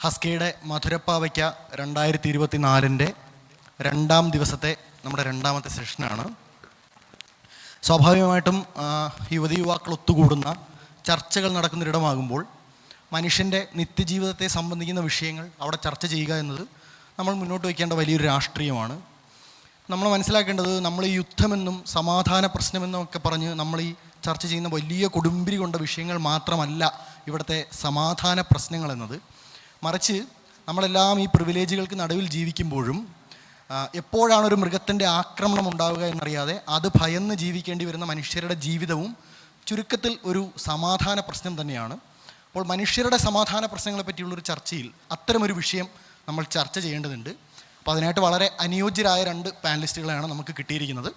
ഹസ്കിയുടെ മധുരപ്പാവയ്ക്ക 2024 രണ്ടാം ദിവസത്തെ നമ്മുടെ രണ്ടാമത്തെ സെഷനാണ്. സ്വാഭാവികമായിട്ടും യുവതി യുവാക്കൾ ഒത്തുകൂടുന്ന ചർച്ചകൾ നടക്കുന്നൊരിടമാകുമ്പോൾ മനുഷ്യൻ്റെ നിത്യജീവിതത്തെ സംബന്ധിക്കുന്ന വിഷയങ്ങൾ അവിടെ ചർച്ച ചെയ്യുക എന്നത് നമ്മൾ മുന്നോട്ട് വയ്ക്കേണ്ട വലിയൊരു രാഷ്ട്രീയമാണ്. നമ്മൾ മനസ്സിലാക്കേണ്ടത്, നമ്മൾ ഈ യുദ്ധമെന്നും സമാധാന പ്രശ്നമെന്നും ഒക്കെ പറഞ്ഞ് നമ്മൾ ഈ ചർച്ച ചെയ്യുന്ന വലിയ കൊടുമ്പിരി കൊണ്ട വിഷയങ്ങൾ മാത്രമല്ല ഇവിടുത്തെ സമാധാന പ്രശ്നങ്ങൾ എന്നത്. മറിച്ച് നമ്മളെല്ലാം ഈ പ്രിവിലേജുകൾക്ക് നടുവിൽ ജീവിക്കുമ്പോഴും എപ്പോഴാണ് ഒരു മൃഗത്തിൻ്റെ ആക്രമണം ഉണ്ടാവുക എന്നറിയാതെ അത് ഭയന്ന് ജീവിക്കേണ്ടി വരുന്ന മനുഷ്യരുടെ ജീവിതവും ചുരുക്കത്തിൽ ഒരു സമാധാന പ്രശ്നം തന്നെയാണ്. അപ്പോൾ മനുഷ്യരുടെ സമാധാന പ്രശ്നങ്ങളെ പറ്റിയുള്ളൊരു ചർച്ചയിൽ അത്തരമൊരു വിഷയം നമ്മൾ ചർച്ച ചെയ്യേണ്ടതുണ്ട്. അപ്പോൾ അതിനായിട്ട് വളരെ അനുയോജ്യരായ 2 പാനലിസ്റ്റുകളെയാണ് നമുക്ക് കിട്ടിയിരിക്കുന്നത്.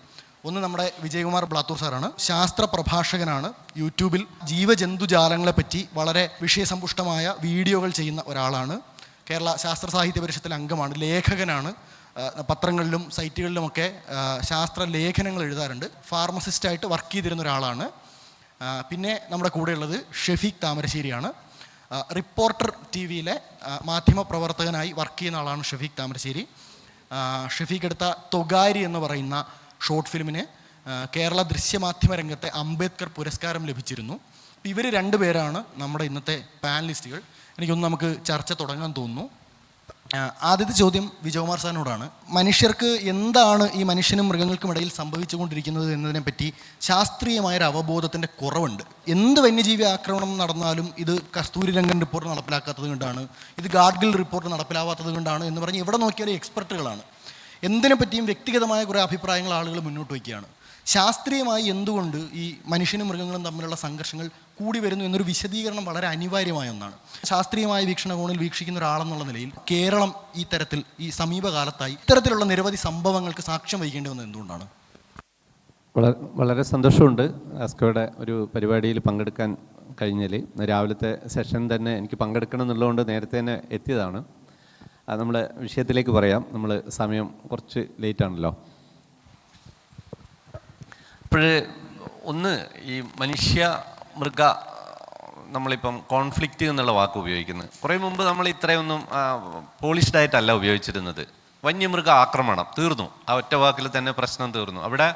ഒന്ന് നമ്മുടെ വിജയകുമാർ ബ്ലാത്തൂർ സാറാണ്, ശാസ്ത്ര പ്രഭാഷകനാണ്. യൂട്യൂബിൽ ജീവജന്തുജാലങ്ങളെപ്പറ്റി വളരെ വിഷയസമ്പുഷ്ടമായ വീഡിയോകൾ ചെയ്യുന്ന ഒരാളാണ്. കേരള ശാസ്ത്ര സാഹിത്യ പരിഷത്തിലെ അംഗമാണ്, ലേഖകനാണ്. പത്രങ്ങളിലും സൈറ്റുകളിലുമൊക്കെ ശാസ്ത്ര ലേഖനങ്ങൾ എഴുതാറുണ്ട്. ഫാർമസിസ്റ്റായിട്ട് വർക്ക് ചെയ്തിരുന്ന ഒരാളാണ്. പിന്നെ നമ്മുടെ കൂടെയുള്ളത് ഷെഫീഖ് താമരശ്ശേരിയാണ്. റിപ്പോർട്ടർ TV-യിലെ മാധ്യമപ്രവർത്തകനായി വർക്ക് ചെയ്യുന്ന ആളാണ് ഷെഫീഖ് താമരശ്ശേരി. ഷെഫീഖ് എടുത്ത തൊഗാരി എന്ന് പറയുന്ന ഷോർട്ട് ഫിലിമിന് കേരള ദൃശ്യമാധ്യമ രംഗത്തെ അംബേദ്കർ പുരസ്കാരം ലഭിച്ചിരുന്നു. ഇവർ 2 പേരാണ് നമ്മുടെ ഇന്നത്തെ പാനലിസ്റ്റുകൾ. എനിക്കൊന്ന് നമുക്ക് ചർച്ച തുടങ്ങാൻ തോന്നുന്നു. ആദ്യത്തെ ചോദ്യം വിജയകുമാർ സാറിനോടാണ്. മനുഷ്യർക്ക് എന്താണ് ഈ മനുഷ്യനും മൃഗങ്ങൾക്കും ഇടയിൽ സംഭവിച്ചുകൊണ്ടിരിക്കുന്നത് എന്നതിനെപ്പറ്റി ശാസ്ത്രീയമായൊരു അവബോധത്തിൻ്റെ കുറവുണ്ട്. എന്ത് വന്യജീവി ആക്രമണം നടന്നാലും ഇത് കസ്തൂരിരംഗൻ റിപ്പോർട്ട് നടപ്പിലാക്കാത്തത് കൊണ്ടാണ്, ഇത് ഗാഡ്ഗിൽ റിപ്പോർട്ട് നടപ്പിലാവാത്തത് കൊണ്ടാണ് എന്ന് പറഞ്ഞ് എവിടെ നോക്കിയാലും എക്സ്പെർട്ടുകളാണ്. എന്തിനെപ്പറ്റിയും വ്യക്തിഗതമായ കുറേ അഭിപ്രായങ്ങൾ ആളുകൾ മുന്നോട്ട് വയ്ക്കുകയാണ്. ശാസ്ത്രീയമായി എന്തുകൊണ്ട് ഈ മനുഷ്യനും മൃഗങ്ങളും തമ്മിലുള്ള സംഘർഷങ്ങൾ കൂടി വരുന്നു എന്നൊരു വിശദീകരണം വളരെ അനിവാര്യമായ ഒന്നാണ്. ശാസ്ത്രീയമായ വീക്ഷണകോണിൽ വീക്ഷിക്കുന്ന ഒരാളെന്നുള്ള നിലയിൽ കേരളം ഈ തരത്തിൽ ഈ സമീപകാലത്തായി ഇത്തരത്തിലുള്ള നിരവധി സംഭവങ്ങൾക്ക് സാക്ഷ്യം വഹിക്കേണ്ടി വന്നത് എന്തുകൊണ്ടാണ്? വളരെ സന്തോഷമുണ്ട് ആസ്കോയുടെ ഒരു പരിപാടിയിൽ പങ്കെടുക്കാൻ കഴിഞ്ഞാൽ. രാവിലത്തെ സെഷൻ തന്നെ എനിക്ക് പങ്കെടുക്കണം എന്നുള്ളതുകൊണ്ട് നേരത്തെ തന്നെ എത്തിയതാണ്. നമ്മുടെ വിഷയത്തിലേക്ക് പറയാം. നമ്മൾ സമയം കുറച്ച് ലേറ്റാണല്ലോ. ഒന്ന് ഈ മനുഷ്യ മൃഗ നമ്മളിപ്പം കോൺഫ്ലിക്റ്റ് എന്നുള്ള വാക്ക് ഉപയോഗിക്കുന്നത്. കുറേ മുമ്പ് നമ്മൾ ഇത്രയൊന്നും പോളിഷ്ഡ് ആയിട്ടല്ല ഉപയോഗിച്ചിരുന്നത്. വന്യമൃഗ ആക്രമണം തീർന്നു, ആ ഒറ്റ വാക്കിൽ തന്നെ പ്രശ്നം തീർന്നു. അവിടെ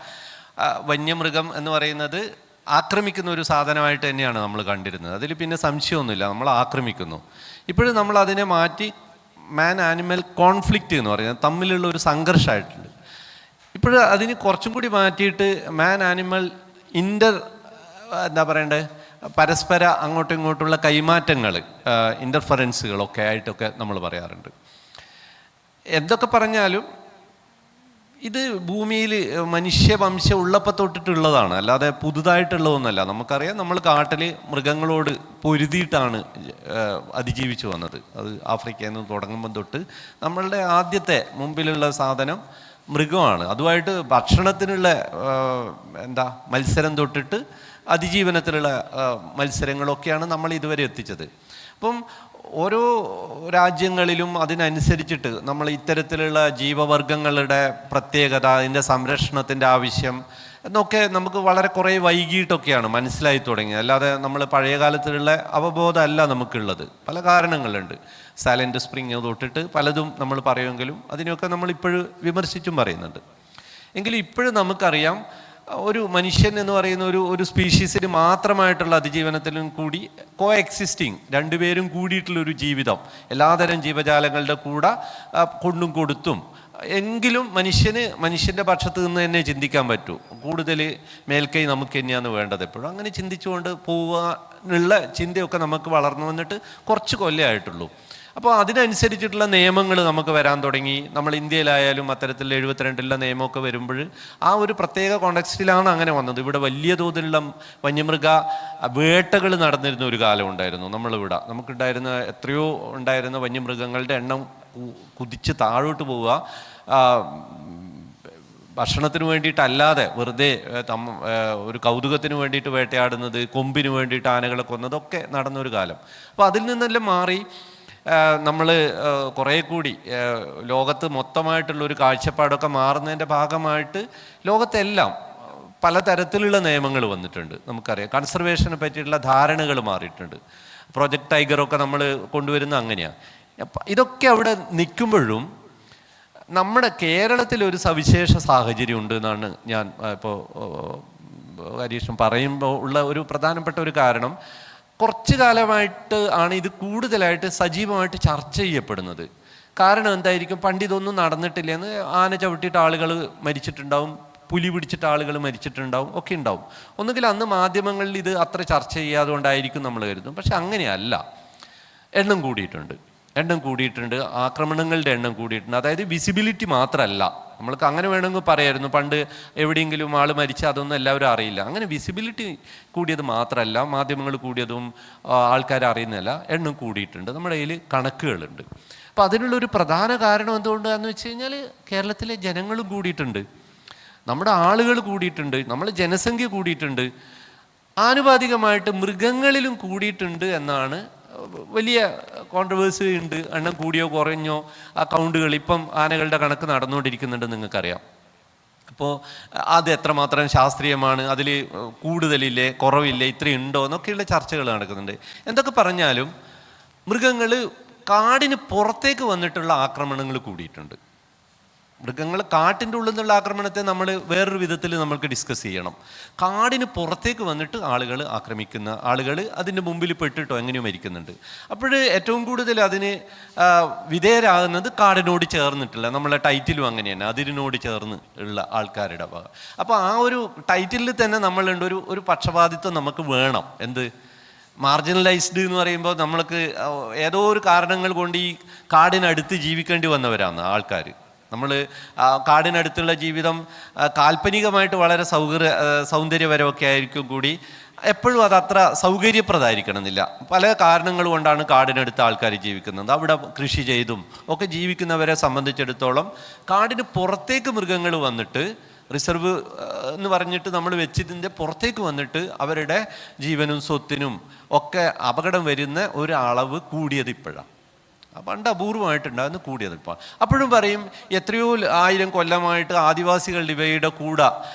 വന്യമൃഗം എന്ന് പറയുന്നത് ആക്രമിക്കുന്ന ഒരു സാധനമായിട്ട് തന്നെയാണ് നമ്മൾ കണ്ടിരുന്നത്. അതിൽ പിന്നെ സംശയമൊന്നുമില്ല, നമ്മൾ ആക്രമിക്കുന്നു. ഇപ്പോഴും നമ്മൾ അതിനെ മാറ്റി മാൻ ആനിമൽ കോൺഫ്ലിക്റ്റ് എന്ന് പറയുന്നത് തമ്മിലുള്ള ഒരു സംഘർഷമായിട്ടുണ്ട്. ഇപ്പോൾ അതിന് കുറച്ചും കൂടി മാറ്റിയിട്ട് മാൻ ആനിമൽ എന്താ പറയണ്ടേ, പരസ്പര അങ്ങോട്ടും ഇങ്ങോട്ടുള്ള കൈമാറ്റങ്ങൾ, ഇൻ്റർഫറൻസുകളൊക്കെ ആയിട്ടൊക്കെ നമ്മൾ പറയാറുണ്ട്. എന്തൊക്കെ പറഞ്ഞാലും ഇത് ഭൂമിയിൽ മനുഷ്യവംശം ഉള്ളപ്പോൾ തൊട്ടിട്ടുള്ളതാണ്, അല്ലാതെ പുതുതായിട്ടുള്ളതൊന്നുമല്ല. നമുക്കറിയാം, നമ്മൾ കാട്ടിൽ മൃഗങ്ങളോട് പൊരുതിയിട്ടാണ് അതിജീവിച്ചു വന്നത്. അത് ആഫ്രിക്കയിൽ നിന്ന് തുടങ്ങുമ്പം തൊട്ട് നമ്മളുടെ ആദ്യത്തെ മുമ്പിലുള്ള സാധനം മൃഗമാണ്. അതുമായിട്ട് ഭക്ഷണത്തിനുള്ള മത്സരം തൊട്ടിട്ട് അതിജീവനത്തിലുള്ള മത്സരങ്ങളൊക്കെയാണ് നമ്മൾ ഇതുവരെ എത്തിച്ചത്. അപ്പം ഓരോ രാജ്യങ്ങളിലും അതിനനുസരിച്ചിട്ട് നമ്മൾ ഇത്തരത്തിലുള്ള ജീവവർഗങ്ങളുടെ പ്രത്യേകത, അതിൻ്റെ സംരക്ഷണത്തിൻ്റെ ആവശ്യം എന്നൊക്കെ നമുക്ക് വളരെ കുറേ വൈകിട്ടൊക്കെയാണ് മനസ്സിലായി തുടങ്ങിയത്. അല്ലാതെ നമ്മൾ പഴയ കാലത്തിലുള്ള അവബോധമല്ല നമുക്കുള്ളത്. പല കാരണങ്ങളുണ്ട്. സൈലൻ്റ് സ്പ്രിങ് തൊട്ടിട്ട് പലതും നമ്മൾ പറയുമെങ്കിലും അതിനെയൊക്കെ നമ്മൾ ഇപ്പോഴും വിമർശിച്ചും പറയുന്നുണ്ട്. എങ്കിലും ഇപ്പോഴും നമുക്കറിയാം, ഒരു മനുഷ്യൻ എന്ന് പറയുന്ന ഒരു സ്പീഷീസിന് മാത്രമായിട്ടുള്ള അതിജീവനത്തിലും കൂടി എക്സിസ്റ്റിങ്, 2 പേരും കൂടിയിട്ടുള്ളൊരു ജീവിതം എല്ലാതരം ജീവജാലങ്ങളുടെ കൂടെ കൊണ്ടും കൊടുത്തും എങ്കിലും മനുഷ്യൻ്റെ പക്ഷത്ത് നിന്ന് തന്നെ ചിന്തിക്കാൻ പറ്റൂ. കൂടുതൽ മേൽക്കൈ നമുക്ക് തന്നെയാണ് വേണ്ടത്. എപ്പോഴും അങ്ങനെ ചിന്തിച്ചുകൊണ്ട് പോകാനുള്ള ചിന്തയൊക്കെ നമുക്ക് വളർന്നു വന്നിട്ട് കുറച്ച് കൊല്ലമായിട്ടുള്ളൂ. അപ്പോൾ അതിനനുസരിച്ചിട്ടുള്ള നിയമങ്ങൾ നമുക്ക് വരാൻ തുടങ്ങി. നമ്മൾ ഇന്ത്യയിലായാലും അത്തരത്തിൽ 72 നിയമമൊക്കെ വരുമ്പോൾ ആ ഒരു പ്രത്യേക കോണ്ടെക്സ്റ്റിലാണ് അങ്ങനെ വന്നത്. ഇവിടെ വലിയ തോതിലുള്ള വന്യമൃഗ വേട്ടകൾ നടന്നിരുന്ന ഒരു കാലം ഉണ്ടായിരുന്നു. നമ്മളിവിടെ നമുക്കുണ്ടായിരുന്ന എത്രയോ ഉണ്ടായിരുന്ന വന്യമൃഗങ്ങളുടെ എണ്ണം കുതിച്ച് താഴോട്ട് പോവുക. ഭക്ഷണത്തിന് വേണ്ടിയിട്ടല്ലാതെ വെറുതെ ഒരു കൗതുകത്തിന് വേണ്ടിയിട്ട് വേട്ടയാടുന്നത്, കൊമ്പിന് വേണ്ടിയിട്ട് ആനകളെ കൊന്നതൊക്കെ നടന്നൊരു കാലം. അപ്പോൾ അതിൽ നിന്നെല്ലാം മാറി നമ്മൾ കുറേ കൂടി ലോകത്ത് മൊത്തമായിട്ടുള്ളൊരു കാഴ്ചപ്പാടൊക്കെ മാറുന്നതിൻ്റെ ഭാഗമായിട്ട് ലോകത്തെല്ലാം പലതരത്തിലുള്ള നിയമങ്ങൾ വന്നിട്ടുണ്ട്. നമുക്കറിയാം, കൺസർവേഷനെ പറ്റിയിട്ടുള്ള ധാരണകൾ മാറിയിട്ടുണ്ട്. പ്രോജക്റ്റ് ടൈഗറൊക്കെ നമ്മൾ കൊണ്ടുവരുന്നത് അങ്ങനെയാണ്. ഇതൊക്കെ അവിടെ നിൽക്കുമ്പോഴും നമ്മുടെ കേരളത്തിലൊരു സവിശേഷ സാഹചര്യം ഉണ്ട് എന്നാണ് ഞാൻ ഇപ്പോൾ ഹരീഷൻ പറയുമ്പോൾ ഉള്ള ഒരു പ്രധാനപ്പെട്ട ഒരു കാരണം. കുറച്ചു കാലമായിട്ട് ആണ് ഇത് കൂടുതലായിട്ട് സജീവമായിട്ട് ചർച്ച ചെയ്യപ്പെടുന്നത്. കാരണം എന്തായിരിക്കും? പണ്ട് ഇതൊന്നും നടന്നിട്ടില്ലെന്ന്, ആന ചവിട്ടിയിട്ട് ആളുകൾ മരിച്ചിട്ടുണ്ടാവും, പുലി പിടിച്ചിട്ട് ആളുകൾ മരിച്ചിട്ടുണ്ടാവും, ഒക്കെ ഉണ്ടാവും. ഒന്നുകിൽ അന്ന് മാധ്യമങ്ങളിൽ ഇത് അത്ര ചർച്ച ചെയ്യാതുകൊണ്ടായിരിക്കും നമ്മൾ കരുതും. പക്ഷെ അങ്ങനെയല്ല, എണ്ണം കൂടിയിട്ടുണ്ട്, ആക്രമണങ്ങളുടെ എണ്ണം കൂടിയിട്ടുണ്ട്. അതായത് വിസിബിലിറ്റി മാത്രമല്ല, നമ്മൾക്ക് അങ്ങനെ വേണമെങ്കിൽ പറയായിരുന്നു, പണ്ട് എവിടെയെങ്കിലും ആൾ മരിച്ചാൽ അതൊന്നും എല്ലാവരും അറിയില്ല. അങ്ങനെ വിസിബിലിറ്റി കൂടിയത് മാത്രമല്ല, മാധ്യമങ്ങൾ കൂടിയതും ആൾക്കാർ അറിയുന്നതല്ല, എണ്ണം കൂടിയിട്ടുണ്ട്. നമ്മുടെ കയ്യിൽ കണക്കുകളുണ്ട്. അപ്പോൾ അതിനുള്ളൊരു പ്രധാന കാരണം എന്തുകൊണ്ടാണെന്ന് വെച്ച് കഴിഞ്ഞാൽ കേരളത്തിലെ ജനങ്ങളും കൂടിയിട്ടുണ്ട്, നമ്മുടെ ആളുകൾ കൂടിയിട്ടുണ്ട്, നമ്മുടെ ജനസംഖ്യ കൂടിയിട്ടുണ്ട്, ആനുപാതികമായിട്ട് മൃഗങ്ങളിലും കൂടിയിട്ടുണ്ട് എന്നാണ് വലിയ കോൺട്രവേഴ്സി ഉണ്ട്. എണ്ണം കൂടിയോ കുറഞ്ഞോ ആ കൗണ്ടുകൾ ഇപ്പം ആനകളുടെ കണക്ക് നടന്നുകൊണ്ടിരിക്കുന്നുണ്ട്, നിങ്ങൾക്കറിയാം. അപ്പോൾ അത് എത്രമാത്രം ശാസ്ത്രീയമാണ്, അതിൽ കൂടുതലില്ലേ കുറവില്ലേ ഇത്രയുണ്ടോ എന്നൊക്കെയുള്ള ചർച്ചകൾ നടക്കുന്നുണ്ട്. എന്തൊക്കെ പറഞ്ഞാലും മൃഗങ്ങൾ കാടിന് പുറത്തേക്ക് വന്നിട്ടുള്ള ആക്രമണങ്ങൾ കൂടിയിട്ടുണ്ട്. മൃഗങ്ങൾ കാട്ടിൻ്റെ ഉള്ളിൽ നിന്നുള്ള ആക്രമണത്തെ നമ്മൾ വേറൊരു വിധത്തിൽ നമ്മൾക്ക് ഡിസ്കസ് ചെയ്യണം. കാടിന് പുറത്തേക്ക് വന്നിട്ട് ആളുകൾ ആക്രമിക്കുന്ന ആളുകൾ അതിൻ്റെ മുമ്പിൽ പെട്ടിട്ടോ എങ്ങനെയോ മരിക്കുന്നുണ്ട്. അപ്പോൾ ഏറ്റവും കൂടുതൽ അതിന് വിധേയരാകുന്നത് കാടിനോട് ചേർന്നിട്ടുള്ള, നമ്മളെ ടൈറ്റിലും അങ്ങനെ തന്നെ അതിരിനോട് ചേർന്ന് ഉള്ള ആൾക്കാരുടെ ഭാഗം. അപ്പോൾ ആ ഒരു ടൈറ്റിലിൽ തന്നെ നമ്മളുണ്ട് ഒരു പക്ഷപാതിത്വം നമുക്ക് വേണം. എന്ത് മാർജിനലൈസ്ഡ് എന്ന് പറയുമ്പോൾ നമ്മൾക്ക് ഏതോ ഒരു കാരണങ്ങൾ കൊണ്ട് ഈ കാടിനടുത്ത് ജീവിക്കേണ്ടി വന്നവരാണ് ആൾക്കാർ. നമ്മൾ കാടിനടുത്തുള്ള ജീവിതം കാൽപ്പനികമായിട്ട് വളരെ സൗന്ദര്യപരമൊക്കെ ആയിരിക്കും കൂടി എപ്പോഴും അത് അത്ര സൗകര്യപ്രദമായിരിക്കണമെന്നില്ല. പല കാരണങ്ങൾ കൊണ്ടാണ് കാടിനടുത്ത് ആൾക്കാർ ജീവിക്കുന്നത്. അവിടെ കൃഷി ചെയ്തും ഒക്കെ ജീവിക്കുന്നവരെ സംബന്ധിച്ചിടത്തോളം കാടിന് പുറത്തേക്ക് മൃഗങ്ങൾ വന്നിട്ട് റിസർവ് എന്ന് പറഞ്ഞിട്ട് നമ്മൾ വെച്ചതിൻ്റെ പുറത്തേക്ക് വന്നിട്ട് അവരുടെ ജീവനും സ്വത്തിനും ഒക്കെ അപകടം വരുന്ന ഒരു അളവ് കൂടിയത് ഇപ്പോഴാണ്. പണ്ട് അപൂർവമായിട്ടുണ്ടാകുന്ന കൂടിയത് ഇപ്പോൾ. അപ്പോഴും പറയും എത്രയോ 1000 കൊല്ലമായിട്ട് ആദിവാസികളുടെ ഇവയുടെ കൂടെ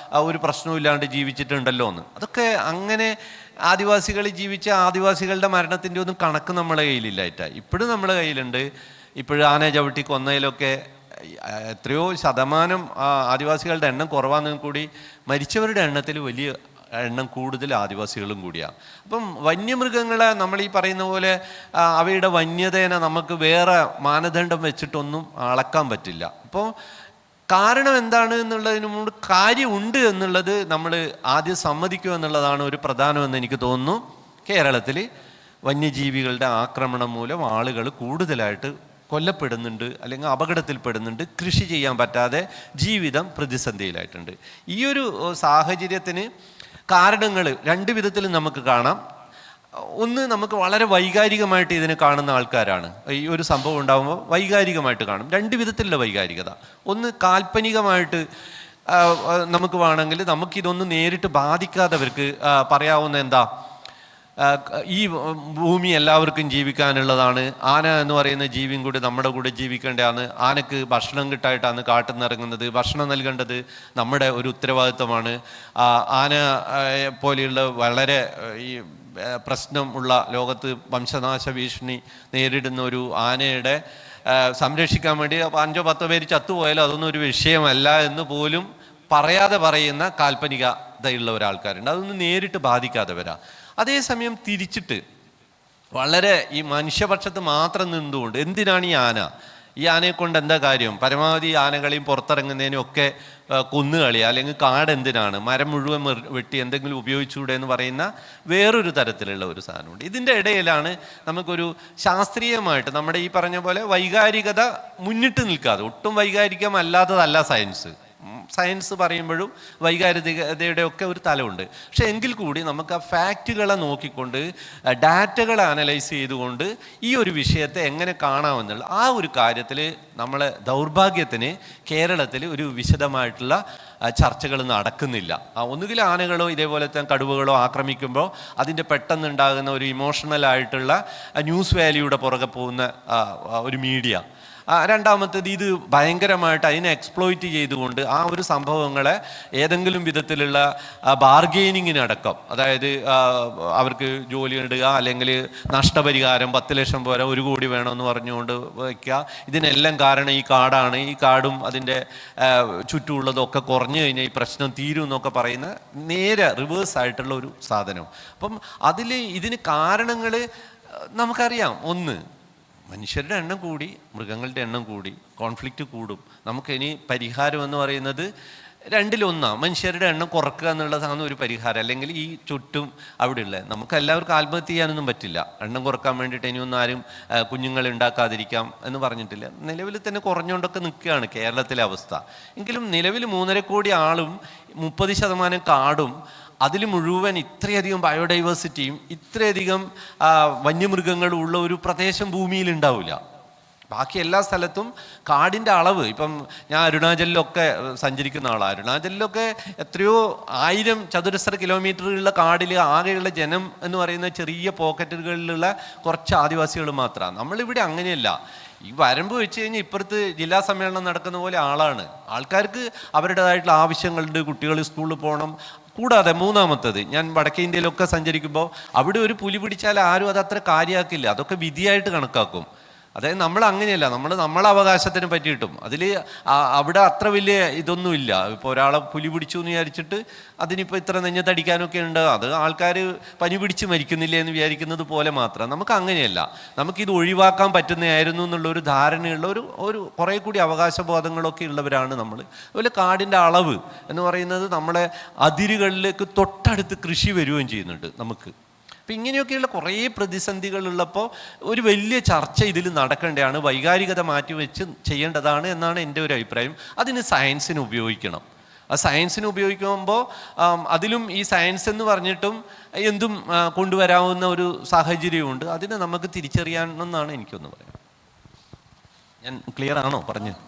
ഒരു പ്രശ്നമില്ലാണ്ട് ജീവിച്ചിട്ടുണ്ടല്ലോ എന്ന്. അതൊക്കെ അങ്ങനെ ആദിവാസികൾ ജീവിച്ച ആദിവാസികളുടെ മരണത്തിൻ്റെ ഒന്നും കണക്ക് നമ്മളെ കയ്യിലില്ലായിട്ടാണ്. ഇപ്പോഴും നമ്മളെ കയ്യിലുണ്ട്. ഇപ്പോഴും ആന ചവിട്ടി കൊന്നതിലൊക്കെ എത്രയോ ശതമാനം ആദിവാസികളുടെ എണ്ണം കുറവാണെന്നും കൂടി മരിച്ചവരുടെ എണ്ണത്തിൽ വലിയ എണ്ണം കൂടുതൽ ആദിവാസികളും കൂടിയാണ്. അപ്പം വന്യമൃഗങ്ങളെ നമ്മൾ ഈ പറയുന്ന പോലെ അവയുടെ വന്യതേനെ നമുക്ക് വേറെ മാനദണ്ഡം വെച്ചിട്ടൊന്നും അളക്കാൻ പറ്റില്ല. അപ്പോൾ കാരണം എന്താണ് എന്നുള്ളതിന് മുമ്പ് കാര്യമുണ്ട് എന്നുള്ളത് നമ്മൾ ആദ്യം സമ്മതിക്കുക എന്നുള്ളതാണ് ഒരു പ്രധാനമെന്ന് എനിക്ക് തോന്നുന്നു. കേരളത്തിൽ വന്യജീവികളുടെ ആക്രമണം മൂലം ആളുകൾ കൂടുതലായിട്ട് കൊല്ലപ്പെടുന്നുണ്ട്, അല്ലെങ്കിൽ അപകടത്തിൽപ്പെടുന്നുണ്ട്, കൃഷി ചെയ്യാൻ പറ്റാതെ ജീവിതം പ്രതിസന്ധിയിലായിട്ടുണ്ട്. ഈ ഒരു സാഹചര്യത്തിന് കാരണങ്ങൾ 2 വിധത്തിലും നമുക്ക് കാണാം. ഒന്ന്, നമുക്ക് വളരെ വൈകാരികമായിട്ട് ഇതിനെ കാണുന്ന ആൾക്കാരാണ്. ഈ ഒരു സംഭവം ഉണ്ടാകുമ്പോൾ വൈകാരികമായിട്ട് കാണും. 2 വിധത്തിലുള്ള വൈകാരികത. ഒന്ന്, കാൽപ്പനികമായിട്ട് നമുക്ക് വേണമെങ്കിൽ നമുക്കിതൊന്നും നേരിട്ട് ബാധിക്കാത്തവർക്ക് പറയാവുന്ന എന്താ, ഈ ഭൂമി എല്ലാവർക്കും ജീവിക്കാനുള്ളതാണ്, ആന എന്ന് പറയുന്ന ജീവിയും കൂടി നമ്മുടെ കൂടെ ജീവിക്കേണ്ടതാണ്, ആനക്ക് ഭക്ഷണം കിട്ടായിട്ടാണ് കാട്ടിൽ നിന്ന് ഇറങ്ങുന്നത്, ഭക്ഷണം നൽകേണ്ടത് നമ്മുടെ ഒരു ഉത്തരവാദിത്വമാണ്, ആന പോലെയുള്ള വളരെ ഈ പ്രശ്നം ഉള്ള ലോകത്ത് വംശനാശ ഭീഷണി നേരിടുന്ന ഒരു ആനയുടെ സംരക്ഷിക്കാൻ വേണ്ടി 5-10 പേര് ചത്തുപോയാലും അതൊന്നും ഒരു വിഷയമല്ല എന്ന് പോലും പറയാതെ പറയുന്ന കാൽപ്പനികതയുള്ള ഒരാൾക്കാരുണ്ട്. അതൊന്നും നേരിട്ട് ബാധിക്കാത്തവരാ. അതേസമയം തിരിച്ചിട്ട് വളരെ ഈ മനുഷ്യപക്ഷത്ത് മാത്രം നിന്നുകൊണ്ട് എന്തിനാണ് ഈ ആനയെ കൊണ്ട് എന്താ കാര്യം, പരമാവധി ആനകളെയും പുറത്തിറങ്ങുന്നതിനും ഒക്കെ കൊന്നുകളി, അല്ലെങ്കിൽ കാട് എന്തിനാണ്, മരം മുഴുവൻ വെട്ടി എന്തെങ്കിലും ഉപയോഗിച്ചുകൂടെ എന്ന് പറയുന്ന വേറൊരു തരത്തിലുള്ള ഒരു സാധനമുണ്ട്. ഇതിൻ്റെ ഇടയിലാണ് നമുക്കൊരു ശാസ്ത്രീയമായിട്ട് നമ്മുടെ ഈ പറഞ്ഞ പോലെ വൈകാരികത മുന്നിട്ട് നിൽക്കാതെ, ഒട്ടും വൈകാരികമല്ലാത്തതല്ല സയൻസ് പറയുമ്പോഴും വൈകാരികതയുടെ ഒക്കെ ഒരു തലമുണ്ട്. പക്ഷെ എങ്കിൽ കൂടി നമുക്ക് ആ ഫാക്റ്റുകളെ നോക്കിക്കൊണ്ട് ഡാറ്റകളെ അനലൈസ് ചെയ്തുകൊണ്ട് ഈ ഒരു വിഷയത്തെ എങ്ങനെ കാണാമെന്നുള്ള ആ ഒരു കാര്യത്തിൽ നമ്മളെ ദൗർഭാഗ്യത്തിന് കേരളത്തിൽ ഒരു വിശദമായിട്ടുള്ള ചർച്ചകൾ നടക്കുന്നില്ല. ഒന്നുകിൽ ആനകളോ ഇതേപോലത്തെ കടുവകളോ ആക്രമിക്കുമ്പോൾ അതിൻ്റെ പെട്ടെന്നുണ്ടാകുന്ന ഒരു ഇമോഷണൽ ആയിട്ടുള്ള ന്യൂസ് വാല്യൂയുടെ പുറകെ പോകുന്ന ഒരു മീഡിയ, രണ്ടാമത്തേത് ഇത് ഭയങ്കരമായിട്ട് അതിനെ എക്സ്പ്ലോയിറ്റ് ചെയ്തുകൊണ്ട് ആ ഒരു സംഭവങ്ങളെ ഏതെങ്കിലും വിധത്തിലുള്ള ബാർഗെയിനിങ്ങിനടക്കം, അതായത് അവർക്ക് ജോലി ഇടുക, അല്ലെങ്കിൽ നഷ്ടപരിഹാരം 10 ലക്ഷം പോരാ 1 കോടി വേണമെന്ന് പറഞ്ഞുകൊണ്ട് വയ്ക്കുക. ഇതിനെല്ലാം കാരണം ഈ കാടാണ്, ഈ കാടും അതിൻ്റെ ചുറ്റുമുള്ളതൊക്കെ കുറഞ്ഞു കഴിഞ്ഞാൽ ഈ പ്രശ്നം തീരും എന്നൊക്കെ പറയുന്ന നേരെ റിവേഴ്സ് ആയിട്ടുള്ള ഒരു സാധനം. അപ്പം ഇതിന് കാരണങ്ങൾ നമുക്കറിയാം. ഒന്ന്, മനുഷ്യരുടെ എണ്ണം കൂടി, മൃഗങ്ങളുടെ എണ്ണം കൂടി, കോൺഫ്ലിക്റ്റ് കൂടും. നമുക്കിനി പരിഹാരം എന്ന് പറയുന്നത് രണ്ടിലൊന്നാണ്. മനുഷ്യരുടെ എണ്ണം കുറക്കുക എന്നുള്ളതാണ് ഒരു പരിഹാരം. അല്ലെങ്കിൽ ഈ ചുറ്റും അവിടെയുള്ള നമുക്ക് എല്ലാവർക്കും ആത്മഹത്യ ചെയ്യാനൊന്നും പറ്റില്ല. എണ്ണം കുറക്കാൻ വേണ്ടിയിട്ട് ഇനിയൊന്നും ആരും കുഞ്ഞുങ്ങൾ ഉണ്ടാക്കാതിരിക്കാം എന്ന് പറഞ്ഞിട്ടില്ല. നിലവിൽ തന്നെ കുറഞ്ഞുകൊണ്ടൊക്കെ നിൽക്കുകയാണ് കേരളത്തിലെ അവസ്ഥ. എങ്കിലും നിലവിൽ 3.5 കോടി ആളും 30% കാടും അതിൽ മുഴുവൻ ഇത്രയധികം ബയോഡൈവേഴ്സിറ്റിയും ഇത്രയധികം വന്യമൃഗങ്ങളും ഉള്ള ഒരു പ്രദേശം ഭൂമിയിൽ ഉണ്ടാവില്ല. ബാക്കി എല്ലാ സ്ഥലത്തും കാടിൻ്റെ അളവ്, ഇപ്പം ഞാൻ അരുണാചലിലൊക്കെ സഞ്ചരിക്കുന്ന ആളാണ്. അരുണാചലിലൊക്കെ എത്രയോ 1000 ചതുരശ്ര കിലോമീറ്ററുള്ള കാടിൽ ആകെയുള്ള ജനം എന്ന് പറയുന്ന ചെറിയ പോക്കറ്റുകളിലുള്ള കുറച്ച് ആദിവാസികൾ മാത്രമാണ്. നമ്മളിവിടെ അങ്ങനെയല്ല. ഈ വരമ്പ് വെച്ച് കഴിഞ്ഞാൽ ഇപ്പുറത്ത് ജില്ലാ സമ്മേളനം നടക്കുന്ന പോലെ ആൾക്കാർക്ക് അവരുടേതായിട്ടുള്ള ആവശ്യങ്ങളുണ്ട്. കുട്ടികൾ സ്കൂളിൽ പോകണം. കൂടാതെ മൂന്നാമത്തത്, ഞാൻ വടക്കേ ഇന്ത്യയിലൊക്കെ സഞ്ചരിക്കുമ്പോൾ അവിടെ ഒരു പുലി പിടിച്ചാൽ ആരും അത് അത്ര കാര്യമാക്കില്ല. അതൊക്കെ വിധിയായിട്ട് കണക്കാക്കും. അതായത് നമ്മൾ അങ്ങനെയല്ല, നമ്മളെ അവകാശത്തിന് പറ്റിയിട്ടും അവിടെ അത്ര വലിയ ഇതൊന്നുമില്ല. ഇപ്പോൾ ഒരാളെ പുലി പിടിച്ചു എന്ന് വിചാരിച്ചിട്ട് അതിനിപ്പോൾ ഇത്ര നെഞ്ഞത്തടിക്കാനൊക്കെ ഉണ്ട്. അത് ആൾക്കാർ പനി പിടിച്ച് മരിക്കുന്നില്ല എന്ന് വിചാരിക്കുന്നത് പോലെ മാത്രം. നമുക്ക് അങ്ങനെയല്ല. നമുക്കിത് ഒഴിവാക്കാൻ പറ്റുന്നതായിരുന്നു എന്നുള്ളൊരു ധാരണയുള്ള ഒരു കുറേ കൂടി അവകാശബോധങ്ങളൊക്കെ ഉള്ളവരാണ് നമ്മൾ. അതുപോലെ കാടിൻ്റെ അളവ് എന്ന് പറയുന്നത് നമ്മളെ അതിരുകളിലേക്ക് തൊട്ടടുത്ത് കൃഷി വരികയും ചെയ്യുന്നുണ്ട് നമുക്ക്. അപ്പം ഇങ്ങനെയൊക്കെയുള്ള കുറേ പ്രതിസന്ധികളുള്ളപ്പോൾ ഒരു വലിയ ചർച്ച ഇതിൽ നടക്കേണ്ടതാണ്. വൈകാരികത മാറ്റിവെച്ച് ചെയ്യേണ്ടതാണ് എന്നാണ് എൻ്റെ ഒരു അഭിപ്രായം. അതിന് സയൻസിന് ഉപയോഗിക്കണം. ആ സയൻസിന് ഉപയോഗിക്കുമ്പോൾ അതിലും ഈ സയൻസ് എന്ന് പറഞ്ഞിട്ടും എന്തും കൊണ്ടുവരാവുന്ന ഒരു സാഹചര്യമുണ്ട്. അതിനെ നമുക്ക് തിരിച്ചറിയാമെന്നാണ് എനിക്കൊന്ന് പറയാം. ഞാൻ ക്ലിയർ ആണോ പറഞ്ഞത്?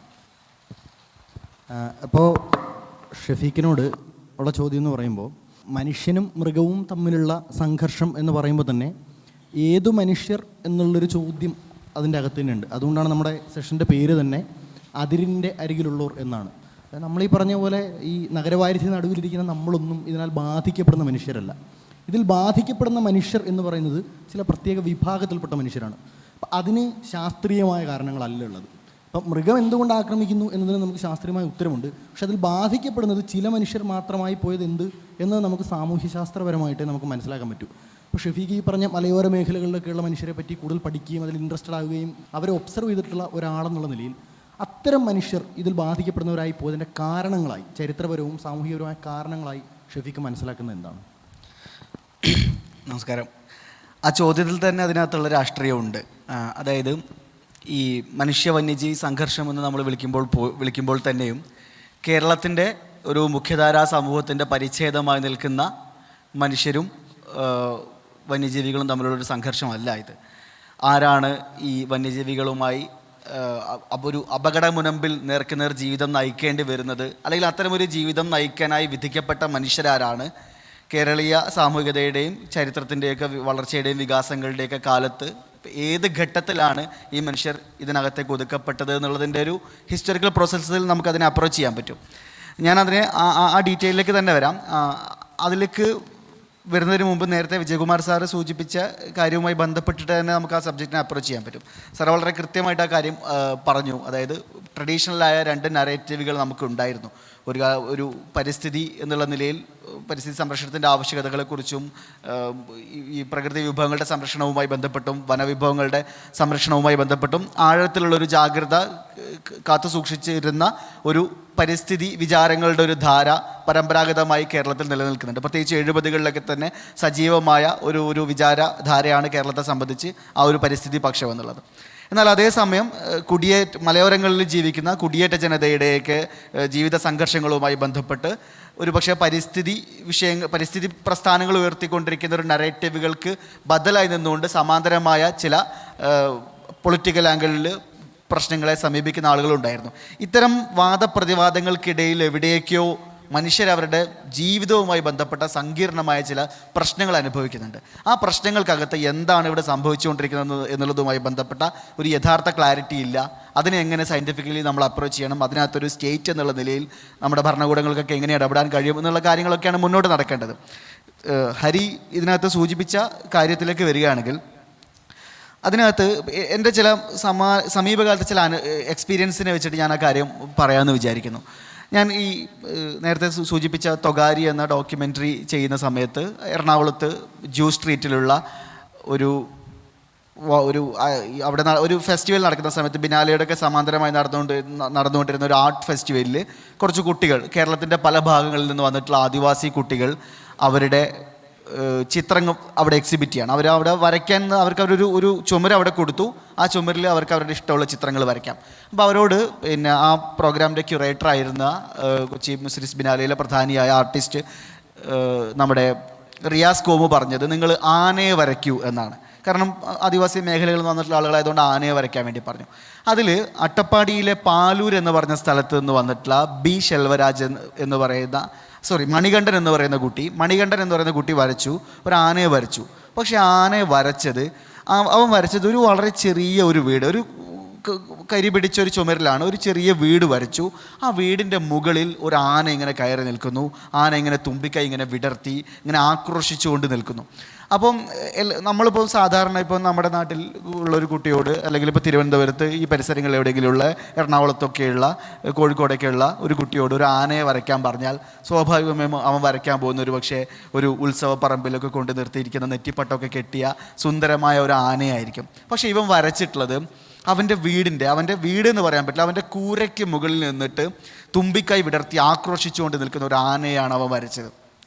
അപ്പോൾ ഷഫീഖിനോട് ഉള്ള ചോദ്യം എന്ന് പറയുമ്പോൾ, മനുഷ്യനും മൃഗവും തമ്മിലുള്ള സംഘർഷം എന്ന് പറയുമ്പോൾ തന്നെ ഏതു മനുഷ്യർ എന്നുള്ളൊരു ചോദ്യം അതിൻ്റെ അകത്ത് തന്നെ ഉണ്ട്. അതുകൊണ്ടാണ് നമ്മുടെ സെഷൻ്റെ പേര് തന്നെ അതിരിൻ്റെ അരികിലുള്ളവർ എന്നാണ്. നമ്മളീ പറഞ്ഞ പോലെ ഈ നഗരവാരിധി നടുവിലിരിക്കുന്ന നമ്മളൊന്നും ഇതിനാൽ ബാധിക്കപ്പെടുന്ന മനുഷ്യരല്ല. ഇതിൽ ബാധിക്കപ്പെടുന്ന മനുഷ്യർ എന്ന് പറയുന്നത് ചില പ്രത്യേക വിഭാഗത്തിൽപ്പെട്ട മനുഷ്യരാണ്. അപ്പം അതിന് ശാസ്ത്രീയമായ കാരണങ്ങളല്ല ഉള്ളത്. അപ്പം മൃഗം എന്തുകൊണ്ട് ആക്രമിക്കുന്നു എന്നതിന് നമുക്ക് ശാസ്ത്രീയമായ ഉത്തരമുണ്ട്. പക്ഷെ അതിൽ ബാധിക്കപ്പെടുന്നത് ചില മനുഷ്യർ മാത്രമായി പോയത് എന്ത് എന്നത് നമുക്ക് സാമൂഹ്യശാസ്ത്രപരമായിട്ടേ നമുക്ക് മനസ്സിലാക്കാൻ പറ്റൂ. ഇപ്പോൾ ഷഫീഖ് ഈ പറഞ്ഞ മലയോര മേഖലകളിലൊക്കെയുള്ള മനുഷ്യരെ പറ്റി കൂടുതൽ പഠിക്കുകയും അതിൽ ഇൻട്രസ്റ്റഡ് ആവുകയും അവരെ ഒബ്സർവ് ചെയ്തിട്ടുള്ള ഒരാളെന്നുള്ള നിലയിൽ അത്തരം മനുഷ്യർ ഇതിൽ ബാധിക്കപ്പെടുന്നവരായി പോയതിൻ്റെ കാരണങ്ങളായി, ചരിത്രപരവും സാമൂഹികപരവുമായ കാരണങ്ങളായി ഷഫീഖ് മനസ്സിലാക്കുന്നത് എന്താണ്? നമസ്കാരം. ആ ചോദ്യത്തിൽ തന്നെ അതിനകത്തുള്ള രാഷ്ട്രീയമുണ്ട്. അതായത് ഈ മനുഷ്യ വന്യജീവി സംഘർഷം എന്ന് നമ്മൾ വിളിക്കുമ്പോൾ തന്നെയും കേരളത്തിൻ്റെ ഒരു മുഖ്യധാരാ സമൂഹത്തിൻ്റെ പരിച്ഛേദമായി നിൽക്കുന്ന മനുഷ്യരും വന്യജീവികളും തമ്മിലുള്ളൊരു സംഘർഷമല്ല ഇത്. ആരാണ് ഈ വന്യജീവികളുമായി ഒരു അപകട മുനമ്പിൽ നേർക്കുനേർ ജീവിതം നയിക്കേണ്ടി വരുന്നത്, അല്ലെങ്കിൽ അത്തരമൊരു ജീവിതം നയിക്കാനായി വിധിക്കപ്പെട്ട മനുഷ്യരാരാണ്? കേരളീയ സാമൂഹികതയുടെയും ചരിത്രത്തിൻ്റെയൊക്കെ വളർച്ചയുടെയും വികാസങ്ങളുടെയൊക്കെ കാലത്ത് ഏത് ഘട്ടത്തിലാണ് ഈ മനുഷ്യർ ഇതിനകത്തേക്ക് ഒതുക്കപ്പെട്ടത് എന്നുള്ളതിൻ്റെ ഒരു ഹിസ്റ്റോറിക്കൽ പ്രോസസ്സിൽ നമുക്കതിനെ അപ്രോച്ച് ചെയ്യാൻ പറ്റും. ഞാനതിനെ ആ ഡീറ്റെയിലേക്ക് തന്നെ വരാം. അതിലേക്ക് വരുന്നതിന് മുമ്പ് നേരത്തെ വിജയകുമാർ സാറ് സൂചിപ്പിച്ച കാര്യവുമായി ബന്ധപ്പെട്ടിട്ട് തന്നെ നമുക്ക് ആ സബ്ജക്റ്റിനെ അപ്രോച്ച് ചെയ്യാൻ പറ്റും. സാർ വളരെ കൃത്യമായിട്ട് ആ കാര്യം പറഞ്ഞു. അതായത് ട്രഡീഷണലായ 2 നരേറ്റീവുകൾ നമുക്കുണ്ടായിരുന്നു. ഒരു പരിസ്ഥിതി എന്നുള്ള നിലയിൽ പരിസ്ഥിതി സംരക്ഷണത്തിൻ്റെ ആവശ്യകതകളെക്കുറിച്ചും ഈ പ്രകൃതി വിഭവങ്ങളുടെ സംരക്ഷണവുമായി ബന്ധപ്പെട്ടും വനവിഭവങ്ങളുടെ സംരക്ഷണവുമായി ബന്ധപ്പെട്ടും ആഴത്തിലുള്ളൊരു ജാഗ്രത കാത്തു സൂക്ഷിച്ചിരുന്ന ഒരു പരിസ്ഥിതി വിചാരങ്ങളുടെ ഒരു ധാര പരമ്പരാഗതമായി കേരളത്തിൽ നിലനിൽക്കുന്നുണ്ട്. പ്രത്യേകിച്ച് 70കളിലൊക്കെ തന്നെ സജീവമായ ഒരു വിചാരധാരയാണ് കേരളത്തെ സംബന്ധിച്ച് ആ ഒരു പരിസ്ഥിതി പക്ഷം എന്നുള്ളത്. എന്നാൽ അതേസമയം മലയോരങ്ങളിൽ ജീവിക്കുന്ന കുടിയേറ്റ ജനതയുടെയൊക്കെ ജീവിത സംഘർഷങ്ങളുമായി ബന്ധപ്പെട്ട് ഒരുപക്ഷെ പരിസ്ഥിതി പ്രസ്ഥാനങ്ങൾ ഉയർത്തിക്കൊണ്ടിരിക്കുന്ന ഒരു നറേറ്റീവുകൾക്ക് ബദലായി നിന്നുകൊണ്ട് സമാന്തരമായ ചില പൊളിറ്റിക്കൽ ആംഗിളിൽ പ്രശ്നങ്ങളെ സമീപിക്കുന്ന ആളുകളുണ്ടായിരുന്നു. ഇത്തരം വാദപ്രതിവാദങ്ങൾക്കിടയിൽ എവിടെയൊക്കെയോ മനുഷ്യരവരുടെ ജീവിതവുമായി ബന്ധപ്പെട്ട സങ്കീർണമായ ചില പ്രശ്നങ്ങൾ അനുഭവിക്കുന്നുണ്ട്. ആ പ്രശ്നങ്ങൾക്കകത്ത് എന്താണ് ഇവിടെ സംഭവിച്ചുകൊണ്ടിരിക്കുന്നത് എന്നുള്ളതുമായി ബന്ധപ്പെട്ട ഒരു യഥാർത്ഥ ക്ലാരിറ്റി ഇല്ല. അതിനെ എങ്ങനെ സയൻറ്റിഫിക്കലി നമ്മൾ അപ്രോച്ച് ചെയ്യണം, അതിനകത്തൊരു സ്റ്റേറ്റ് എന്നുള്ള നിലയിൽ നമ്മുടെ ഭരണകൂടങ്ങൾക്കൊക്കെ എങ്ങനെ ഇടപെടാൻ കഴിയും എന്നുള്ള കാര്യങ്ങളൊക്കെയാണ് മുന്നോട്ട് നടക്കേണ്ടത്. ഹരി ഇതിനകത്ത് സൂചിപ്പിച്ച കാര്യത്തിലേക്ക് വരികയാണെങ്കിൽ, അതിനകത്ത് എൻ്റെ ചില സമീപകാലത്തെ ചില എക്സ്പീരിയൻസിനെ വെച്ചിട്ട് ഞാൻ ആ കാര്യം പറയാമെന്ന് വിചാരിക്കുന്നു. ഞാൻ ഈ നേരത്തെ സൂചിപ്പിച്ച തൊഗാരി എന്ന ഡോക്യുമെൻ്ററി ചെയ്യുന്ന സമയത്ത് എറണാകുളത്ത് ജൂ സ്ട്രീറ്റിലുള്ള ഒരു അവിടെ ഒരു ഫെസ്റ്റിവൽ നടക്കുന്ന സമയത്ത് ബിനാലയുടെയൊക്കെ സമാന്തരമായി നടന്നുകൊണ്ടിരുന്ന ഒരു ആർട്ട് ഫെസ്റ്റിവലിൽ കുറച്ച് കുട്ടികൾ, കേരളത്തിൻ്റെ പല ഭാഗങ്ങളിൽ നിന്ന് വന്നിട്ടുള്ള ആദിവാസി കുട്ടികൾ അവരുടെ ചിത്രങ്ങൾ അവിടെ എക്സിബിറ്റ് ചെയ്യണം. അവിടെ വരയ്ക്കാൻ അവർക്ക് ചുമര് അവിടെ കൊടുത്തു. ആ ചുമരിൽ അവർക്ക് അവരുടെ ഇഷ്ടമുള്ള ചിത്രങ്ങൾ വരയ്ക്കാം. അപ്പോൾ അവരോട് പിന്നെ ആ പ്രോഗ്രാമിൻ്റെ ക്യൂറേറ്റർ ആയിരുന്ന കൊച്ചി മുസ്ലിസ് ബിനാലയിലെ പ്രധാനിയായ ആർട്ടിസ്റ്റ് നമ്മുടെ റിയാസ് കോമു പറഞ്ഞത്, നിങ്ങൾ ആനയെ വരയ്ക്കൂ എന്നാണ്. കാരണം ആദിവാസി മേഖലകളിൽ നിന്ന് വന്നിട്ടുള്ള ആളുകളായതുകൊണ്ട് ആനയെ വരയ്ക്കാൻ വേണ്ടി പറഞ്ഞു. അതിൽ അട്ടപ്പാടിയിലെ പാലൂർ എന്ന് പറഞ്ഞ സ്ഥലത്ത് നിന്ന് വന്നിട്ടുള്ള ബി ശെൽവരാജ് എന്ന് പറയുന്ന മണികണ്ഠൻ എന്ന് പറയുന്ന കുട്ടി വരച്ചു, ഒരു ആനയെ വരച്ചു. പക്ഷെ ആനയെ വരച്ചത് അവൻ വരച്ചത് ഒരു വളരെ ചെറിയ ഒരു വീട്, ഒരു കരി പിടിച്ച ഒരു ചുമരിലാണ് ഒരു ചെറിയ വീട് വരച്ചു. ആ വീടിൻ്റെ മുകളിൽ ഒരു ആന ഇങ്ങനെ കയറി നിൽക്കുന്നു. ആന ഇങ്ങനെ തുമ്പിക്കൈ ഇങ്ങനെ വിടർത്തി ഇങ്ങനെ ആക്രോശിച്ചുകൊണ്ട് നിൽക്കുന്നു. അപ്പം നമ്മളിപ്പോൾ സാധാരണ ഇപ്പോൾ നമ്മുടെ നാട്ടിൽ ഉള്ളൊരു കുട്ടിയോട്, അല്ലെങ്കിൽ ഇപ്പോൾ തിരുവനന്തപുരത്ത് ഈ പരിസരങ്ങളിൽ എവിടെയെങ്കിലുമുള്ള എറണാകുളത്തൊക്കെയുള്ള കോഴിക്കോടൊക്കെയുള്ള ഒരു കുട്ടിയോട് ഒരു ആനയെ വരയ്ക്കാൻ പറഞ്ഞാൽ സ്വാഭാവികമായും അവൻ വരയ്ക്കാൻ പോകുന്ന ഒരു പക്ഷേ ഒരു ഉത്സവ പറമ്പിലൊക്കെ കൊണ്ട് നിർത്തിയിരിക്കുന്ന നെറ്റിപ്പട്ടമൊക്കെ കെട്ടിയ സുന്ദരമായ ഒരു ആനയായിരിക്കും. പക്ഷേ ഇവൻ വരച്ചിട്ടുള്ളത് അവൻ്റെ വീട് എന്ന് പറയാൻ പറ്റില്ല, അവൻ്റെ കൂരയ്ക്ക് മുകളിൽ നിന്നിട്ട് തുമ്പിക്കൈ വിടർത്തി ആക്രോശിച്ചുകൊണ്ട് നിൽക്കുന്ന ഒരു ആനയാണ് അവൻ വരച്ചത്.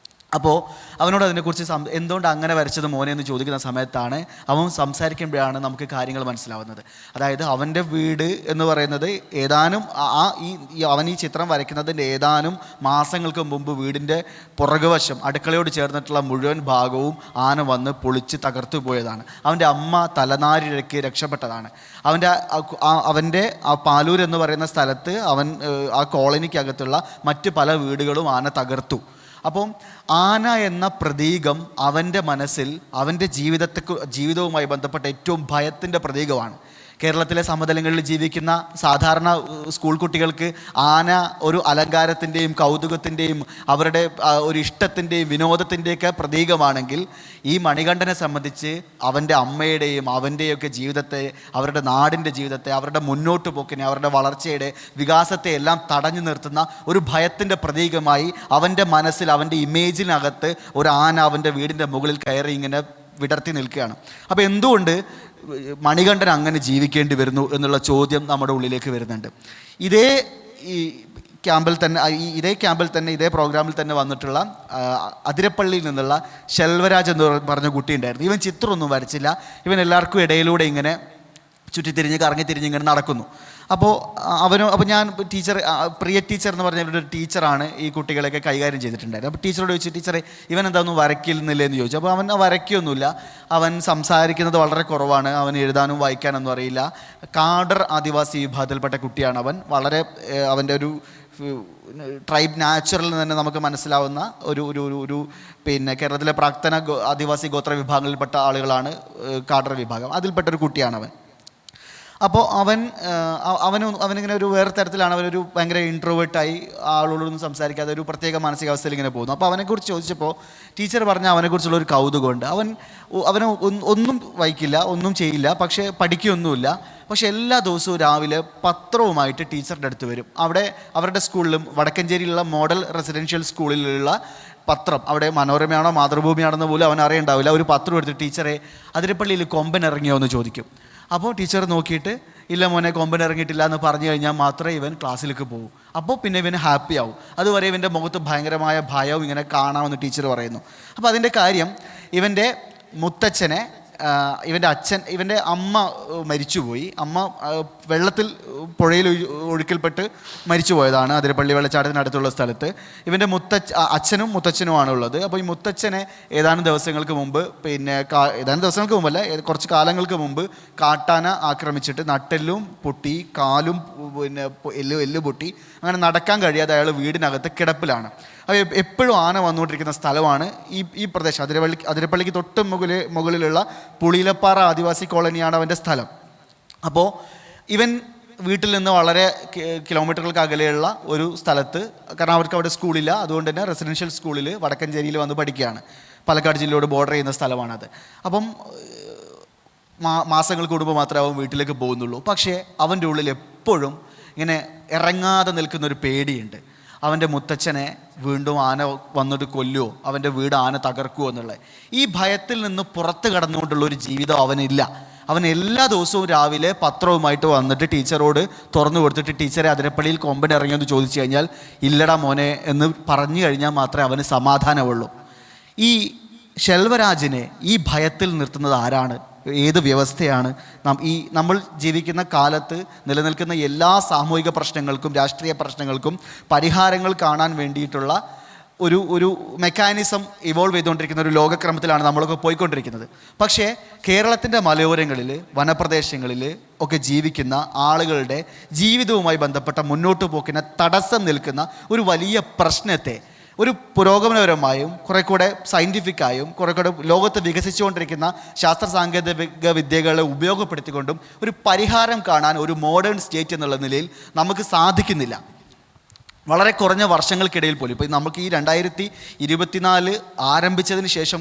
അപ്പോൾ അവനോട് അതിനെക്കുറിച്ച് എന്തുകൊണ്ട് അങ്ങനെ വരച്ചത് മോനെ എന്ന് ചോദിക്കുന്ന സമയത്താണ് അവൻ സംസാരിക്കുമ്പോഴാണ് നമുക്ക് കാര്യങ്ങൾ മനസ്സിലാവുന്നത്. അതായത് അവൻ്റെ വീട് എന്ന് പറയുന്നത് ഏതാനും അവൻ ഈ ചിത്രം വരയ്ക്കുന്നതിൻ്റെ ഏതാനും മാസങ്ങൾക്ക് മുമ്പ് വീടിൻ്റെ പുറകുവശം അടുക്കളയോട് ചേർന്നിട്ടുള്ള മുഴുവൻ ഭാഗവും ആന വന്ന് പൊളിച്ച് തകർത്തു പോയതാണ്. അവൻ്റെ അമ്മ തലനാരിഴയ്ക്ക് രക്ഷപ്പെട്ടതാണ്. അവൻ്റെ ആ പാലൂർ എന്ന് പറയുന്ന സ്ഥലത്ത് ആ കോളനിക്കകത്തുള്ള മറ്റ് പല വീടുകളും ആന തകർത്തു. അപ്പം ആന എന്ന പ്രതീകം അവൻ്റെ മനസ്സിൽ അവൻ്റെ ജീവിതവുമായി ബന്ധപ്പെട്ട ഏറ്റവും ഭയത്തിൻ്റെ പ്രതീകമാണ്. കേരളത്തിലെ സമതലങ്ങളിൽ ജീവിക്കുന്ന സാധാരണ സ്കൂൾ കുട്ടികൾക്ക് ആന ഒരു അലങ്കാരത്തിൻ്റെയും കൗതുകത്തിൻ്റെയും അവരുടെ ഒരു ഇഷ്ടത്തിൻ്റെയും വിനോദത്തിൻ്റെയൊക്കെ പ്രതീകമാണെങ്കിൽ, ഈ മണികണ്ഠനെ സംബന്ധിച്ച് അവൻ്റെ അമ്മയുടെയും അവൻ്റെയൊക്കെ ജീവിതത്തെ, അവരുടെ നാടിൻ്റെ ജീവിതത്തെ, അവരുടെ മുന്നോട്ട് പോക്കിനെ, അവരുടെ വളർച്ചയുടെ വികാസത്തെ എല്ലാം തടഞ്ഞു നിർത്തുന്ന ഒരു ഭയത്തിൻ്റെ പ്രതീകമായി അവൻ്റെ മനസ്സിൽ, അവൻ്റെ ഇമേജിനകത്ത് ഒരു ആന അവൻ്റെ വീടിൻ്റെ മുകളിൽ കയറി ഇങ്ങനെ വിടർത്തി നിൽക്കുകയാണ്. അപ്പോൾ എന്തുകൊണ്ട് മണികണ്ഠൻ അങ്ങനെ ജീവിക്കേണ്ടി വരുന്നു എന്നുള്ള ചോദ്യം നമ്മുടെ ഉള്ളിലേക്ക് വരുന്നുണ്ട്. ഇതേ ക്യാമ്പിൽ തന്നെ ഇതേ പ്രോഗ്രാമിൽ തന്നെ വന്നിട്ടുള്ള അതിരപ്പള്ളിയിൽ നിന്നുള്ള ശെൽവരാജ് എന്ന് പറഞ്ഞ കുട്ടി ഉണ്ടായിരുന്നു. ഇവൻ ചിത്രമൊന്നും വരച്ചില്ല. ഇവൻ എല്ലാവർക്കും ഇടയിലൂടെ ഇങ്ങനെ കറങ്ങിത്തിരിഞ്ഞ് ഇങ്ങനെ നടക്കുന്നു. അപ്പോൾ ഞാൻ പ്രിയ ടീച്ചർ എന്ന് പറഞ്ഞ ഒരു ടീച്ചറാണ് ഈ കുട്ടികളെയൊക്കെ കൈകാര്യം ചെയ്തിട്ടുണ്ടായിരുന്നത്. അപ്പോൾ ടീച്ചറോട് ചോദിച്ചു, ടീച്ചറെ ഇവൻ എന്താണെന്ന് വരയ്ക്കുന്നില്ലെന്ന് ചോദിച്ചു. അപ്പോൾ അവൻ വരയ്ക്കൊന്നുമില്ല, അവൻ സംസാരിക്കുന്നത് വളരെ കുറവാണ്, അവൻ എഴുതാനും വായിക്കാനൊന്നും അറിയില്ല. കാഡർ ആദിവാസി വിഭാഗത്തിൽപ്പെട്ട കുട്ടിയാണ് അവൻ. വളരെ അവൻ്റെ ഒരു ട്രൈബ് നാച്ചുറൽ തന്നെ നമുക്ക് മനസ്സിലാവുന്ന ഒരു പിന്നെ കേരളത്തിലെ പ്രാക്തന ആദിവാസി ഗോത്ര വിഭാഗങ്ങളിൽപ്പെട്ട ആളുകളാണ് കാഡർ വിഭാഗം, അതിൽപ്പെട്ടൊരു കുട്ടിയാണ് അവൻ. അപ്പോൾ അവനിങ്ങനെ ഒരു വേറെ തരത്തിലാണ്, അവനൊരു ഭയങ്കര ഇൻട്രോവേർട്ടായി ആളോടൊന്നും സംസാരിക്കാതെ ഒരു പ്രത്യേക മാനസികാവസ്ഥയിൽ ഇങ്ങനെ പോകുന്നു. അപ്പോൾ അവനെക്കുറിച്ച് ചോദിച്ചപ്പോൾ ടീച്ചർ പറഞ്ഞ അവനെക്കുറിച്ചുള്ളൊരു കൗതുകമുണ്ട്. അവന് ഒന്നും വായിക്കില്ല, ഒന്നും ചെയ്യില്ല, പക്ഷേ പഠിക്കുകയൊന്നുമില്ല. പക്ഷേ എല്ലാ ദിവസവും രാവിലെ പത്രവുമായിട്ട് ടീച്ചറുടെ അടുത്ത് വരും. അവരുടെ സ്കൂളിലും വടക്കഞ്ചേരിയിലുള്ള മോഡൽ റെസിഡൻഷ്യൽ സ്കൂളിലുള്ള പത്രം, അവിടെ മനോരമയാണോ മാതൃഭൂമിയാണെന്ന് പോലും അവൻ അറിയണ്ടാവില്ല, ഒരു പത്രം എടുത്ത് ടീച്ചറെ അതിരപ്പള്ളിയിൽ കൊമ്പൻ ഇറങ്ങിയോ എന്ന് ചോദിക്കും. അപ്പോൾ ടീച്ചർ നോക്കിയിട്ട് ഇല്ല മോനെ കൊമ്പൻ ഇറങ്ങിയിട്ടില്ല എന്ന് പറഞ്ഞു കഴിഞ്ഞാൽ മാത്രമേ ഇവൻ ക്ലാസ്സിലേക്ക് പോകും. അപ്പോൾ പിന്നെ ഇവന് ഹാപ്പി ആവും. അതുവരെ ഇവൻ്റെ മുഖത്ത് ഭയങ്കരമായ ഭയവും ഇങ്ങനെ കാണാമെന്ന് ടീച്ചർ പറയുന്നു. അപ്പോൾ അതിൻ്റെ കാര്യം, ഇവൻ്റെ മുത്തച്ഛനെ ഇവൻ്റെ അമ്മ മരിച്ചുപോയി. അമ്മ വെള്ളത്തിൽ പുഴയിൽ ഒഴുക്കിൽപ്പെട്ട് മരിച്ചു പോയതാണ് അതിരപ്പള്ളി വെള്ളച്ചാട്ടത്തിനടുത്തുള്ള സ്ഥലത്ത്. ഇവൻ്റെ അച്ഛനും മുത്തച്ഛനുമാണ് ഉള്ളത്. അപ്പോൾ ഈ മുത്തച്ഛനെ ഏതാനും ദിവസങ്ങൾക്ക് മുമ്പ് കുറച്ച് കാലങ്ങൾക്ക് മുമ്പ് കാട്ടാന ആക്രമിച്ചിട്ട് നട്ടെല്ലും പൊട്ടി, കാലും എല്ല് പൊട്ടി, അങ്ങനെ നടക്കാൻ കഴിയാതെ അയാൾ വീടിനകത്ത് കിടപ്പിലാണ്. അപ്പോൾ എപ്പോഴും ആന വന്നുകൊണ്ടിരിക്കുന്ന സ്ഥലമാണ് ഈ പ്രദേശം. അതിരപ്പള്ളിക്ക് തൊട്ട് മുകളിലുള്ള പുളിയിലപ്പാറ ആദിവാസി കോളനിയാണ് അവൻ്റെ സ്ഥലം. അപ്പോൾ ഇവൻ വീട്ടിൽ നിന്ന് വളരെ കിലോമീറ്ററുകൾക്ക് അകലെയുള്ള ഒരു സ്ഥലത്ത്, കാരണം അവർക്ക് അവിടെ സ്കൂളില്ല, അതുകൊണ്ട് തന്നെ റെസിഡൻഷ്യൽ സ്കൂളിൽ വടക്കഞ്ചേരിയിൽ വന്ന് പഠിക്കുകയാണ്. പാലക്കാട് ജില്ലയോട് ബോർഡർ ചെയ്യുന്ന സ്ഥലമാണത്. അപ്പം മാസങ്ങൾ കൂടുമ്പോൾ മാത്രമേ അവൻ വീട്ടിലേക്ക് പോകുന്നുള്ളൂ. പക്ഷേ അവൻ്റെ ഉള്ളിൽ എപ്പോഴും ഇങ്ങനെ ഇറങ്ങാതെ നിൽക്കുന്നൊരു പേടിയുണ്ട്. അവൻ്റെ മുത്തച്ഛനെ വീണ്ടും ആന വന്നിട്ട് കൊല്ലുമോ, അവൻ്റെ വീട് ആന തകർക്കുമോ എന്നുള്ളത്. ഈ ഭയത്തിൽ നിന്ന് പുറത്ത് കടന്നുകൊണ്ടുള്ള ഒരു ജീവിതം അവനില്ല. അവൻ എല്ലാ ദിവസവും രാവിലെ പത്രവുമായിട്ട് വന്നിട്ട് ടീച്ചറോട് തുറന്നു കൊടുത്തിട്ട്, ടീച്ചറെ അതിരപ്പള്ളിയിൽ കൊമ്പൻ ഇറങ്ങിയെന്ന് ചോദിച്ചു കഴിഞ്ഞാൽ ഇല്ലടാ മോനെ എന്ന് പറഞ്ഞു കഴിഞ്ഞാൽ മാത്രമേ അവന് സമാധാനമുള്ളൂ. ഈ ശെൽവരാജിനെ ഈ ഭയത്തിൽ നിർത്തുന്നത് ആരാണ്? ഏത് വ്യവസ്ഥയാണ്? നമ്മൾ ജീവിക്കുന്ന കാലത്ത് നിലനിൽക്കുന്ന എല്ലാ സാമൂഹിക പ്രശ്നങ്ങൾക്കും രാഷ്ട്രീയ പ്രശ്നങ്ങൾക്കും പരിഹാരങ്ങൾ കാണാൻ വേണ്ടിയിട്ടുള്ള ഒരു മെക്കാനിസം ഇവോൾവ് ചെയ്തുകൊണ്ടിരിക്കുന്ന ഒരു ലോകക്രമത്തിലാണ് നമ്മളൊക്കെ പോയിക്കൊണ്ടിരിക്കുന്നത്. പക്ഷേ കേരളത്തിൻ്റെ മലയോരങ്ങളിൽ, വനപ്രദേശങ്ങളിൽ ഒക്കെ ജീവിക്കുന്ന ആളുകളുടെ ജീവിതവുമായി ബന്ധപ്പെട്ട മുന്നോട്ട് പോക്കിന് തടസ്സം നിൽക്കുന്ന ഒരു വലിയ പ്രശ്നത്തെ ഒരു പുരോഗമനപരമായും കുറെ കൂടെ സയൻറ്റിഫിക്കായും കുറെ കൂടെ ലോകത്ത് വികസിച്ചുകൊണ്ടിരിക്കുന്ന ശാസ്ത്ര സാങ്കേതിക വിദ്യകളെ ഉപയോഗപ്പെടുത്തിക്കൊണ്ടും ഒരു പരിഹാരം കാണാൻ ഒരു മോഡേൺ സ്റ്റേറ്റ് എന്നുള്ള നിലയിൽ നമുക്ക് സാധിക്കുന്നില്ല. വളരെ കുറഞ്ഞ വർഷങ്ങൾക്കിടയിൽ പോലും ഇപ്പോൾ നമുക്ക് ഈ 2024 ആരംഭിച്ചതിന് ശേഷം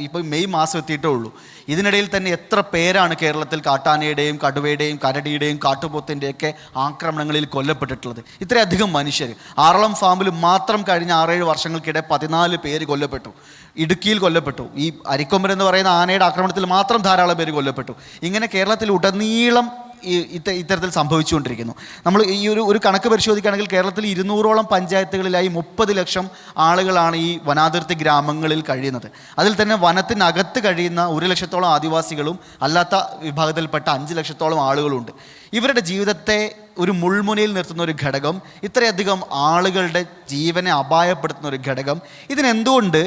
ഇപ്പോൾ മെയ് മാസം എത്തിയിട്ടേ ഉള്ളൂ. ഇതിനിടയിൽ തന്നെ എത്ര പേരാണ് കേരളത്തിൽ കാട്ടാനയുടെയും കടുവയുടെയും കരടിയുടെയും കാട്ടുപോത്തിൻ്റെയൊക്കെ ആക്രമണങ്ങളിൽ കൊല്ലപ്പെട്ടിട്ടുള്ളത്? ഇത്രയധികം മനുഷ്യർ. ആറളം ഫാമിൽ മാത്രം കഴിഞ്ഞ 6-7 വർഷങ്ങൾക്കിടെ 14 പേര് കൊല്ലപ്പെട്ടു. ഇടുക്കിയിൽ കൊല്ലപ്പെട്ടു. ഈ അരിക്കൊമ്പൻ എന്ന് പറയുന്ന ആനയുടെ ആക്രമണത്തിൽ മാത്രം ധാരാളം പേര് കൊല്ലപ്പെട്ടു. ഇങ്ങനെ കേരളത്തിൽ ഉടനീളം ഇത്തരത്തിൽ സംഭവിച്ചുകൊണ്ടിരിക്കുന്നു. നമ്മൾ ഈ ഒരു കണക്ക് പരിശോധിക്കുകയാണെങ്കിൽ കേരളത്തിൽ 200ഓളം പഞ്ചായത്തുകളിലായി 30 ലക്ഷം ആളുകളാണ് ഈ വനാതിർത്തി ഗ്രാമങ്ങളിൽ കഴിയുന്നത്. അതിൽ തന്നെ വനത്തിനകത്ത് കഴിയുന്ന 1 ലക്ഷത്തോളം ആദിവാസികളും അല്ലാത്ത വിഭാഗത്തിൽപ്പെട്ട 5 ലക്ഷത്തോളം ആളുകളുണ്ട്. ഇവരുടെ ജീവിതത്തെ ഒരു മുൾമുനയിൽ നിർത്തുന്ന ഒരു ഘടകം, ഇത്രയധികം ആളുകളുടെ ജീവനെ അപായപ്പെടുത്തുന്ന ഒരു ഘടകം, ഇതിനെന്തുകൊണ്ട്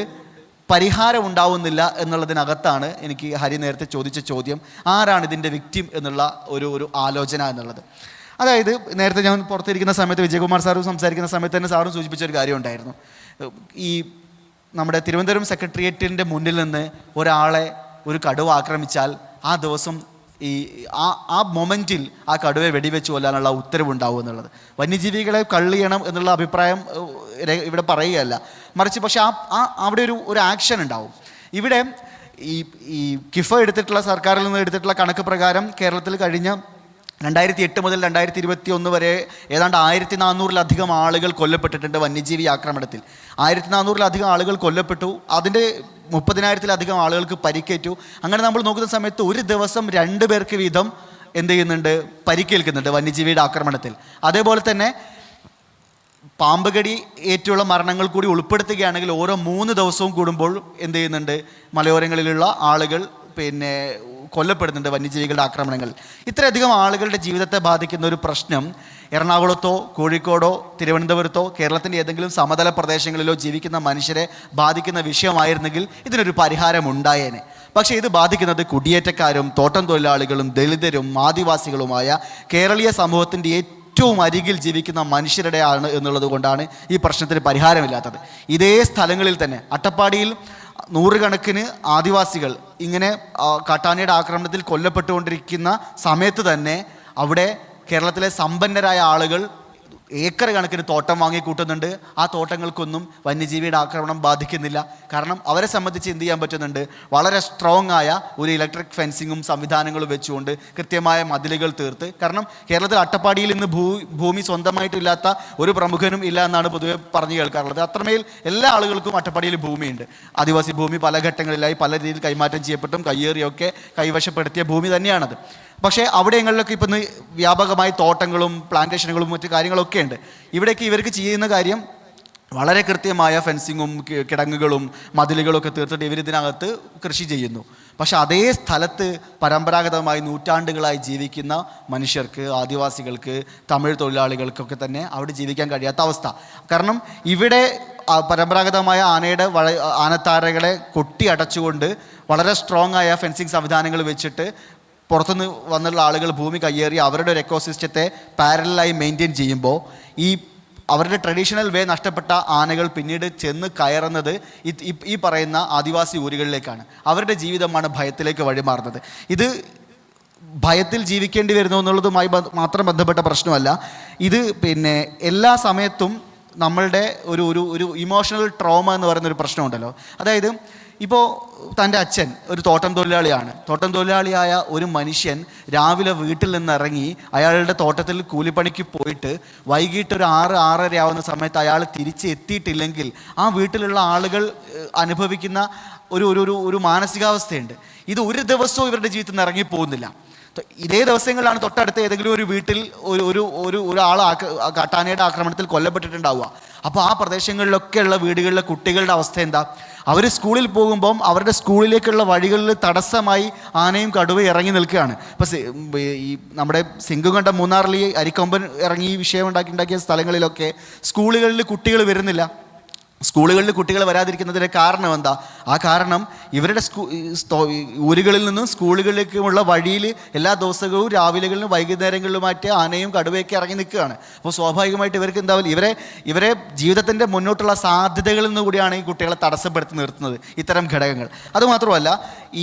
പരിഹാരം ഉണ്ടാവുന്നില്ല എന്നുള്ളതിനകത്താണ് എനിക്ക് ഹരി നേരത്തെ ചോദിച്ച ചോദ്യം, ആരാണ് ഇതിൻ്റെ വിക്ടിം എന്നുള്ള ഒരു ആലോചന എന്നുള്ളത്. അതായത് നേരത്തെ ഞാൻ പുറത്തിരിക്കുന്ന സമയത്ത് വിജയകുമാർ സാറും സംസാരിക്കുന്ന സമയത്ത് തന്നെ സാറും സൂചിപ്പിച്ചൊരു കാര്യം ഉണ്ടായിരുന്നു. ഈ നമ്മുടെ തിരുവനന്തപുരം സെക്രട്ടേറിയറ്റിൻ്റെ മുന്നിൽ നിന്ന് ഒരാളെ ഒരു കടുവ ആക്രമിച്ചാൽ ആ ദിവസം ആ മൊമെൻറ്റിൽ ആ കടുവയെ വെടിവെച്ച് കൊല്ലാനുള്ള ഉത്തരവുണ്ടാവും എന്നുള്ളത്. വന്യജീവികളെ കള്ളിയണം എന്നുള്ള അഭിപ്രായം ഇവിടെ പറയുകയല്ല, മറിച്ച് പക്ഷെ അവിടെ ഒരു ആക്ഷൻ ഉണ്ടാവും. ഇവിടെ ഈ കിഫ എടുത്തിട്ടുള്ള, സർക്കാരിൽ നിന്ന് എടുത്തിട്ടുള്ള കണക്ക് പ്രകാരം കേരളത്തിൽ കഴിഞ്ഞ 2008 മുതൽ 2021 വരെ ഏതാണ്ട് 1400-ലധികം ആളുകൾ കൊല്ലപ്പെട്ടിട്ടുണ്ട് വന്യജീവി ആക്രമണത്തിൽ. 1400-ലധികം ആളുകൾ കൊല്ലപ്പെട്ടു. അതിൻ്റെ 30,000-ലധികം ആളുകൾക്ക് പരിക്കേറ്റു. അങ്ങനെ നമ്മൾ നോക്കുന്ന സമയത്ത് ഒരു ദിവസം 2 പേർക്ക് വീതം എന്ത് ചെയ്യുന്നുണ്ട്, പരിക്കേൽക്കുന്നുണ്ട് വന്യജീവിയുടെ ആക്രമണത്തിൽ. അതേപോലെ തന്നെ പാമ്പ് കടി ഏറ്റുള്ള മരണങ്ങൾ കൂടി ഉൾപ്പെടുത്തുകയാണെങ്കിൽ ഓരോ 3 ദിവസവും കൂടുമ്പോൾ എന്ത് ചെയ്യുന്നുണ്ട്, മലയോരങ്ങളിലുള്ള ആളുകൾ കൊല്ലപ്പെടുന്നുണ്ട് വന്യജീവികളുടെ ആക്രമണങ്ങൾ. ഇത്രയധികം ആളുകളുടെ ജീവിതത്തെ ബാധിക്കുന്ന ഒരു പ്രശ്നം എറണാകുളത്തോ കോഴിക്കോടോ തിരുവനന്തപുരത്തോ കേരളത്തിൻ്റെ ഏതെങ്കിലും സമതല പ്രദേശങ്ങളിലോ ജീവിക്കുന്ന മനുഷ്യരെ ബാധിക്കുന്ന വിഷയമായിരുന്നെങ്കിൽ ഇതിനൊരു പരിഹാരം ഉണ്ടായേനെ. പക്ഷേ ഇത് ബാധിക്കുന്നത് കുടിയേറ്റക്കാരും തോട്ടം തൊഴിലാളികളും ദളിതരും ആദിവാസികളുമായ കേരളീയ സമൂഹത്തിൻ്റെ ഏറ്റവും അരികിൽ ജീവിക്കുന്ന മനുഷ്യരുടെ ആണ് എന്നുള്ളത് കൊണ്ടാണ് ഈ പ്രശ്നത്തിന് പരിഹാരമില്ലാത്തത്. ഇതേ സ്ഥലങ്ങളിൽ തന്നെ അട്ടപ്പാടിയിൽ 100 കണക്കിന് ആദിവാസികൾ ഇങ്ങനെ കാട്ടാനയുടെ ആക്രമണത്തിൽ കൊല്ലപ്പെട്ടുകൊണ്ടിരിക്കുന്ന സമയത്ത് തന്നെ അവിടെ കേരളത്തിലെ സമ്പന്നരായ ആളുകൾ ഏക്കർ കണക്കിന് തോട്ടം വാങ്ങി കൂട്ടുന്നുണ്ട്. ആ തോട്ടങ്ങൾക്കൊന്നും വന്യജീവിയുടെ ആക്രമണം ബാധിക്കുന്നില്ല. കാരണം അവരെ സംബന്ധിച്ച് എന്ത് ചെയ്യാൻ പറ്റുന്നുണ്ട്, വളരെ സ്ട്രോങ് ആയ ഒരു ഇലക്ട്രിക് ഫെൻസിങ്ങും സംവിധാനങ്ങളും വെച്ചുകൊണ്ട് കൃത്യമായ മതിലുകൾ തീർത്ത്. കാരണം കേരളത്തിൽ അട്ടപ്പാടിയിൽ ഇന്ന് ഭൂമി സ്വന്തമായിട്ടില്ലാത്ത ഒരു പ്രമുഖനും ഇല്ല എന്നാണ് പൊതുവെ പറഞ്ഞു കേൾക്കാറുള്ളത്. അത്രമേൽ എല്ലാ ആളുകൾക്കും അട്ടപ്പാടിയിൽ ഭൂമിയുണ്ട്. ആദിവാസി ഭൂമി പല ഘട്ടങ്ങളിലായി പല രീതിയിൽ കൈമാറ്റം ചെയ്യപ്പെട്ടും കയ്യേറിയൊക്കെ കൈവശപ്പെടുത്തിയ ഭൂമി തന്നെയാണത്. പക്ഷേ അവിടെങ്ങളിലൊക്കെ ഇപ്പം വ്യാപകമായി തോട്ടങ്ങളും പ്ലാന്റേഷനുകളും മറ്റു കാര്യങ്ങളൊക്കെ ഉണ്ട്. ഇവിടേക്ക് ഇവർക്ക് ചെയ്യുന്ന കാര്യം വളരെ കൃത്യമായ ഫെൻസിങ്ങും കിടങ്ങുകളും മതിലുകളൊക്കെ തീർത്തിട്ട് ഇവരിതിനകത്ത് കൃഷി ചെയ്യുന്നു. പക്ഷെ അതേ സ്ഥലത്ത് പരമ്പരാഗതമായി നൂറ്റാണ്ടുകളായി ജീവിക്കുന്ന മനുഷ്യർക്ക്, ആദിവാസികൾക്ക്, തമിഴ് തൊഴിലാളികൾക്കൊക്കെ തന്നെ അവിടെ ജീവിക്കാൻ കഴിയാത്ത അവസ്ഥ. കാരണം ഇവിടെ പരമ്പരാഗതമായ ആനത്താരകളെ കൊട്ടി അടച്ചുകൊണ്ട് വളരെ സ്ട്രോങ് ആയ ഫെൻസിങ് സംവിധാനങ്ങൾ വെച്ചിട്ട് പുറത്തുനിന്ന് വന്നുള്ള ആളുകൾ ഭൂമി കയ്യേറി അവരുടെ ഒരു എക്കോസിസ്റ്റത്തെ പാരലായി മെയിൻറ്റെയിൻ ചെയ്യുമ്പോൾ ഈ അവരുടെ ട്രഡീഷണൽ വേ നഷ്ടപ്പെട്ട ആനകൾ പിന്നീട് ചെന്ന് കയറുന്നത് ഈ പറയുന്ന ആദിവാസി ഊരുകളിലേക്കാണ്. അവരുടെ ജീവിതമാണ് ഭയത്തിലേക്ക് വഴിമാറുന്നത്. ഇത് ഭയത്തിൽ ജീവിക്കേണ്ടി വരുന്നു എന്നുള്ളതുമായി മാത്രം ബന്ധപ്പെട്ട പ്രശ്നമല്ല. ഇത് പിന്നെ എല്ലാ സമയത്തും നമ്മളുടെ ഒരു ഇമോഷണൽ ട്രോമ എന്ന് പറയുന്നൊരു പ്രശ്നമുണ്ടല്ലോ. അതായത് ഇപ്പോൾ തൻ്റെ അച്ഛൻ ഒരു തോട്ടം തൊഴിലാളിയാണ്. തോട്ടം തൊഴിലാളിയായ ഒരു മനുഷ്യൻ രാവിലെ വീട്ടിൽ നിന്ന് ഇറങ്ങി അയാളുടെ തോട്ടത്തിൽ കൂലിപ്പണിക്ക് പോയിട്ട് വൈകിട്ട് ഒരു 6-6:30 ആവുന്ന സമയത്ത് അയാൾ തിരിച്ച് എത്തിയിട്ടില്ലെങ്കിൽ ആ വീട്ടിലുള്ള ആളുകൾ അനുഭവിക്കുന്ന ഒരു മാനസികാവസ്ഥയുണ്ട്. ഇത് ഒരു ദിവസവും ഇവരുടെ ജീവിതത്തിൽ നിന്ന് ഇറങ്ങി പോകുന്നില്ല. ഇതേ ദിവസങ്ങളിലാണ് തൊട്ടടുത്ത ഏതെങ്കിലും ഒരു വീട്ടിൽ ഒരാൾ കാട്ടാനയുടെ ആക്രമണത്തിൽ കൊല്ലപ്പെട്ടിട്ടുണ്ടാവുക. അപ്പോൾ ആ പ്രദേശങ്ങളിലൊക്കെയുള്ള വീടുകളിലെ കുട്ടികളുടെ അവസ്ഥ എന്താ? അവർ സ്കൂളിൽ പോകുമ്പം അവരുടെ സ്കൂളിലേക്കുള്ള വഴികളിൽ തടസ്സമായി ആനയും കടുവയും ഇറങ്ങി നിൽക്കുകയാണ്. ഇപ്പോൾ ഈ നമ്മുടെ സിംഗുകണ്ഠം, മൂന്നാറിൽ അരിക്കൊമ്പൻ ഇറങ്ങി ഈ വിഷയം ഉണ്ടാക്കിയ സ്ഥലങ്ങളിലൊക്കെ സ്കൂളുകളിൽ കുട്ടികൾ വരുന്നില്ല. സ്കൂളുകളിൽ കുട്ടികൾ വരാതിരിക്കുന്നതിൻ്റെ കാരണം എന്താ? ആ കാരണം ഇവരുടെ ഊരുകളിൽ നിന്നും സ്കൂളുകളിലേക്കുമുള്ള വഴിയിൽ എല്ലാ ദിവസവും രാവിലെകളിലും വൈകുന്നേരങ്ങളിലുമായിട്ട് ആനയും കടുവയൊക്കെ ഇറങ്ങി നിൽക്കുകയാണ്. അപ്പോൾ സ്വാഭാവികമായിട്ട് ഇവർക്ക് എന്താവില്ല, ഇവരെ ജീവിതത്തിൻ്റെ മുന്നോട്ടുള്ള സാധ്യതകളിൽ നിന്ന് കൂടിയാണ് ഈ കുട്ടികളെ തടസ്സപ്പെടുത്തി നിർത്തുന്നത് ഇത്തരം ഘടകങ്ങൾ. അതുമാത്രമല്ല,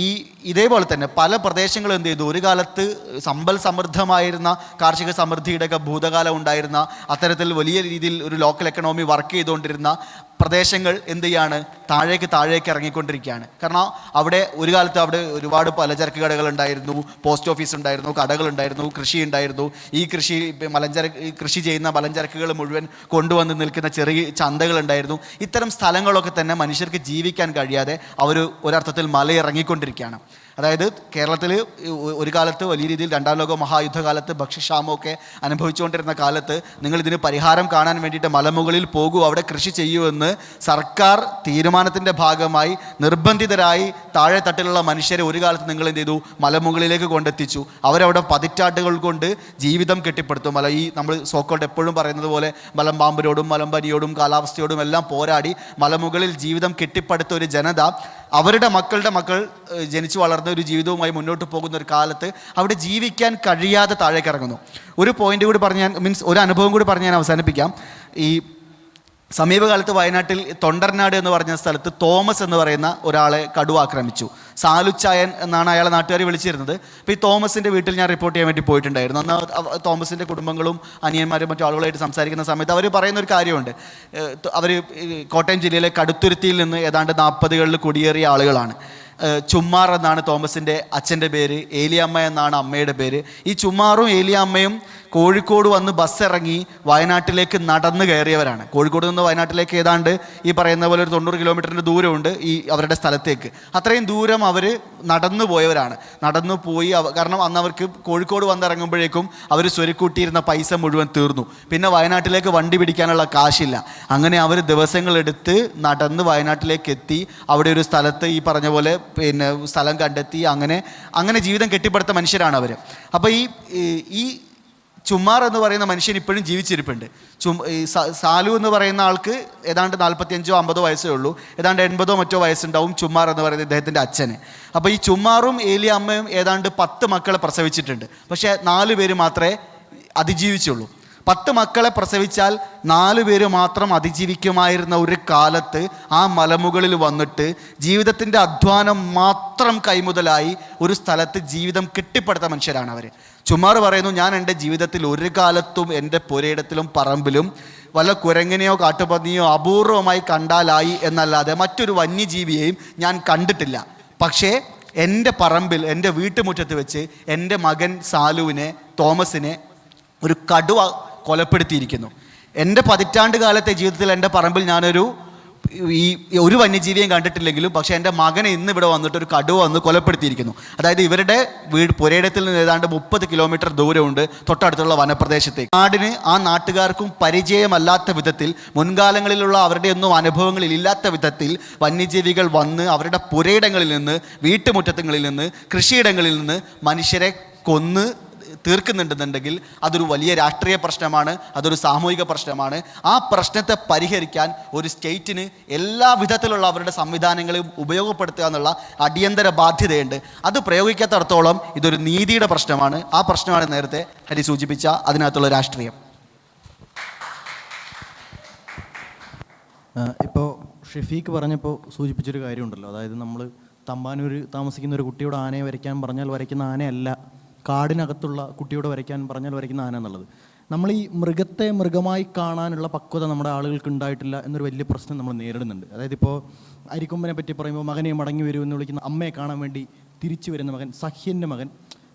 ഇതേപോലെ തന്നെ പല പ്രദേശങ്ങളും എന്ത് ചെയ്തു, ഒരു കാലത്ത് സമ്പൽ സമൃദ്ധമായിരുന്ന കാർഷിക സമൃദ്ധിയുടെയൊക്കെ ഭൂതകാലം ഉണ്ടായിരുന്ന, അത്തരത്തിൽ വലിയ രീതിയിൽ ഒരു ലോക്കൽ എക്കണോമി വർക്ക് ചെയ്തുകൊണ്ടിരുന്ന പ്രദേശങ്ങൾ എന്ത് ചെയ്യാണ്, താഴേക്ക് ഇറങ്ങിക്കൊണ്ടിരിക്കുകയാണ്. കാരണം ഒരു കാലത്ത് അവിടെ ഒരുപാട് പലചരക്ക് കടകളുണ്ടായിരുന്നു, പോസ്റ്റ് ഓഫീസ് ഉണ്ടായിരുന്നു, കടകളുണ്ടായിരുന്നു, കൃഷി ഉണ്ടായിരുന്നു. ഈ കൃഷി ചെയ്യുന്ന മലഞ്ചരക്കുകൾ മുഴുവൻ കൊണ്ടുവന്ന് നിൽക്കുന്ന ചെറിയ ചന്തകളുണ്ടായിരുന്നു. ഇത്തരം സ്ഥലങ്ങളൊക്കെ തന്നെ മനുഷ്യർക്ക് ജീവിക്കാൻ കഴിയാതെ അവർ ഒരർത്ഥത്തിൽ മലയിറങ്ങിക്കൊണ്ടിരിക്കുകയാണ്. അതായത് കേരളത്തിൽ ഒരു കാലത്ത് വലിയ രീതിയിൽ 2ാം ലോക മഹായുദ്ധകാലത്ത് ഭക്ഷ്യക്ഷാമമൊക്കെ അനുഭവിച്ചുകൊണ്ടിരുന്ന കാലത്ത് നിങ്ങളിതിന് പരിഹാരം കാണാൻ വേണ്ടിയിട്ട് മലമുകളിൽ പോകൂ, അവിടെ കൃഷി ചെയ്യൂ എന്ന് സർക്കാർ തീരുമാനത്തിൻ്റെ ഭാഗമായി നിർബന്ധിതരായി താഴെ തട്ടിലുള്ള മനുഷ്യരെ ഒരു കാലത്ത് നിങ്ങൾ എന്ത് ചെയ്തു, മലമുകളിലേക്ക് കൊണ്ടെത്തിച്ചു. അവരവിടെ പതിറ്റാണ്ടുകൾ കൊണ്ട് ജീവിതം കെട്ടിപ്പടുത്തു. നമ്മൾ സോക്കോൾഡ് എപ്പോഴും പറയുന്നത് പോലെ മലമ്പാമ്പിനോടും മലമ്പനിയോടും കാലാവസ്ഥയോടും എല്ലാം പോരാടി മലമുകളിൽ ജീവിതം കെട്ടിപ്പടുത്ത ഒരു ജനത അവരുടെ മക്കളുടെ മക്കൾ ജനിച്ചു വളർന്ന ഒരു ജീവിതവുമായി മുന്നോട്ട് പോകുന്ന ഒരു കാലത്ത് അവിടെ ജീവിക്കാൻ കഴിയാതെ താഴേക്ക് ഇറങ്ങുന്നു. ഒരു പോയിന്റ് കൂടി ഒരു അനുഭവം കൂടി പറഞ്ഞ് ഞാൻ അവസാനിപ്പിക്കാം. ഈ സമീപകാലത്ത് വയനാട്ടിൽ തൊണ്ടർനാട് എന്ന് പറഞ്ഞ സ്ഥലത്ത് തോമസ് എന്ന് പറയുന്ന ഒരാളെ കടുവ ആക്രമിച്ചു. സാലുച്ചായൻ എന്നാണ് അയാളെ നാട്ടുകാർ വിളിച്ചിരുന്നത്. അപ്പോൾ ഈ തോമസിൻ്റെ വീട്ടിൽ ഞാൻ റിപ്പോർട്ട് ചെയ്യാൻ വേണ്ടി പോയിട്ടുണ്ടായിരുന്നു. അന്ന് തോമസിൻ്റെ കുടുംബങ്ങളും അനിയന്മാരും മറ്റു ആളുകളായിട്ട് സംസാരിക്കുന്ന സമയത്ത് അവർ പറയുന്ന ഒരു കാര്യമുണ്ട്. അവർ കോട്ടയം ജില്ലയിലെ കടുത്തുരുത്തിയിൽ നിന്ന് ഏതാണ്ട് 40കളിൽ കുടിയേറിയ ആളുകളാണ്. ചുമ്മാർ എന്നാണ് തോമസിൻ്റെ അച്ഛൻ്റെ പേര്, ഏലിയമ്മ എന്നാണ് അമ്മയുടെ പേര്. ഈ ചുമ്മാറും ഏലിയമ്മയും കോഴിക്കോട് വന്ന് ബസ് ഇറങ്ങി വയനാട്ടിലേക്ക് നടന്ന് കയറിയവരാണ്. കോഴിക്കോട് നിന്ന് വയനാട്ടിലേക്ക് ഏതാണ്ട് ഈ പറയുന്ന പോലെ ഒരു 90 കിലോമീറ്ററിൻ്റെ ദൂരമുണ്ട് ഈ അവരുടെ സ്ഥലത്തേക്ക്. അത്രയും ദൂരം അവർ നടന്നു പോയവരാണ്. നടന്നു പോയി കാരണം അന്ന് അവർക്ക് കോഴിക്കോട് വന്നിറങ്ങുമ്പോഴേക്കും അവർ സ്വരുക്കൂട്ടിയിരുന്ന പൈസ മുഴുവൻ തീർന്നു. പിന്നെ വയനാട്ടിലേക്ക് വണ്ടി പിടിക്കാനുള്ള കാശില്ല. അങ്ങനെ അവർ ദിവസങ്ങളെടുത്ത് നടന്ന് വയനാട്ടിലേക്ക് എത്തി. അവിടെ ഒരു സ്ഥലത്ത് ഈ പറഞ്ഞ പോലെ സ്ഥലം കണ്ടെത്തി അങ്ങനെ ജീവിതം കെട്ടിപ്പടുത്ത മനുഷ്യരാണ് അവർ. അപ്പോൾ ഈ ചുമ്മാർ എന്ന് പറയുന്ന മനുഷ്യൻ ഇപ്പോഴും ജീവിച്ചിരിപ്പുണ്ട്. സാലു എന്ന് പറയുന്ന ആൾക്ക് ഏതാണ്ട് 45-50 വയസ്സേ ഉള്ളൂ. ഏതാണ്ട് 80 മറ്റോ വയസ്സുണ്ടാവും ചുമ്മാർ എന്ന് പറയുന്ന ഇദ്ദേഹത്തിൻ്റെ അച്ഛന്. അപ്പോൾ ഈ ചുമ്മാറും ഏലിയമ്മയും ഏതാണ്ട് 10 മക്കളെ പ്രസവിച്ചിട്ടുണ്ട്. പക്ഷേ 4 പേര് മാത്രമേ അതിജീവിച്ചുള്ളൂ. 10 മക്കളെ പ്രസവിച്ചാൽ 4 പേര് മാത്രം അതിജീവിക്കുമായിരുന്ന ഒരു കാലത്ത് ആ മലമുകളിൽ വന്നിട്ട് ജീവിതത്തിൻ്റെ അധ്വാനം മാത്രം കൈമുതലായി ഒരു സ്ഥലത്ത് ജീവിതം കെട്ടിപ്പടുത്ത മനുഷ്യരാണ് അവർ. ചുമ്മാർ പറയുന്നു, ഞാൻ എൻ്റെ ജീവിതത്തിൽ ഒരു കാലത്തും എൻ്റെ പുരയിടത്തിലും പറമ്പിലും വല്ല കുരങ്ങനെയോ കാട്ടുപന്നിയോ അപൂർവമായി കണ്ടാലായി എന്നല്ലാതെ മറ്റൊരു വന്യജീവിയെയും ഞാൻ കണ്ടിട്ടില്ല. പക്ഷേ എൻ്റെ പറമ്പിൽ, എൻ്റെ വീട്ടുമുറ്റത്ത് വെച്ച് എൻ്റെ മകൻ തോമസിനെ ഒരു കടുവ കൊലപ്പെടുത്തിയിരിക്കുന്നു. എൻ്റെ 10 കാലത്തെ ജീവിതത്തിൽ എൻ്റെ പറമ്പിൽ ഞാനൊരു ഈ ഒരു വന്യജീവിയും കണ്ടിട്ടില്ലെങ്കിലും പക്ഷേ എൻ്റെ മകനെ ഇന്ന് ഇവിടെ വന്നിട്ട് ഒരു കടുവ വന്ന് കൊലപ്പെടുത്തിയിരിക്കുന്നു. അതായത് ഇവരുടെ പുരയിടത്തിൽ നിന്ന് ഏതാണ്ട് 30 കിലോമീറ്റർ ദൂരമുണ്ട് തൊട്ടടുത്തുള്ള വനപ്രദേശത്തേക്ക്. നാടിന് ആ നാട്ടുകാർക്കും പരിചയമല്ലാത്ത വിധത്തിൽ, മുൻകാലങ്ങളിലുള്ള അവരുടെ ഒന്നും അനുഭവങ്ങളിൽ ഇല്ലാത്ത വിധത്തിൽ വന്യജീവികൾ വന്ന് അവരുടെ പുരയിടങ്ങളിൽ നിന്ന്, വീട്ടുമുറ്റത്തുകളിൽ നിന്ന്, കൃഷിയിടങ്ങളിൽ നിന്ന് മനുഷ്യരെ കൊന്ന് തീർക്കുന്നുണ്ടെന്നുണ്ടെങ്കിൽ അതൊരു വലിയ രാഷ്ട്രീയ പ്രശ്നമാണ്, അതൊരു സാമൂഹിക പ്രശ്നമാണ്. ആ പ്രശ്നത്തെ പരിഹരിക്കാൻ ഒരു സ്റ്റേറ്റിന് എല്ലാ വിധത്തിലുള്ള അവരുടെ സംവിധാനങ്ങളും ഉപയോഗപ്പെടുത്തുക എന്നുള്ള അടിയന്തര ബാധ്യതയുണ്ട്. അത് പ്രയോഗിക്കാത്തടത്തോളം ഇതൊരു നീതിയുടെ പ്രശ്നമാണ്. ആ പ്രശ്നമാണ് നേരത്തെ ഹരി സൂചിപ്പിച്ച അതിനകത്തുള്ള രാഷ്ട്രീയം. ഇപ്പോൾ ഷെഫീഖ് പറഞ്ഞപ്പോൾ സൂചിപ്പിച്ചൊരു കാര്യമുണ്ടല്ലോ, അതായത് നമ്മൾ തമ്പാനൂർ താമസിക്കുന്ന ഒരു കുട്ടിയോട് ആനയെ വരയ്ക്കാൻ പറഞ്ഞാൽ വരയ്ക്കുന്ന ആനയല്ല കാടിനകത്തുള്ള കുട്ടിയോട് വരയ്ക്കാൻ പറഞ്ഞാൽ വരയ്ക്കുന്ന ആന എന്നുള്ളത്. നമ്മൾ ഈ മൃഗത്തെ മൃഗമായി കാണാനുള്ള പക്വത നമ്മുടെ ആളുകൾക്ക് ഉണ്ടായിട്ടില്ല എന്നൊരു വലിയ പ്രശ്നം നമ്മൾ നേരിടുന്നുണ്ട്. അതായത് ഇപ്പോൾ അരിക്കൊമ്പനെ പറ്റി പറയുമ്പോൾ മകനെ മടങ്ങി വരൂ എന്ന് വിളിക്കുന്ന അമ്മയെ കാണാൻ വേണ്ടി തിരിച്ചു വരുന്ന മകൻ, സഹ്യൻ്റെ മകൻ,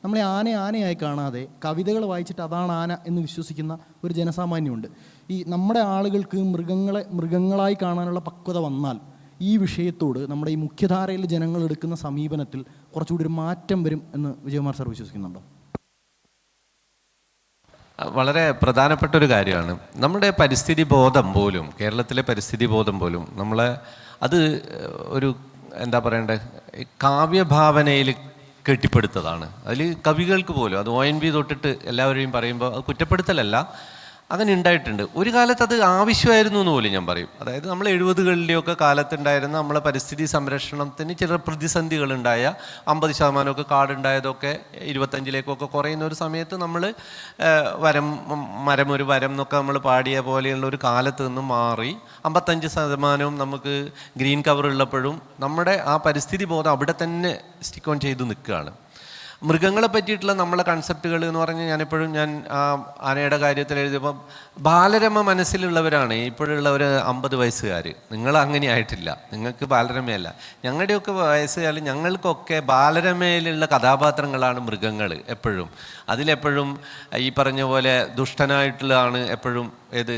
നമ്മളെ ആനയായി കാണാതെ കവിതകൾ വായിച്ചിട്ട് അതാണ് ആന എന്ന് വിശ്വസിക്കുന്ന ഒരു ജനസാമാന്യമുണ്ട്. ഈ നമ്മുടെ ആളുകൾക്ക് മൃഗങ്ങളായി കാണാനുള്ള പക്വത വന്നാൽ ഈ വിഷയത്തോട് നമ്മുടെ ഈ മുഖ്യധാരയിൽ ജനങ്ങൾ എടുക്കുന്ന സമീപനത്തിൽ കുറച്ചുകൂടി ഒരു മാറ്റം വരും എന്ന് വിജയകുമാർ സാർ വിശ്വസിക്കുന്നുണ്ടോ? വളരെ പ്രധാനപ്പെട്ട ഒരു കാര്യമാണ്. നമ്മുടെ പരിസ്ഥിതി ബോധം പോലും, കേരളത്തിലെ പരിസ്ഥിതി ബോധം പോലും നമ്മളെ അത് ഒരു എന്താ പറയണ്ടേ, കാവ്യഭാവനയിൽ കെട്ടിപ്പടുത്തതാണ്. അതിൽ കവികൾക്ക് പോലും, അത് ONV തൊട്ടിട്ട് എല്ലാവരെയും പറയുമ്പോൾ അത് കുറ്റപ്പെടുത്തലല്ല, അങ്ങനെ ഉണ്ടായിട്ടുണ്ട്. ഒരു കാലത്ത് അത് ആവശ്യമായിരുന്നു എന്ന് പോലും ഞാൻ പറയും. അതായത് നമ്മൾ 70കളിലെയൊക്കെ കാലത്തുണ്ടായിരുന്ന നമ്മളെ പരിസ്ഥിതി സംരക്ഷണത്തിന് ചില പ്രതിസന്ധികളുണ്ടായ 50% കാടുണ്ടായതൊക്കെ 25-ലേക്കൊക്കെ കുറയുന്ന ഒരു സമയത്ത് നമ്മൾ മരം ഒരു വരം എന്നൊക്കെ നമ്മൾ പാടിയ പോലെയുള്ള ഒരു കാലത്ത് നിന്ന് മാറി 55% നമുക്ക് ഗ്രീൻ കവർ ഉള്ളപ്പോഴും നമ്മുടെ ആ പരിസ്ഥിതി ബോധം അവിടെ തന്നെ സ്റ്റിക്ക് ഓൺ ചെയ്ത് നിൽക്കുകയാണ്. മൃഗങ്ങളെ പറ്റിയിട്ടുള്ള നമ്മളെ കൺസെപ്റ്റുകൾ എന്ന് പറഞ്ഞാൽ ഞാൻ ആനയുടെ കാര്യത്തിൽ എഴുതിയപ്പോൾ ബാലരമ മനസ്സിലുള്ളവരാണ് ഇപ്പോഴുള്ള ഒരു 50 വയസ്സുകാർ. നിങ്ങൾ അങ്ങനെ ആയിട്ടില്ല, നിങ്ങൾക്ക് ബാലരമയല്ല. ഞങ്ങളുടെയൊക്കെ വയസ്സുകാർ, ഞങ്ങൾക്കൊക്കെ ബാലരമയിലുള്ള കഥാപാത്രങ്ങളാണ് മൃഗങ്ങൾ. എപ്പോഴും അതിലെപ്പോഴും ഈ പറഞ്ഞ പോലെ ദുഷ്ടനായിട്ടുള്ളതാണ് എപ്പോഴും. ഏത്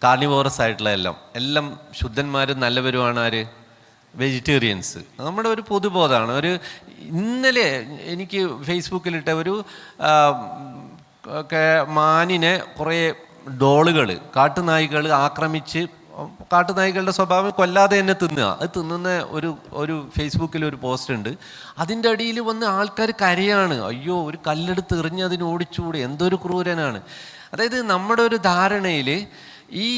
കാർണിവോറസ് ആയിട്ടുള്ള എല്ലാം ശുദ്ധന്മാരും നല്ലവരുമാണ്. ആര്? വെജിറ്റേറിയൻസ്. നമ്മുടെ ഒരു പൊതുബോധമാണ്. ഒരു ഇന്നലെ എനിക്ക് ഫേസ്ബുക്കിലിട്ട ഒരു മാനിനെ കുറേ ഡോളുകൾ, കാട്ടുനായികൾ ആക്രമിച്ച്, കാട്ടുനായികളുടെ സ്വഭാവം കൊല്ലാതെ തന്നെ തിന്നുക, അത് തിന്നുന്ന ഒരു ഫേസ്ബുക്കിൽ ഒരു പോസ്റ്റ് ഉണ്ട്. അതിൻ്റെ അടിയിൽ വന്ന് ആൾക്കാർ കരയാണ്, അയ്യോ ഒരു കല്ലെടുത്ത് എറിഞ്ഞ് അതിന് ഓടിച്ചുകൂടി, എന്തൊരു ക്രൂരനാണ്. അതായത് നമ്മുടെ ഒരു ധാരണയിൽ ഈ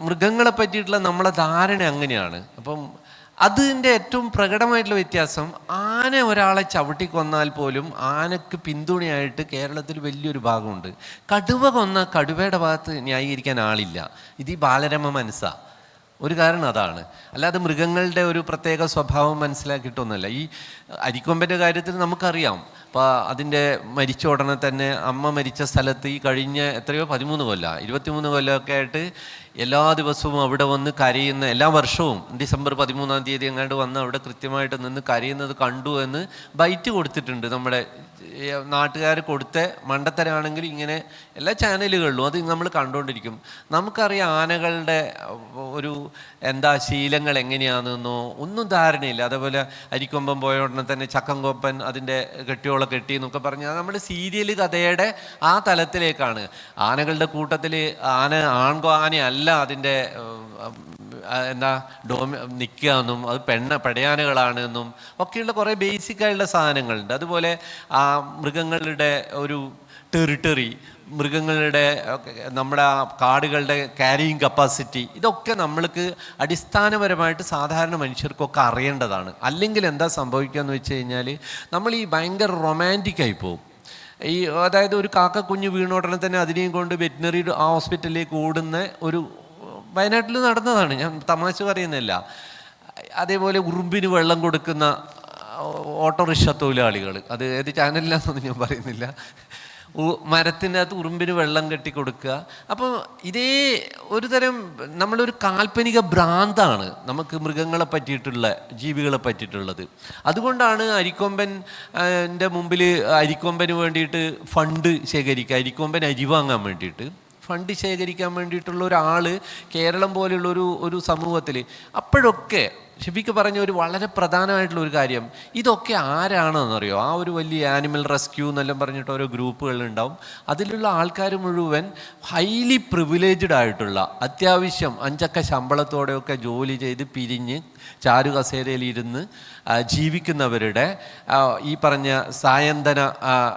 മൃഗങ്ങളെ പറ്റിയിട്ടുള്ള നമ്മളെ ധാരണ അങ്ങനെയാണ്. അപ്പം അതിൻ്റെ ഏറ്റവും പ്രകടമായിട്ടുള്ള വ്യത്യാസം, ആന ഒരാളെ ചവിട്ടിക്കൊന്നാൽ പോലും ആനക്ക് പിന്തുണയായിട്ട് കേരളത്തിൽ വലിയൊരു ഭാഗമുണ്ട്. കടുവ കൊന്ന കടുവയുടെ ഭാഗത്ത് ന്യായീകരിക്കാൻ ആളില്ല. ഇത് ഈ ബാലരമ മനസ്സാണ്. ഒരു കാരണം അതാണ്. അല്ലാതെ മൃഗങ്ങളുടെ ഒരു പ്രത്യേക സ്വഭാവം മനസ്സിലാക്കിയിട്ടൊന്നുമല്ല. ഈ അരിക്കൊമ്പൻ്റെ കാര്യത്തിൽ നമുക്കറിയാം. അപ്പോൾ അതിൻ്റെ മരിച്ച ഉടനെ തന്നെ അമ്മ മരിച്ച സ്ഥലത്ത് ഈ കഴിഞ്ഞ 13 കൊല്ലം 23 കൊല്ലമൊക്കെ ആയിട്ട് എല്ലാ ദിവസവും അവിടെ വന്ന് കരയുന്ന, എല്ലാ വർഷവും ഡിസംബർ 13-ാം തീയതി എങ്ങാണ്ട് വന്ന് അവിടെ കൃത്യമായിട്ട് നിന്ന് കരയുന്നത് കണ്ടു എന്ന് ബൈറ്റ് കൊടുത്തിട്ടുണ്ട്. നമ്മുടെ നാട്ടുകാർ കൊടുത്ത മണ്ടത്തരാണെങ്കിൽ ഇങ്ങനെ എല്ലാ ചാനലുകളിലും അത് നമ്മൾ കണ്ടുകൊണ്ടിരിക്കും. നമുക്കറിയാം ആനകളുടെ ഒരു ശീലങ്ങൾ എങ്ങനെയാണെന്നോ ഒന്നും ധാരണയില്ല. അതേപോലെ അരിക്കൊമ്പൻ പോയ ഉടനെ തന്നെ ചക്കംകൊമ്പൻ അതിൻ്റെ കെട്ടിയോളെ കെട്ടി എന്നൊക്കെ പറഞ്ഞാൽ നമ്മുടെ സീരിയൽ കഥയുടെ ആ തലത്തിലേക്കാണ്. ആനകളുടെ കൂട്ടത്തിൽ ആനയല്ല അതിൻ്റെ നിൽക്കുക എന്നും അത് പെടയാനകളാണ് എന്നും ഒക്കെയുള്ള കുറേ ബേസിക്കായുള്ള സാധനങ്ങളുണ്ട്. അതുപോലെ ആ മൃഗങ്ങളുടെ ഒരു ടെറിട്ടറി, മൃഗങ്ങളുടെ നമ്മുടെ കാടുകളുടെ ക്യാരിയിങ് കപ്പാസിറ്റി, ഇതൊക്കെ നമ്മൾക്ക് അടിസ്ഥാനപരമായിട്ട് സാധാരണ മനുഷ്യർക്കൊക്കെ അറിയേണ്ടതാണ്. അല്ലെങ്കിൽ എന്താ സംഭവിക്കുക എന്ന് വെച്ച് കഴിഞ്ഞാൽ നമ്മൾ ഈ ഭയങ്കര റൊമാൻറ്റിക്കായി പോകും. അതായത് ഒരു കാക്കക്കുഞ്ഞ് വീണോടനെ തന്നെ അതിനെയും കൊണ്ട് വെറ്റിനറി ഹോസ്പിറ്റലിലേക്ക് ഓടുന്ന ഒരു വയനാട്ടിൽ നടന്നതാണ്, ഞാൻ തമാശ പറയുന്നില്ല. അതേപോലെ ഉറുമ്പിന് വെള്ളം കൊടുക്കുന്ന ഓട്ടോറിക്ഷ തൊഴിലാളികൾ, അത് ഏത് ചാനലിലാണെന്നൊന്നും ഞാൻ പറയുന്നില്ല, മരത്തിനകത്ത് ഉറുമ്പിന് വെള്ളം കെട്ടി കൊടുക്കുക. അപ്പോൾ ഇതേ ഒരു തരം നമ്മളൊരു കാൽപ്പനിക ഭ്രാന്താണ് നമുക്ക് മൃഗങ്ങളെ പറ്റിയിട്ടുള്ള, ജീവികളെ പറ്റിയിട്ടുള്ളത്. അതുകൊണ്ടാണ് അരിക്കൊമ്പൻ്റെ മുമ്പിൽ അരിക്കൊമ്പന് വേണ്ടിയിട്ട് ഫണ്ട് ശേഖരിക്കുക, അരിക്കൊമ്പൻ അരി വാങ്ങാൻ വേണ്ടിയിട്ട് ഫണ്ട് ശേഖരിക്കാൻ വേണ്ടിയിട്ടുള്ള ഒരാൾ കേരളം പോലെയുള്ള ഒരു സമൂഹത്തിൽ, അപ്പോഴൊക്കെ ഷിബിക്ക് പറഞ്ഞ ഒരു വളരെ പ്രധാനമായിട്ടുള്ള ഒരു കാര്യം, ഇതൊക്കെ ആരാണെന്നറിയോ? ആ ഒരു വലിയ ആനിമൽ റെസ്ക്യൂ എന്നെല്ലാം പറഞ്ഞിട്ട് ഓരോ ഗ്രൂപ്പുകളുണ്ടാവും. അതിലുള്ള ആൾക്കാർ മുഴുവൻ ഹൈലി പ്രിവിലേജ്ഡ് ആയിട്ടുള്ള, അത്യാവശ്യം 5 അക്ക ശമ്പളത്തോടെയൊക്കെ ജോലി ചെയ്ത് പിരിഞ്ഞ് ചാരുകസേരയിലിരുന്ന് ജീവിക്കുന്നവരുടെ ഈ പറഞ്ഞ സായന്തന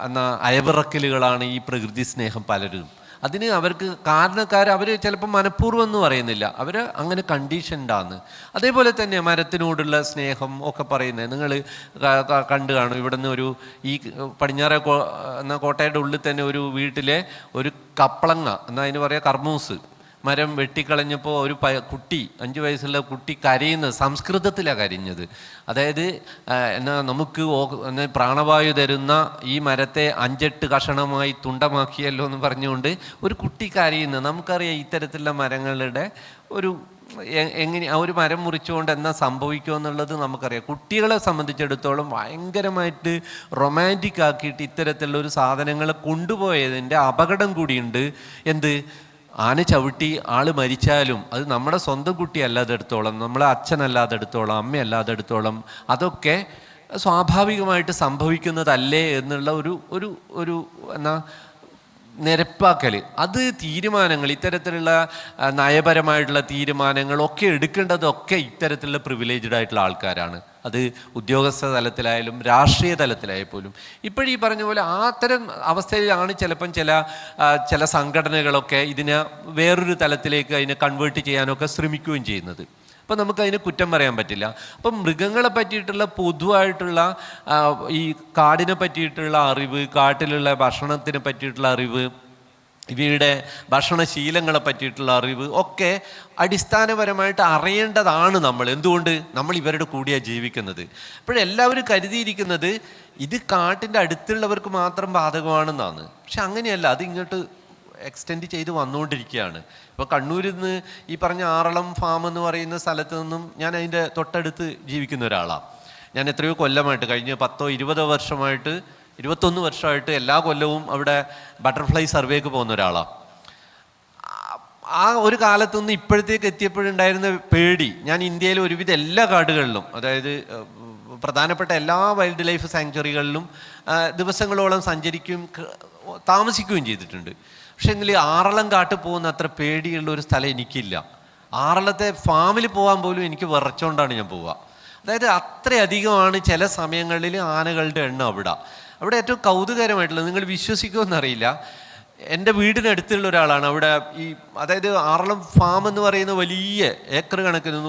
എന്ന അയവിറക്കലുകളാണ് ഈ പ്രകൃതി സ്നേഹം പലരും. അതിന് അവർക്ക് കാരണക്കാർ അവർ ചിലപ്പോൾ മനഃപൂർവ്വം എന്ന് പറയുന്നില്ല, അവർ അങ്ങനെ കണ്ടീഷൻഡാന്ന്. അതേപോലെ തന്നെ മരത്തിനോടുള്ള സ്നേഹം ഒക്കെ പറയുന്നത് നിങ്ങൾ കണ്ടു കാണും. ഇവിടെ നിന്ന് ഈ പടിഞ്ഞാറെ എന്ന കോട്ടയുടെ ഉള്ളിൽ തന്നെ ഒരു വീട്ടിലെ ഒരു കപ്പളങ്ങ എന്നാ അതിന് പറയുക, കർമ്മൂസ് മരം വെട്ടിക്കളഞ്ഞപ്പോൾ ഒരു കുട്ടി, 5 വയസ്സുള്ള കുട്ടി കരയുന്നത് സംസ്കൃതത്തിലാണ് കരഞ്ഞത്. അതായത് എന്നാ നമുക്ക് പ്രാണവായു തരുന്ന ഈ മരത്തെ 5-8 കഷണമായി തുണ്ടമാക്കിയല്ലോ എന്ന് പറഞ്ഞുകൊണ്ട് ഒരു കുട്ടി കരയുന്നത്. നമുക്കറിയാം ഇത്തരത്തിലുള്ള മരങ്ങളുടെ എങ്ങനെ ആ ഒരു മരം മുറിച്ചുകൊണ്ട് എന്നാ സംഭവിക്കുമോ എന്നുള്ളത് നമുക്കറിയാം. കുട്ടികളെ സംബന്ധിച്ചിടത്തോളം ഭയങ്കരമായിട്ട് റൊമാൻറ്റിക് ആക്കിയിട്ട് ഇത്തരത്തിലുള്ള ഒരു സാധനങ്ങൾ കൊണ്ടുപോയതിൻ്റെ അപകടം കൂടിയുണ്ട്. എന്ത്, ആന ചവിട്ടി ആൾ മരിച്ചാലും അത് നമ്മുടെ സ്വന്തം കുട്ടി അല്ലാതെടുത്തോളം, നമ്മളെ അച്ഛനല്ലാതെടുത്തോളം, അമ്മയല്ലാതെടുത്തോളം അതൊക്കെ സ്വാഭാവികമായിട്ട് സംഭവിക്കുന്നതല്ലേ എന്നുള്ള ഒരു എന്നാ നിരപ്പാക്കൽ. അത് തീരുമാനങ്ങൾ, ഇത്തരത്തിലുള്ള നയപരമായിട്ടുള്ള തീരുമാനങ്ങളൊക്കെ എടുക്കേണ്ടതൊക്കെ ഇത്തരത്തിലുള്ള പ്രിവിലേജ്ഡ് ആയിട്ടുള്ള ആൾക്കാരാണ്. അത് ഉദ്യോഗസ്ഥ തലത്തിലായാലും രാഷ്ട്രീയ തലത്തിലായാൽ പോലും. ഇപ്പോഴീ പറഞ്ഞ പോലെ അത്തരം അവസ്ഥയിലാണ് ചിലപ്പം ചില സംഘടനകളൊക്കെ ഇതിനെ വേറൊരു തലത്തിലേക്ക് അതിനെ കൺവേർട്ട് ചെയ്യാനൊക്കെ ശ്രമിക്കുകയും ചെയ്യുന്നത്. അപ്പം നമുക്കതിന് കുറ്റം പറയാൻ പറ്റില്ല. അപ്പം മൃഗങ്ങളെ പറ്റിയിട്ടുള്ള പൊതുവായിട്ടുള്ള ഈ കാടിനെ പറ്റിയിട്ടുള്ള അറിവ്, കാട്ടിലുള്ള ഭക്ഷണത്തിനെ പറ്റിയിട്ടുള്ള അറിവ്, ഇവയുടെ ഭക്ഷണശീലങ്ങളെ പറ്റിയിട്ടുള്ള അറിവ് ഒക്കെ അടിസ്ഥാനപരമായിട്ട് അറിയേണ്ടതാണ് നമ്മൾ. എന്തുകൊണ്ട്? നമ്മൾ ഇവരുടെ കൂടിയാണ് ജീവിക്കുന്നത്. ഇപ്പോഴെല്ലാവരും കരുതിയിരിക്കുന്നത് ഇത് കാട്ടിൻ്റെ അടുത്തുള്ളവർക്ക് മാത്രം ബാധകമാണെന്നാണ്. പക്ഷെ അങ്ങനെയല്ല, അത് ഇങ്ങോട്ട് എക്സ്റ്റെൻഡ് ചെയ്ത് വന്നുകൊണ്ടിരിക്കുകയാണ്. ഇപ്പോൾ കണ്ണൂരിൽ നിന്ന് ഈ പറഞ്ഞ ആറളം ഫാം എന്ന് പറയുന്ന സ്ഥലത്ത് നിന്നും ഞാൻ അതിൻ്റെ തൊട്ടടുത്ത് ജീവിക്കുന്ന ഒരാളാണ്. ഞാൻ എത്രയോ കൊല്ലമായിട്ട്, കഴിഞ്ഞ 10-20 വർഷമായിട്ട്, 21 വർഷമായിട്ട് എല്ലാ കൊല്ലവും അവിടെ ബട്ടർഫ്ലൈ സർവേക്ക് പോകുന്ന ഒരാളാണ്. ആ ഒരു കാലത്തുനിന്ന് ഇപ്പോഴത്തേക്ക് എത്തിയപ്പോഴുണ്ടായിരുന്ന പേടി, ഞാൻ ഇന്ത്യയിലെ ഒരുവിധ എല്ലാ കാടുകളിലും, അതായത് പ്രധാനപ്പെട്ട എല്ലാ വൈൽഡ് ലൈഫ് സാങ്ച്വറികളിലും ദിവസങ്ങളോളം സഞ്ചരിക്കുകയും താമസിക്കുകയും ചെയ്തിട്ടുണ്ട്. പക്ഷെ എങ്കിൽ ആറളം കാട്ടിൽ പോകുന്ന അത്ര പേടിയുള്ള ഒരു സ്ഥലം എനിക്കില്ല. ആറളത്തെ ഫാമിൽ പോകാൻ പോലും എനിക്ക് വിറച്ചുകൊണ്ടാണ് ഞാൻ പോവുക. അതായത് അത്രയധികമാണ് ചില സമയങ്ങളിൽ ആനകളുടെ എണ്ണം അവിടെ ഏറ്റവും കൗതുകരമായിട്ടുള്ളത്, നിങ്ങൾ വിശ്വസിക്കുമെന്നറിയില്ല, എൻ്റെ വീടിനടുത്തുള്ള ഒരാളാണ് അവിടെ അതായത് ആറളം ഫാം എന്ന് പറയുന്ന വലിയ ഏക്കർ കണക്കിന്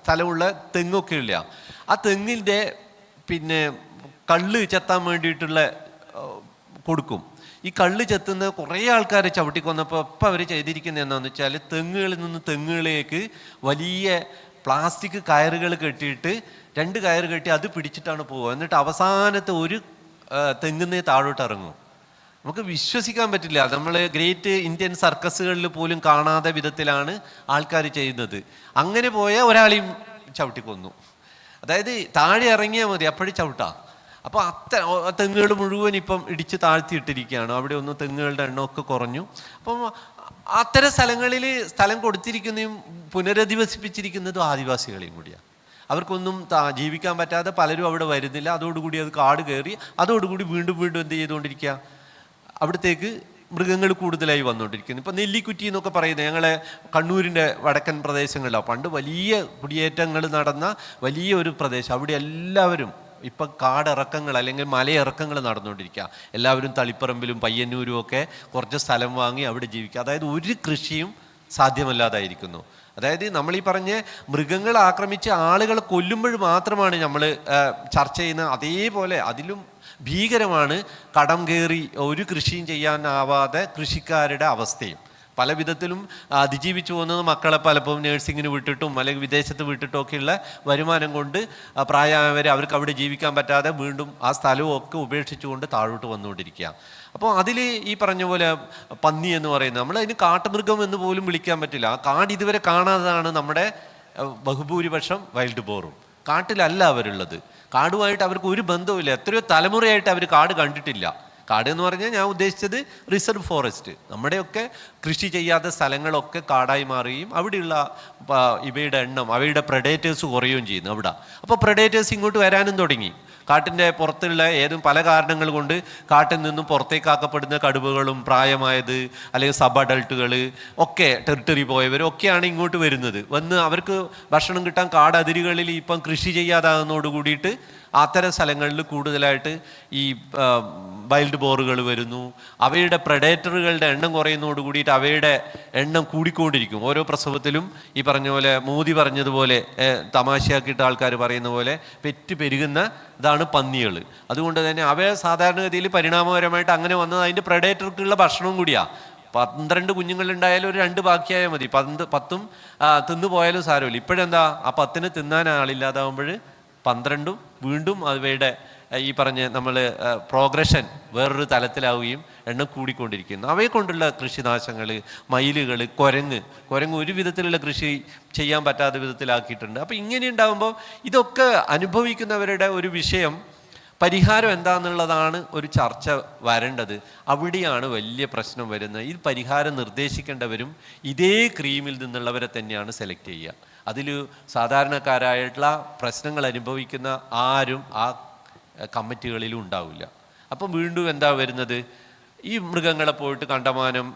സ്ഥലമുള്ള തെങ്ങൊക്കെ ഇല്ല. ആ തെങ്ങിൻ്റെ കള്ള് ചെത്താൻ വേണ്ടിയിട്ടുള്ള കൊടുക്കും. ഈ കള്ള് ചെത്തുന്ന കുറേ ആൾക്കാരെ ചവിട്ടിക്കൊന്നപ്പോൾ ഇപ്പം അവർ ചെയ്തിരിക്കുന്നത് എന്താണെന്ന് വെച്ചാൽ, തെങ്ങുകളിൽ നിന്ന് തെങ്ങുകളിലേക്ക് വലിയ പ്ലാസ്റ്റിക് കയറുകൾ കെട്ടിയിട്ട് 2 കയറ് കെട്ടി അത് പിടിച്ചിട്ടാണ് പോവുക. എന്നിട്ട് അവസാനത്തെ ഒരു തെങ്ങുന്നേ താഴോട്ട് ഇറങ്ങും. നമുക്ക് വിശ്വസിക്കാൻ പറ്റില്ല. നമ്മൾ ഗ്രേറ്റ് ഇന്ത്യൻ സർക്കസുകളിൽ പോലും കാണാത്ത വിധത്തിലാണ് ആൾക്കാർ ചെയ്യുന്നത്. അങ്ങനെ പോയ ഒരാളെയും ചവിട്ടിക്കൊന്നു. അതായത് താഴെ ഇറങ്ങിയാൽ മതി, അപ്പോഴും ചവിട്ടാം. അപ്പോൾ തെങ്ങുകൾ മുഴുവൻ ഇപ്പം ഇടിച്ച് താഴ്ത്തിയിട്ടിരിക്കുകയാണ്. അവിടെ ഒന്നും തെങ്ങുകളുടെ എണ്ണമൊക്കെ കുറഞ്ഞു. അപ്പം അത്തരം സ്ഥലങ്ങളിൽ സ്ഥലം കൊടുത്തിരിക്കുന്നതും പുനരധിവസിപ്പിച്ചിരിക്കുന്നതും ആദിവാസികളെയും കൂടിയാണ്. അവർക്കൊന്നും ജീവിക്കാൻ പറ്റാതെ പലരും അവിടെ വരുന്നില്ല. അതോടുകൂടി അത് കാട് കയറി അതോടുകൂടി വീണ്ടും എന്ത് ചെയ്തുകൊണ്ടിരിക്കുക, അവിടത്തേക്ക് മൃഗങ്ങൾ കൂടുതലായി വന്നുകൊണ്ടിരിക്കുന്നു. ഇപ്പം നെല്ലിക്കുറ്റി എന്നൊക്കെ പറയുന്നത് ഞങ്ങളെ കണ്ണൂരിൻ്റെ വടക്കൻ പ്രദേശങ്ങളിലാണ് പണ്ട് വലിയ കുടിയേറ്റങ്ങൾ നടന്ന വലിയ ഒരു പ്രദേശം. അവിടെ എല്ലാവരും ഇപ്പം കാടിറക്കങ്ങൾ അല്ലെങ്കിൽ മലയിറക്കങ്ങൾ നടന്നുകൊണ്ടിരിക്കുക. എല്ലാവരും തളിപ്പറമ്പിലും പയ്യന്നൂരും ഒക്കെ കുറച്ച് സ്ഥലം വാങ്ങി അവിടെ ജീവിക്കുക. അതായത് ഒരു കൃഷിയും സാധ്യമല്ലാതായിരിക്കുന്നു. അതായത് നമ്മൾ ഈ പറഞ്ഞ മൃഗങ്ങൾ ആക്രമിച്ച് ആളുകളെ കൊല്ലുമ്പോൾ മാത്രമാണ് നമ്മൾ ചർച്ച ചെയ്യുന്നത്. അതേപോലെ അതിലും ഭീകരമാണ് കടം കയറി ഒരു കൃഷിയും ചെയ്യാനാവാതെ കൃഷിക്കാരുടെ അവസ്ഥയും. പല വിധത്തിലും അതിജീവിച്ചു പോകുന്നത് മക്കളെ പലപ്പോഴും നേഴ്സിങ്ങിന് വിട്ടിട്ടും അല്ലെങ്കിൽ വിദേശത്ത് വിട്ടിട്ടും ഒക്കെയുള്ള വരുമാനം കൊണ്ട് പ്രായമായവരെ അവർക്ക് അവിടെ ജീവിക്കാൻ പറ്റാതെ വീണ്ടും ആ സ്ഥലവും ഒക്കെ ഉപേക്ഷിച്ചുകൊണ്ട് താഴോട്ട് വന്നുകൊണ്ടിരിക്കുക. അപ്പോൾ അതിൽ ഈ പറഞ്ഞ പോലെ പന്നി എന്ന് പറയുന്നത് നമ്മൾ അതിന് കാട്ടുമൃഗം എന്ന് പോലും വിളിക്കാൻ പറ്റില്ല. ആ കാട് ഇതുവരെ കാണാതാണ് നമ്മുടെ ബഹുഭൂരിപക്ഷം വൈൽഡ് ബോറും. കാട്ടിലല്ല അവരുള്ളത്. കാടുമായിട്ട് അവർക്ക് ഒരു ബന്ധവുമില്ല. എത്രയോ തലമുറയായിട്ട് അവർ കാട് കണ്ടിട്ടില്ല. കാട് എന്ന് പറഞ്ഞാൽ ഞാൻ ഉദ്ദേശിച്ചത് റിസർവ് ഫോറസ്റ്റ്. നമ്മുടെയൊക്കെ കൃഷി ചെയ്യാത്ത സ്ഥലങ്ങളൊക്കെ കാടായി മാറുകയും അവിടെയുള്ള ഇവയുടെ എണ്ണം, അവയുടെ പ്രഡേറ്റേഴ്സ് കുറയുകയും ചെയ്യുന്നു അവിടെ. അപ്പോൾ പ്രഡേറ്റേഴ്സ് ഇങ്ങോട്ട് വരാനും തുടങ്ങി. കാട്ടിൻ്റെ പുറത്തുള്ള പല കാരണങ്ങൾ കൊണ്ട് കാട്ടിൽ നിന്നും പുറത്തേക്കാക്കപ്പെടുന്ന കടുവകളും പ്രായമായത് അല്ലെങ്കിൽ സബ് അഡൾട്ടുകൾ ഒക്കെ ടെറിട്ടറി പോയവരും ഒക്കെയാണ് ഇങ്ങോട്ട് വരുന്നത്. വന്ന് അവർക്ക് ഭക്ഷണം കിട്ടാൻ കാടതിരുകളിൽ ഇപ്പം കൃഷി ചെയ്യാതാകുന്നതോട് കൂടിയിട്ട് അത്തരം സ്ഥലങ്ങളിൽ കൂടുതലായിട്ട് ഈ വൈൽഡ് ബോറുകൾ വരുന്നു. അവയുടെ പ്രഡേറ്ററുകളുടെ എണ്ണം കുറയുന്നതോട് കൂടിയിട്ട് അവയുടെ എണ്ണം കൂടിക്കൊണ്ടിരിക്കും. ഓരോ പ്രസവത്തിലും ഈ പറഞ്ഞ പോലെ മോദി പറഞ്ഞതുപോലെ തമാശയാക്കിയിട്ട് ആൾക്കാർ പറയുന്ന പോലെ പെറ്റ് പെരുകുന്ന ഇതാണ് പന്നികൾ. അതുകൊണ്ട് തന്നെ അവയെ സാധാരണഗതിയിൽ പരിണാമപരമായിട്ട് അങ്ങനെ വന്നത് അതിൻ്റെ പ്രഡേറ്റർക്കുള്ള ഭക്ഷണവും കൂടിയാണ്. 12 കുഞ്ഞുങ്ങളുണ്ടായാലും ഒരു 2 ബാക്കിയായാൽ മതി, 10ഉം തിന്നു പോയാലും സാരമില്ല. ഇപ്പോഴെന്താ, ആ 10ന് തിന്നാൻ ആളില്ലാതാവുമ്പോൾ 12ഉം വീണ്ടും അവയുടെ ഈ പറഞ്ഞ് നമ്മൾ പ്രോഗ്രഷൻ വേറൊരു തലത്തിലാവുകയും എണ്ണം കൂടിക്കൊണ്ടിരിക്കുന്നു. അവയെ കൊണ്ടുള്ള കൃഷിനാശങ്ങൾ, മയിലുകൾ, കുരങ്ങ് ഒരു വിധത്തിലുള്ള കൃഷി ചെയ്യാൻ പറ്റാത്ത വിധത്തിലാക്കിയിട്ടുണ്ട്. അപ്പോൾ ഇങ്ങനെ ഉണ്ടാകുമ്പോൾ ഇതൊക്കെ അനുഭവിക്കുന്നവരുടെ ഒരു വിഷയം, പരിഹാരം എന്താണെന്നുള്ളതാണ് ഒരു ചർച്ച വരേണ്ടത്. അവിടെയാണ് വലിയ പ്രശ്നം വരുന്നത്. ഈ പരിഹാരം നിർദ്ദേശിക്കേണ്ടവരും ഇതേ ക്രീമിൽ നിന്നുള്ളവരെ തന്നെയാണ് സെലക്ട് ചെയ്യുക. അതിൽ സാധാരണക്കാരായിട്ടുള്ള പ്രശ്നങ്ങൾ അനുഭവിക്കുന്ന ആരും ആ കമ്മിറ്റികളിലും ഉണ്ടാവില്ല. അപ്പം വീണ്ടും എന്താ വരുന്നത്, ഈ മൃഗങ്ങളെ പോയിട്ട് കണ്ടമാനം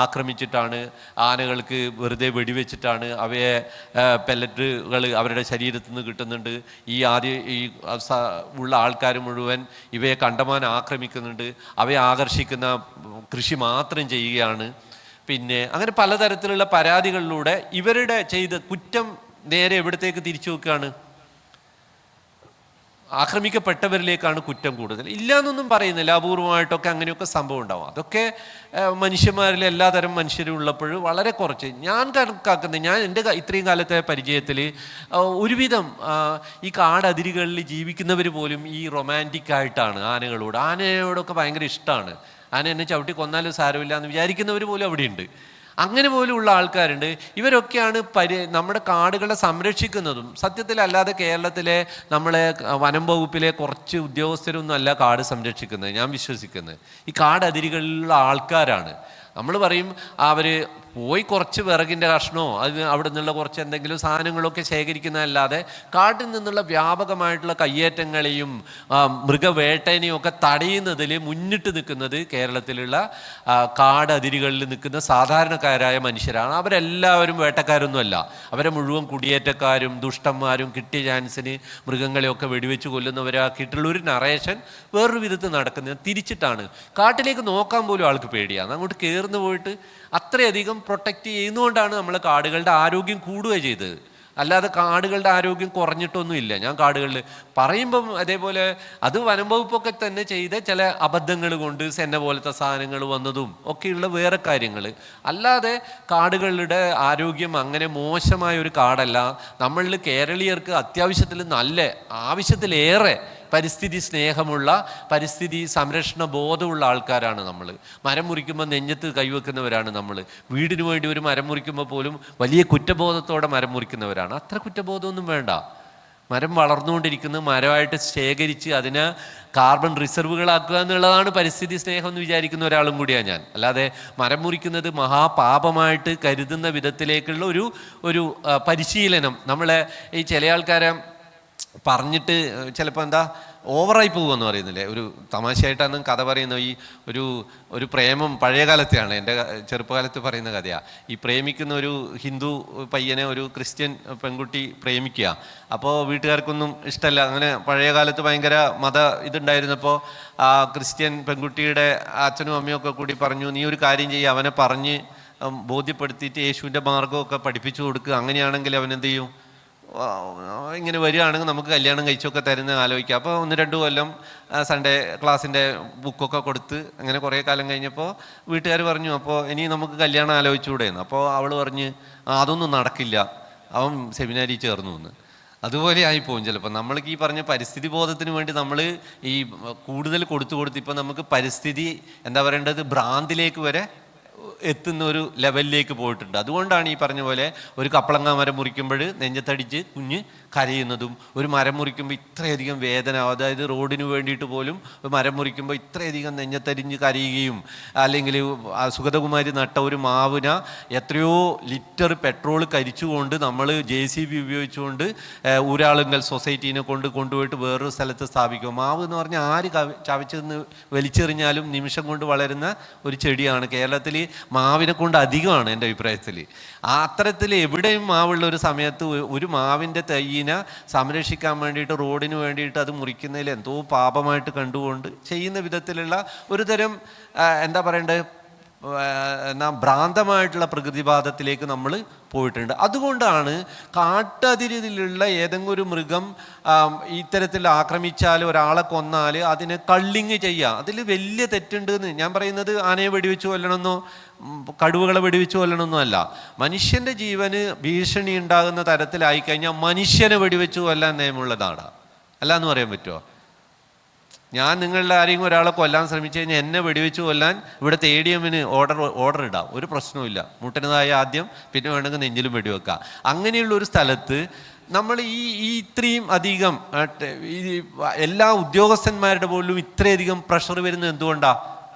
ആക്രമിച്ചിട്ടാണ്, ആനകൾക്ക് വെറുതെ വെടിവെച്ചിട്ടാണ്, അവയെ പെല്ലറ്റുകൾ അവരുടെ ശരീരത്തിൽ നിന്ന് കിട്ടുന്നുണ്ട്. ഈ ഉള്ള ആൾക്കാർ മുഴുവൻ ഇവയെ കണ്ടമാനം ആക്രമിക്കുന്നുണ്ട്. അവയെ ആകർഷിക്കുന്ന കൃഷി മാത്രം ചെയ്യുകയാണ്. പിന്നെ അങ്ങനെ പലതരത്തിലുള്ള പരാതികളിലൂടെ ഇവരുടെ ചെയ്ത കുറ്റം നേരെ എവിടത്തേക്ക് തിരിച്ചു വെക്കുകയാണ്, ആക്രമിക്കപ്പെട്ടവരിലേക്കാണ് കുറ്റം കൂടുതൽ. ഇല്ലയെന്നൊന്നും പറയുന്നില്ല, അപൂർവമായിട്ടൊക്കെ അങ്ങനെയൊക്കെ സംഭവം ഉണ്ടാവും. അതൊക്കെ മനുഷ്യന്മാരിൽ എല്ലാതരം മനുഷ്യരും ഉള്ളപ്പോൾ വളരെ കുറച്ച്. ഞാൻ കണക്കാക്കുന്നത്, ഞാൻ എൻ്റെ ഇത്രയും കാലത്തെ പരിചയത്തിൽ ഒരുവിധം ഈ കാടതിരുകളിൽ ജീവിക്കുന്നവർ പോലും ഈ റൊമാൻറ്റിക് ആയിട്ടാണ് ആനയോടൊക്കെ ഭയങ്കര ഇഷ്ടമാണ്. ആന എന്നെ ചവിട്ടി കൊന്നാലും സാരമില്ല എന്ന് വിചാരിക്കുന്നവർ പോലും അവിടെയുണ്ട്. അങ്ങനെ പോലുള്ള ആൾക്കാരുണ്ട്. ഇവരൊക്കെയാണ് നമ്മുടെ കാടുകളെ സംരക്ഷിക്കുന്നതും. സത്യത്തിൽ അല്ലാതെ കേരളത്തിലെ നമ്മളെ വനം വകുപ്പിലെ കുറച്ച് ഉദ്യോഗസ്ഥരൊന്നും അല്ല കാട് സംരക്ഷിക്കുന്നത്. ഞാൻ വിശ്വസിക്കുന്നത് ഈ കാടതിരുകളിലുള്ള ആൾക്കാരാണ്. നമ്മൾ പറയും അവർ പോയി കുറച്ച് വിറകിൻ്റെ കഷ്ണമോ അവിടെ നിന്നുള്ള കുറച്ച് എന്തെങ്കിലും സാധനങ്ങളൊക്കെ ശേഖരിക്കുന്നതല്ലാതെ കാട്ടിൽ നിന്നുള്ള വ്യാപകമായിട്ടുള്ള കയ്യേറ്റങ്ങളെയും മൃഗവേട്ടനെയും ഒക്കെ തടയുന്നതിൽ മുന്നിട്ട് നിൽക്കുന്നത് കേരളത്തിലുള്ള കാടതിരുകളിൽ നിൽക്കുന്ന സാധാരണക്കാരായ മനുഷ്യരാണ്. അവരെല്ലാവരും വേട്ടക്കാരൊന്നുമല്ല. അവരെ മുഴുവൻ കുടിയേറ്റക്കാരും ദുഷ്ടന്മാരും കിട്ടിയ ചാൻസിന് മൃഗങ്ങളെയൊക്കെ വെടിവെച്ച് കൊല്ലുന്നവരാക്കിയിട്ടുള്ള ഒരു നറേഷൻ വേറൊരു വിധത്തിൽ നടക്കുന്നത് തിരിച്ചിട്ടാണ്. കാട്ടിലേക്ക് നോക്കാൻ പോലും ആൾക്ക് പേടിയാണ്. അങ്ങോട്ട് കയറുന്നു പോയിട്ട് അത്രയധികം പ്രൊട്ടക്റ്റ് ചെയ്യുന്നതുകൊണ്ടാണ് നമ്മൾ കാടുകളുടെ ആരോഗ്യം കൂടുക ചെയ്തത്. അല്ലാതെ കാടുകളുടെ ആരോഗ്യം കുറഞ്ഞിട്ടൊന്നുമില്ല. ഞാൻ കാടുകളിൽ പറയുമ്പം അതേപോലെ അത് വനം വകുപ്പൊക്കെ തന്നെ ചെയ്ത ചില അബദ്ധങ്ങൾ കൊണ്ട് സെന്ന പോലത്തെ സാധനങ്ങൾ വന്നതും ഒക്കെയുള്ള വേറെ കാര്യങ്ങൾ. അല്ലാതെ കാടുകളുടെ ആരോഗ്യം അങ്ങനെ മോശമായ ഒരു കാടല്ല. നമ്മളിൽ കേരളീയർക്ക് അത്യാവശ്യത്തിൽ നല്ല ആവശ്യത്തിലേറെ പരിസ്ഥിതി സ്നേഹമുള്ള, പരിസ്ഥിതി സംരക്ഷണ ബോധമുള്ള ആൾക്കാരാണ് നമ്മൾ. മരം മുറിക്കുമ്പോൾ നെഞ്ഞത്ത് കൈവെക്കുന്നവരാണ് നമ്മൾ. വീടിന് വേണ്ടി ഒരു മരം മുറിക്കുമ്പോൾ പോലും വലിയ കുറ്റബോധത്തോടെ മരം മുറിക്കുന്നവരാണ്. അത്ര കുറ്റബോധമൊന്നും വേണ്ട. മരം വളർന്നുകൊണ്ടിരിക്കുന്ന മരമായിട്ട് ശേഖരിച്ച് അതിനെ കാർബൺ റിസർവുകളാക്കുക എന്നുള്ളതാണ് പരിസ്ഥിതി സ്നേഹം എന്ന് വിചാരിക്കുന്ന ഒരാളും കൂടിയാണ് ഞാൻ. അല്ലാതെ മരം മുറിക്കുന്നത് മഹാപാപമായിട്ട് കരുതുന്ന വിധത്തിലേക്കുള്ള ഒരു പരിശീലനം നമ്മളെ ഈ ചില ആൾക്കാരെ പറഞ്ഞിട്ട് ചിലപ്പോൾ എന്താ ഓവറായി പോകുമെന്ന് പറയുന്നില്ലേ. ഒരു തമാശയായിട്ടാണ് കഥ പറയുന്നത്. ഈ ഒരു പ്രേമം പഴയ കാലത്തെയാണ്, എൻ്റെ ചെറുപ്പകാലത്ത് പറയുന്ന കഥയാണ്. ഈ പ്രേമിക്കുന്ന ഒരു ഹിന്ദു പയ്യനെ ഒരു ക്രിസ്ത്യൻ പെൺകുട്ടി പ്രേമിക്കുക. അപ്പോൾ വീട്ടുകാർക്കൊന്നും ഇഷ്ടമല്ല. അങ്ങനെ പഴയ കാലത്ത് ഭയങ്കര ഇതുണ്ടായിരുന്നപ്പോൾ ആ ക്രിസ്ത്യൻ പെൺകുട്ടിയുടെ അച്ഛനും അമ്മയും ഒക്കെ കൂടി പറഞ്ഞു, നീ ഒരു കാര്യം ചെയ്യുക, അവനെ പറഞ്ഞ് ബോധ്യപ്പെടുത്തിയിട്ട് യേശുവിൻ്റെ മാർഗമൊക്കെ പഠിപ്പിച്ചു കൊടുക്കുക. അങ്ങനെയാണെങ്കിൽ അവൻ എന്ത് ചെയ്യും, ഇങ്ങനെ വരികയാണെങ്കിൽ നമുക്ക് കല്യാണം കഴിച്ചൊക്കെ തരുന്ന ആലോചിക്കുക. അപ്പോൾ 1-2 കൊല്ലം സൺഡേ ക്ലാസ്സിൻ്റെ ബുക്കൊക്കെ കൊടുത്ത് അങ്ങനെ കുറേ കാലം കഴിഞ്ഞപ്പോൾ വീട്ടുകാർ പറഞ്ഞു, അപ്പോൾ ഇനി നമുക്ക് കല്യാണം ആലോചിച്ചുകൂടെയെന്ന്. അപ്പോൾ അവൾ പറഞ്ഞ് അതൊന്നും നടക്കില്ല, അവൻ സെമിനാരിൽ ചേർന്നു എന്ന്. അതുപോലെ ആയിപ്പോവും ചിലപ്പോൾ. നമ്മൾക്ക് ഈ പറഞ്ഞ പരിസ്ഥിതി ബോധത്തിന് വേണ്ടി നമ്മൾ ഈ കൂടുതൽ കൊടുത്ത് ഇപ്പം നമുക്ക് പരിസ്ഥിതി എന്താ പറയേണ്ടത് ഭ്രാന്തിലേക്ക് വരെ എത്തുന്ന ഒരു ലെവലിലേക്ക് പോയിട്ടുണ്ട്. അതുകൊണ്ടാണ് ഈ പറഞ്ഞ പോലെ ഒരു കപ്പളങ്ങ മരം മുറിക്കുമ്പോൾ നെഞ്ചത്തടിച്ച് കുഞ്ഞ് കരയുന്നതും, ഒരു മരം മുറിക്കുമ്പോൾ ഇത്രയധികം വേദന, അതായത് റോഡിന് വേണ്ടിയിട്ട് പോലും ഒരു മരം മുറിക്കുമ്പോൾ ഇത്രയധികം നെഞ്ചത്തരിഞ്ഞ് കരയുകയും, അല്ലെങ്കിൽ സുഗതകുമാരി നട്ട ഒരു മാവിന എത്രയോ ലിറ്റർ പെട്രോൾ കരിച്ചുകൊണ്ട് നമ്മൾ JCB ഉപയോഗിച്ചുകൊണ്ട് ഊരാളുങ്കൽ സൊസൈറ്റീനെ കൊണ്ടുപോയിട്ട് വേറൊരു സ്ഥലത്ത് സ്ഥാപിക്കും. മാവ് എന്ന് പറഞ്ഞാൽ ആര് ചവച്ചെന്ന് വലിച്ചെറിഞ്ഞാലും നിമിഷം കൊണ്ട് വളരുന്ന ഒരു ചെടിയാണ്. കേരളത്തിൽ മാവിനെ കൊണ്ട് അധികമാണ് എൻ്റെ അഭിപ്രായത്തിൽ. അത്തരത്തിൽ എവിടെയും മാവുള്ള ഒരു സമയത്ത് ഒരു മാവിൻ്റെ തൈയിനെ സംരക്ഷിക്കാൻ വേണ്ടിയിട്ട് റോഡിന് വേണ്ടിയിട്ട് അത് മുറിക്കുന്നതിൽ എന്തോ പാപമായിട്ട് കണ്ടുകൊണ്ട് ചെയ്യുന്ന വിധത്തിലുള്ള ഒരു തരം എന്താ പറയണ്ടത്, ഭ്രാന്തമായിട്ടുള്ള പ്രകൃതിവാദത്തിലേക്ക് നമ്മൾ പോയിട്ടുണ്ട്. അതുകൊണ്ടാണ് കാട്ടതിരിലുള്ള ഏതെങ്കിലും ഒരു മൃഗം ഇത്തരത്തിൽ ആക്രമിച്ചാൽ, ഒരാളെ കൊന്നാൽ അതിനെ കള്ളിങ് ചെയ്യുക, അതിൽ വലിയ തെറ്റുണ്ടെന്ന് ഞാൻ പറയുന്നത്. ആനയെ വെടിവെച്ച് കൊല്ലണമെന്നോ കടുവകളെ വെടിവെച്ച് കൊല്ലണമെന്നോ അല്ല. മനുഷ്യൻ്റെ ജീവന് ഭീഷണി ഉണ്ടാകുന്ന തരത്തിലായിക്കഴിഞ്ഞാൽ മനുഷ്യനെ വെടിവെച്ച് കൊല്ലാൻ നിയമമുള്ളതാണ്. അല്ല എന്ന് പറയാൻ പറ്റുമോ? ഞാൻ നിങ്ങളുടെ ആരെങ്കിലും ഒരാളെ കൊല്ലാൻ ശ്രമിച്ചു കഴിഞ്ഞാൽ എന്നെ വെടിവെച്ച് കൊല്ലാൻ ഇവിടുത്തെ ADMന് ഓർഡർ ഇടാം, ഒരു പ്രശ്നവുമില്ല. മുട്ടനതായ ആദ്യം, പിന്നെ വേണമെങ്കിൽ നെഞ്ചിലും വെടിവെക്കാം. അങ്ങനെയുള്ള ഒരു സ്ഥലത്ത് നമ്മൾ ഈ ഇത്രയും അധികം എല്ലാ ഉദ്യോഗസ്ഥന്മാരുടെ പോലും ഇത്രയധികം പ്രഷർ വരുന്നത് എന്തുകൊണ്ടാണ്?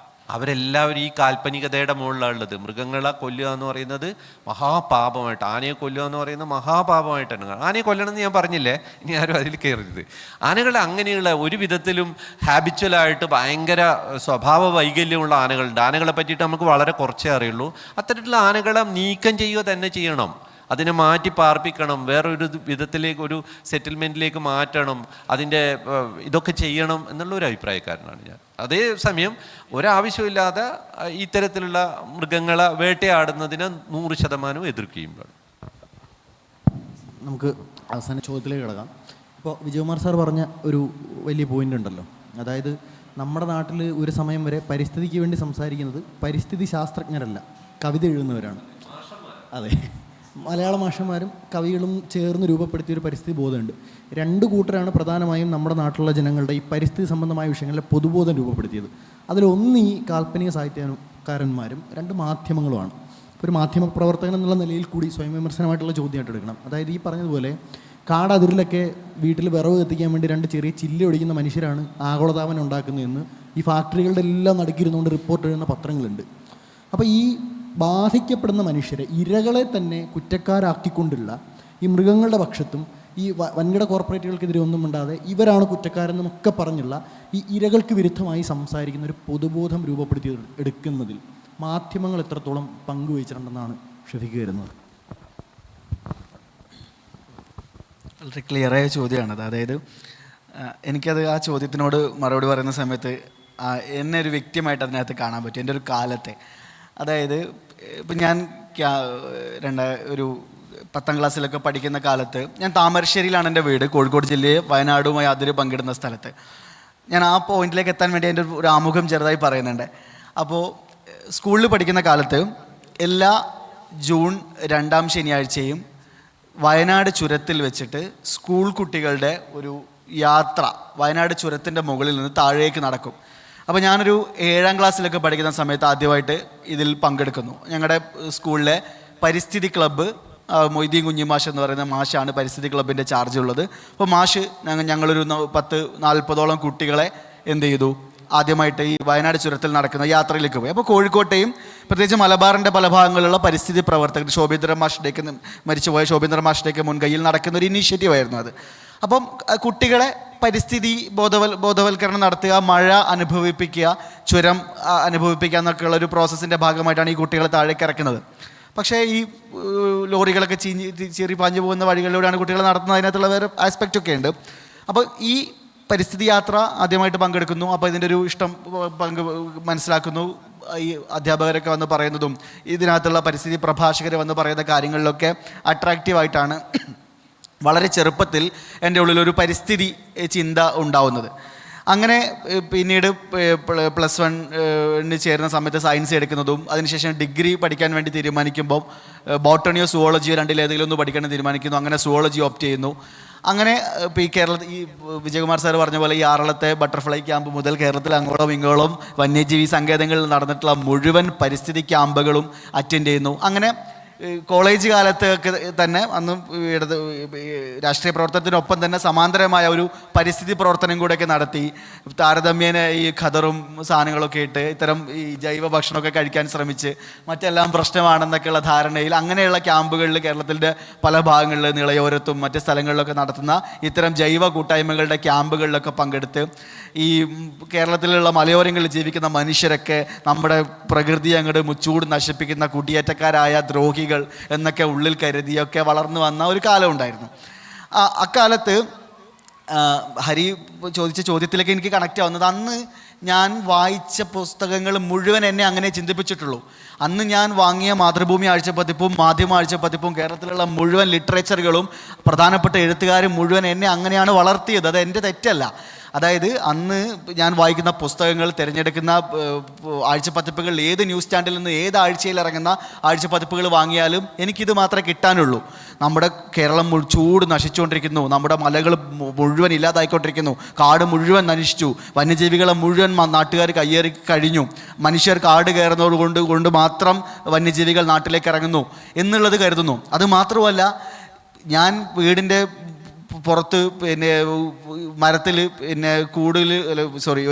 അവരെല്ലാവരും ഈ കാൽപ്പനികതയുടെ മുകളിലാണ് ഉള്ളത്. മൃഗങ്ങളെ കൊല്ലുക എന്ന് പറയുന്നത് മഹാപാപമായിട്ട്, ആനയെ കൊല്ലുക എന്ന് പറയുന്നത് മഹാപാപമായിട്ടാണ്. ആനയെ കൊല്ലണം എന്ന് ഞാൻ പറഞ്ഞില്ലേ, ഇനി ആരും അതിൽ കയറരുത്. ആനകളെ അങ്ങനെയുള്ള ഒരു വിധത്തിലും ഹാബിച്വലായിട്ട് ഭയങ്കര സ്വഭാവ വൈകല്യമുള്ള ആനകളുണ്ട്. ആനകളെ പറ്റിയിട്ട് നമുക്ക് വളരെ കുറച്ചേ അറിയുള്ളൂ. അത്തരത്തിലുള്ള ആനകളെ നീക്കം ചെയ്യുക തന്നെ ചെയ്യണം. അതിനെ മാറ്റി പാർപ്പിക്കണം, വേറൊരു വിധത്തിലേക്ക്, ഒരു സെറ്റിൽമെൻറ്റിലേക്ക് മാറ്റണം, അതിൻ്റെ ഇതൊക്കെ ചെയ്യണം എന്നുള്ളൊരു അഭിപ്രായക്കാരനാണ് ഞാൻ. അതേസമയം ഒരാവശ്യമില്ലാതെ ഇത്തരത്തിലുള്ള മൃഗങ്ങളെ വേട്ടയാടുന്നതിനെ 100% എതിർക്കുകയും വേണം. നമുക്ക് അവസാന ചോദ്യത്തിലേക്ക് കിടക്കാം. ഇപ്പോൾ വിജയകുമാർ സാർ പറഞ്ഞ ഒരു വലിയ പോയിൻ്റ് ഉണ്ടല്ലോ, അതായത് നമ്മുടെ നാട്ടിൽ ഒരു സമയം വരെ പരിസ്ഥിതിക്ക് വേണ്ടി സംസാരിക്കുന്നത് പരിസ്ഥിതി ശാസ്ത്രജ്ഞരല്ല, കവിത എഴുതുന്നവരാണ്. അതെ, മലയാള മാഷന്മാരും കവികളും ചേർന്ന് രൂപപ്പെടുത്തിയൊരു പരിസ്ഥിതി ബോധമുണ്ട്. രണ്ട് കൂട്ടരാണ് പ്രധാനമായും നമ്മുടെ നാട്ടിലുള്ള ജനങ്ങളുടെ ഈ പരിസ്ഥിതി സംബന്ധമായ വിഷയങ്ങളിലെ പൊതുബോധം രൂപപ്പെടുത്തിയത്. അതിലൊന്ന് ഈ കാൽപ്പനിക സാഹിത്യകാരന്മാരും രണ്ട് മാധ്യമങ്ങളുമാണ്. ഒരു മാധ്യമ പ്രവർത്തകൻ എന്നുള്ള നിലയിൽ കൂടി സ്വയം വിമർശനമായിട്ടുള്ള ചോദ്യമായിട്ട് എടുക്കണം. അതായത് ഈ പറഞ്ഞതുപോലെ കാടതിരിലൊക്കെ വീട്ടിൽ വിറവ് കത്തിക്കാൻ വേണ്ടി രണ്ട് ചെറിയ ചില്ല് ഒടിക്കുന്ന മനുഷ്യരാണ് ആഗോളതാപനം ഉണ്ടാക്കുന്നതെന്ന് ഈ ഫാക്ടറികളുടെ എല്ലാം നടുക്കിരുന്നുകൊണ്ട് റിപ്പോർട്ട് എഴുതുന്ന പത്രങ്ങളുണ്ട്. അപ്പോൾ ഈ ബാധിക്കപ്പെടുന്ന മനുഷ്യരെ, ഇരകളെ തന്നെ കുറ്റക്കാരാക്കിക്കൊണ്ടുള്ള ഈ മൃഗങ്ങളുടെ പക്ഷത്തും ഈ വൻകിട കോർപ്പറേറ്റുകൾക്കെതിരെ ഒന്നും ഉണ്ടാതെ ഇവരാണ് കുറ്റക്കാരെന്നൊക്കെ പറഞ്ഞുള്ള ഈ ഇരകൾക്ക് വിരുദ്ധമായി സംസാരിക്കുന്ന ഒരു പൊതുബോധം രൂപപ്പെടുത്തി എടുക്കുന്നതിൽ മാധ്യമങ്ങൾ എത്രത്തോളം പങ്കുവഹിച്ചിട്ടുണ്ടെന്നാണ് ഷഫീഖ് കരുതുന്നത്? വളരെ ക്ലിയറായ ചോദ്യമാണത്. അതായത് എനിക്കത് ആ ചോദ്യത്തിനോട് മറുപടി പറയുന്ന സമയത്ത് എന്നെ ഒരു വ്യക്തിയുമായിട്ട് അതിനകത്ത് കാണാൻ പറ്റും. എൻ്റെ ഒരു കാലത്തെ, അതായത് ഇപ്പം ഞാൻ ഒരു 10ാം ക്ലാസ്സിലൊക്കെ പഠിക്കുന്ന കാലത്ത് ഞാൻ താമരശ്ശേരിയിലാണ് എൻ്റെ വീട്, കോഴിക്കോട് ജില്ലയെ വയനാടുമായി അതിര് പങ്കിടുന്ന സ്ഥലത്ത്. ഞാൻ ആ പോയിന്റിലേക്ക് എത്താൻ വേണ്ടി എൻ്റെ ഒരു ആമുഖം ചെറുതായി പറയുന്നുണ്ട്. അപ്പോൾ സ്കൂളിൽ പഠിക്കുന്ന കാലത്ത് എല്ലാ ജൂൺ 2ാം ശനിയാഴ്ചയും വയനാട് ചുരത്തിൽ വെച്ചിട്ട് സ്കൂൾ കുട്ടികളുടെ ഒരു യാത്ര വയനാട് ചുരത്തിൻ്റെ മുകളിൽ നിന്ന് താഴേക്ക് നടക്കും. അപ്പോൾ ഞാനൊരു 7ാം ക്ലാസ്സിലൊക്കെ പഠിക്കുന്ന സമയത്ത് ആദ്യമായിട്ട് ഇതിൽ പങ്കെടുക്കുന്നു. ഞങ്ങളുടെ സ്കൂളിലെ പരിസ്ഥിതി ക്ലബ്ബ്, മൊയ്തീൻ കുഞ്ഞിമാഷ് എന്ന് പറയുന്ന മാഷാണ് പരിസ്ഥിതി ക്ലബിൻ്റെ ചാർജ് ഉള്ളത്. അപ്പോൾ മാഷ് ഞങ്ങളൊരു 40-40ഓളം കുട്ടികളെ എന്ത് ചെയ്തു, ആദ്യമായിട്ട് ഈ വയനാട് ചുരത്തിൽ നടക്കുന്ന യാത്രയിലേക്ക് പോയി. അപ്പോൾ കോഴിക്കോട്ടെയും പ്രത്യേകിച്ച് മലബാറിൻ്റെ പല ഭാഗങ്ങളിലുള്ള പരിസ്ഥിതി പ്രവർത്തകർ, മരിച്ചുപോയ ശോഭീന്ദ്രൻ മാഷിൻ്റെയൊക്കെ മുൻകൈയിൽ നടക്കുന്ന ഒരു ഇനീഷ്യേറ്റീവായിരുന്നു അത്. അപ്പം കുട്ടികളെ പരിസ്ഥിതി ബോധവൽക്കരണം നടത്തുക, മഴ അനുഭവിപ്പിക്കുക, ചുരം അനുഭവിപ്പിക്കുക എന്നൊക്കെയുള്ള ഒരു പ്രോസസ്സിൻ്റെ ഭാഗമായിട്ടാണ് ഈ കുട്ടികളെ താഴേക്ക് ഇറക്കുന്നത്. പക്ഷേ ഈ ലോറികളൊക്കെ ചീറി പാഞ്ഞു പോകുന്ന വഴികളിലൂടെയാണ് കുട്ടികൾ നടത്തുന്നത്. അതിനകത്തുള്ള വേറെ ആസ്പെക്റ്റൊക്കെ ഉണ്ട്. അപ്പോൾ ഈ പരിസ്ഥിതി യാത്ര ആദ്യമായിട്ട് പങ്കെടുക്കുന്നു. അപ്പോൾ ഇതിൻ്റെ ഒരു ഇഷ്ടം മനസ്സിലാക്കുന്നു. ഈ അധ്യാപകരൊക്കെ വന്ന് പറയുന്നതും ഇതിനകത്തുള്ള പരിസ്ഥിതി പ്രഭാഷകർ വന്ന് പറയുന്ന കാര്യങ്ങളിലൊക്കെ അട്രാക്റ്റീവായിട്ടാണ് വളരെ ചെറുപ്പത്തിൽ എൻ്റെ ഉള്ളിലൊരു പരിസ്ഥിതി ചിന്ത ഉണ്ടാവുന്നത്. അങ്ങനെ പിന്നീട് +1 ചേരുന്ന സമയത്ത് സയൻസ് എടുക്കുന്നതും അതിനുശേഷം ഡിഗ്രി പഠിക്കാൻ വേണ്ടി തീരുമാനിക്കുമ്പോൾ ബോട്ടണിയോ സുവോളജിയോ രണ്ടിലേതെങ്കിലും ഒന്ന് പഠിക്കണം തീരുമാനിക്കുന്നു. അങ്ങനെ സുവോളജി ഓപ്റ്റ് ചെയ്യുന്നു. അങ്ങനെ ഇപ്പോൾ ഈ വിജയകുമാർ സാർ പറഞ്ഞ പോലെ ഈ ആറളത്തെ ബട്ടർഫ്ലൈ ക്യാമ്പ് മുതൽ കേരളത്തിൽ അങ്ങോളം ഇങ്ങോളം വന്യജീവി സങ്കേതങ്ങളിൽ നടന്നിട്ടുള്ള മുഴുവൻ പരിസ്ഥിതി ക്യാമ്പുകളും അറ്റൻഡ് ചെയ്യുന്നു. അങ്ങനെ കോളേജ് കാലത്തൊക്കെ തന്നെ അന്ന് രാഷ്ട്രീയ പ്രവർത്തനത്തിനൊപ്പം തന്നെ സമാന്തരമായ ഒരു പരിസ്ഥിതി പ്രവർത്തനം കൂടെയൊക്കെ നടത്തി. താരതമ്യേന ഈ ഖദറും സാധനങ്ങളൊക്കെ ഇട്ട് ഇത്തരം ഈ ജൈവ ഭക്ഷണമൊക്കെ കഴിക്കാൻ ശ്രമിച്ച് മറ്റെല്ലാം പ്രശ്നമാണെന്നൊക്കെയുള്ള ധാരണയിൽ അങ്ങനെയുള്ള ക്യാമ്പുകളിൽ കേരളത്തിൻ്റെ പല ഭാഗങ്ങളിൽ നിളയോരത്തും മറ്റ് സ്ഥലങ്ങളിലൊക്കെ നടത്തുന്ന ഇത്തരം ജൈവ കൂട്ടായ്മകളുടെ ക്യാമ്പുകളിലൊക്കെ പങ്കെടുത്ത് ഈ കേരളത്തിലുള്ള മലയോരങ്ങളിൽ ജീവിക്കുന്ന മനുഷ്യരൊക്കെ നമ്മുടെ പ്രകൃതി അങ്ങോട്ട് മുച്ചൂട് നശിപ്പിക്കുന്ന കുടിയേറ്റക്കാരായ ദ്രോഹികൾ എന്നൊക്കെ ഉള്ളിൽ കരുതിയൊക്കെ വളർന്നു വന്ന ഒരു കാലം ഉണ്ടായിരുന്നു. അക്കാലത്ത് ഹരി ചോദിച്ച ചോദ്യത്തിലേക്ക് എനിക്ക് കണക്റ്റ് ആവുന്നത്, അന്ന് ഞാൻ വായിച്ച പുസ്തകങ്ങൾ മുഴുവൻ എന്നെ അങ്ങനെ ചിന്തിപ്പിച്ചിട്ടുള്ളൂ. അന്ന് ഞാൻ വാങ്ങിയ മാതൃഭൂമി ആഴ്ചപ്പതിപ്പും മാധ്യമ ആഴ്ചപ്പതിപ്പും കേരളത്തിലുള്ള മുഴുവൻ ലിറ്ററേച്ചറുകളും പ്രധാനപ്പെട്ട എഴുത്തുകാരും മുഴുവൻ എന്നെ അങ്ങനെയാണ് വളർത്തിയത്. അത് എൻ്റെ തെറ്റല്ല. അതായത് അന്ന് ഞാൻ വായിക്കുന്ന പുസ്തകങ്ങൾ, തിരഞ്ഞെടുക്കുന്ന ആഴ്ചപ്പതിപ്പുകൾ, ഏത് ന്യൂസ് സ്റ്റാൻഡിൽ നിന്ന് ഏത് ആഴ്ചയിൽ ഇറങ്ങുന്ന ആഴ്ചപ്പതിപ്പുകൾ വാങ്ങിയാലും എനിക്കിത് മാത്രമേ കിട്ടാനുള്ളൂ. നമ്മുടെ കേരളം ചൂട് നശിച്ചുകൊണ്ടിരിക്കുന്നു, നമ്മുടെ മലകൾ മുഴുവൻ ഇല്ലാതായിക്കൊണ്ടിരിക്കുന്നു, കാട് മുഴുവൻ നശിച്ചു, വന്യജീവികളെ മുഴുവൻ നാട്ടുകാർ കയ്യേറി കഴിഞ്ഞു, മനുഷ്യർ കാട് കയറുന്നത് കൊണ്ട് മാത്രം വന്യജീവികൾ നാട്ടിലേക്ക് ഇറങ്ങുന്നു എന്നുള്ളത് കരുതുന്നു. അത് മാത്രമല്ല, ഞാൻ വീടിൻ്റെ പുറത്ത് മരത്തിൽ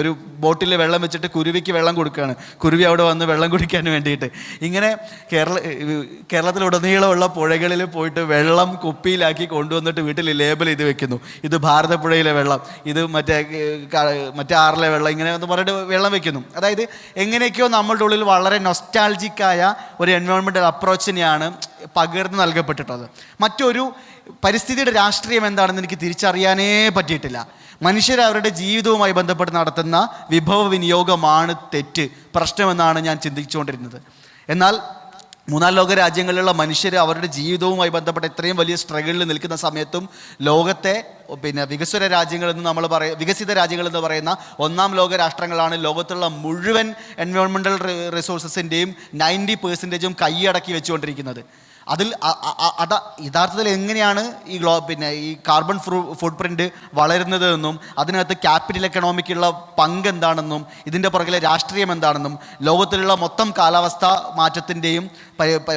ഒരു ബോട്ടിൽ വെള്ളം വെച്ചിട്ട് കുരുവിക്ക് വെള്ളം കൊടുക്കുകയാണ്. കുരുവി അവിടെ വന്ന് വെള്ളം കുടിക്കാൻ വേണ്ടിയിട്ട്. ഇങ്ങനെ കേരളത്തിലുടനീളമുള്ള പുഴകളിൽ പോയിട്ട് വെള്ളം കുപ്പിയിലാക്കി കൊണ്ടുവന്നിട്ട് വീട്ടിൽ ലേബൽ ചെയ്ത് വെക്കുന്നു. ഇത് ഭാരതപ്പുഴയിലെ വെള്ളം, ഇത് മറ്റേ ആറിലെ വെള്ളം, ഇങ്ങനെ ഒന്ന് പറഞ്ഞിട്ട് വെള്ളം വെക്കുന്നു. അതായത് എങ്ങനെയൊക്കെയോ നമ്മളുടെ ഉള്ളിൽ വളരെ നൊസ്റ്റാൾജിക്കായ ഒരു എൻവയോൺമെൻ്റൽ അപ്രോച്ചിനെയാണ് പകർന്നു നൽകപ്പെട്ടിട്ടുള്ളത്. മറ്റൊരു പരിസ്ഥിതിയുടെ രാഷ്ട്രീയം എന്താണെന്ന് എനിക്ക് തിരിച്ചറിയാനേ പറ്റിയിട്ടില്ല. മനുഷ്യർ അവരുടെ ജീവിതവുമായി ബന്ധപ്പെട്ട് നടത്തുന്ന വിഭവ വിനിയോഗമാണ് പ്രശ്നമെന്നാണ് ഞാൻ ചിന്തിച്ചുകൊണ്ടിരുന്നത്. എന്നാൽ മൂന്നാം ലോക രാജ്യങ്ങളിലുള്ള മനുഷ്യർ അവരുടെ ജീവിതവുമായി ബന്ധപ്പെട്ട ഇത്രയും വലിയ സ്ട്രഗിളിൽ നിൽക്കുന്ന സമയത്തും ലോകത്തെ വികസിത രാജ്യങ്ങളെന്ന് പറയുന്ന ഒന്നാം ലോക രാഷ്ട്രങ്ങളാണ് ലോകത്തുള്ള മുഴുവൻ എൻവയോൺമെൻ്റൽ റിസോഴ്സസിൻ്റെയും 90% കൈയടക്കി വെച്ചുകൊണ്ടിരിക്കുന്നത്. അതിൽ യഥാർത്ഥത്തിൽ എങ്ങനെയാണ് ഈ കാർബൺ ഫുട് പ്രിൻ്റ് വളരുന്നത് എന്നും അതിനകത്ത് ക്യാപിറ്റൽ എക്കണോമിക്കുള്ള പങ്ക് എന്താണെന്നും ഇതിൻ്റെ പുറകിലെ രാഷ്ട്രീയം എന്താണെന്നും ലോകത്തിലുള്ള മൊത്തം കാലാവസ്ഥാ മാറ്റത്തിൻ്റെയും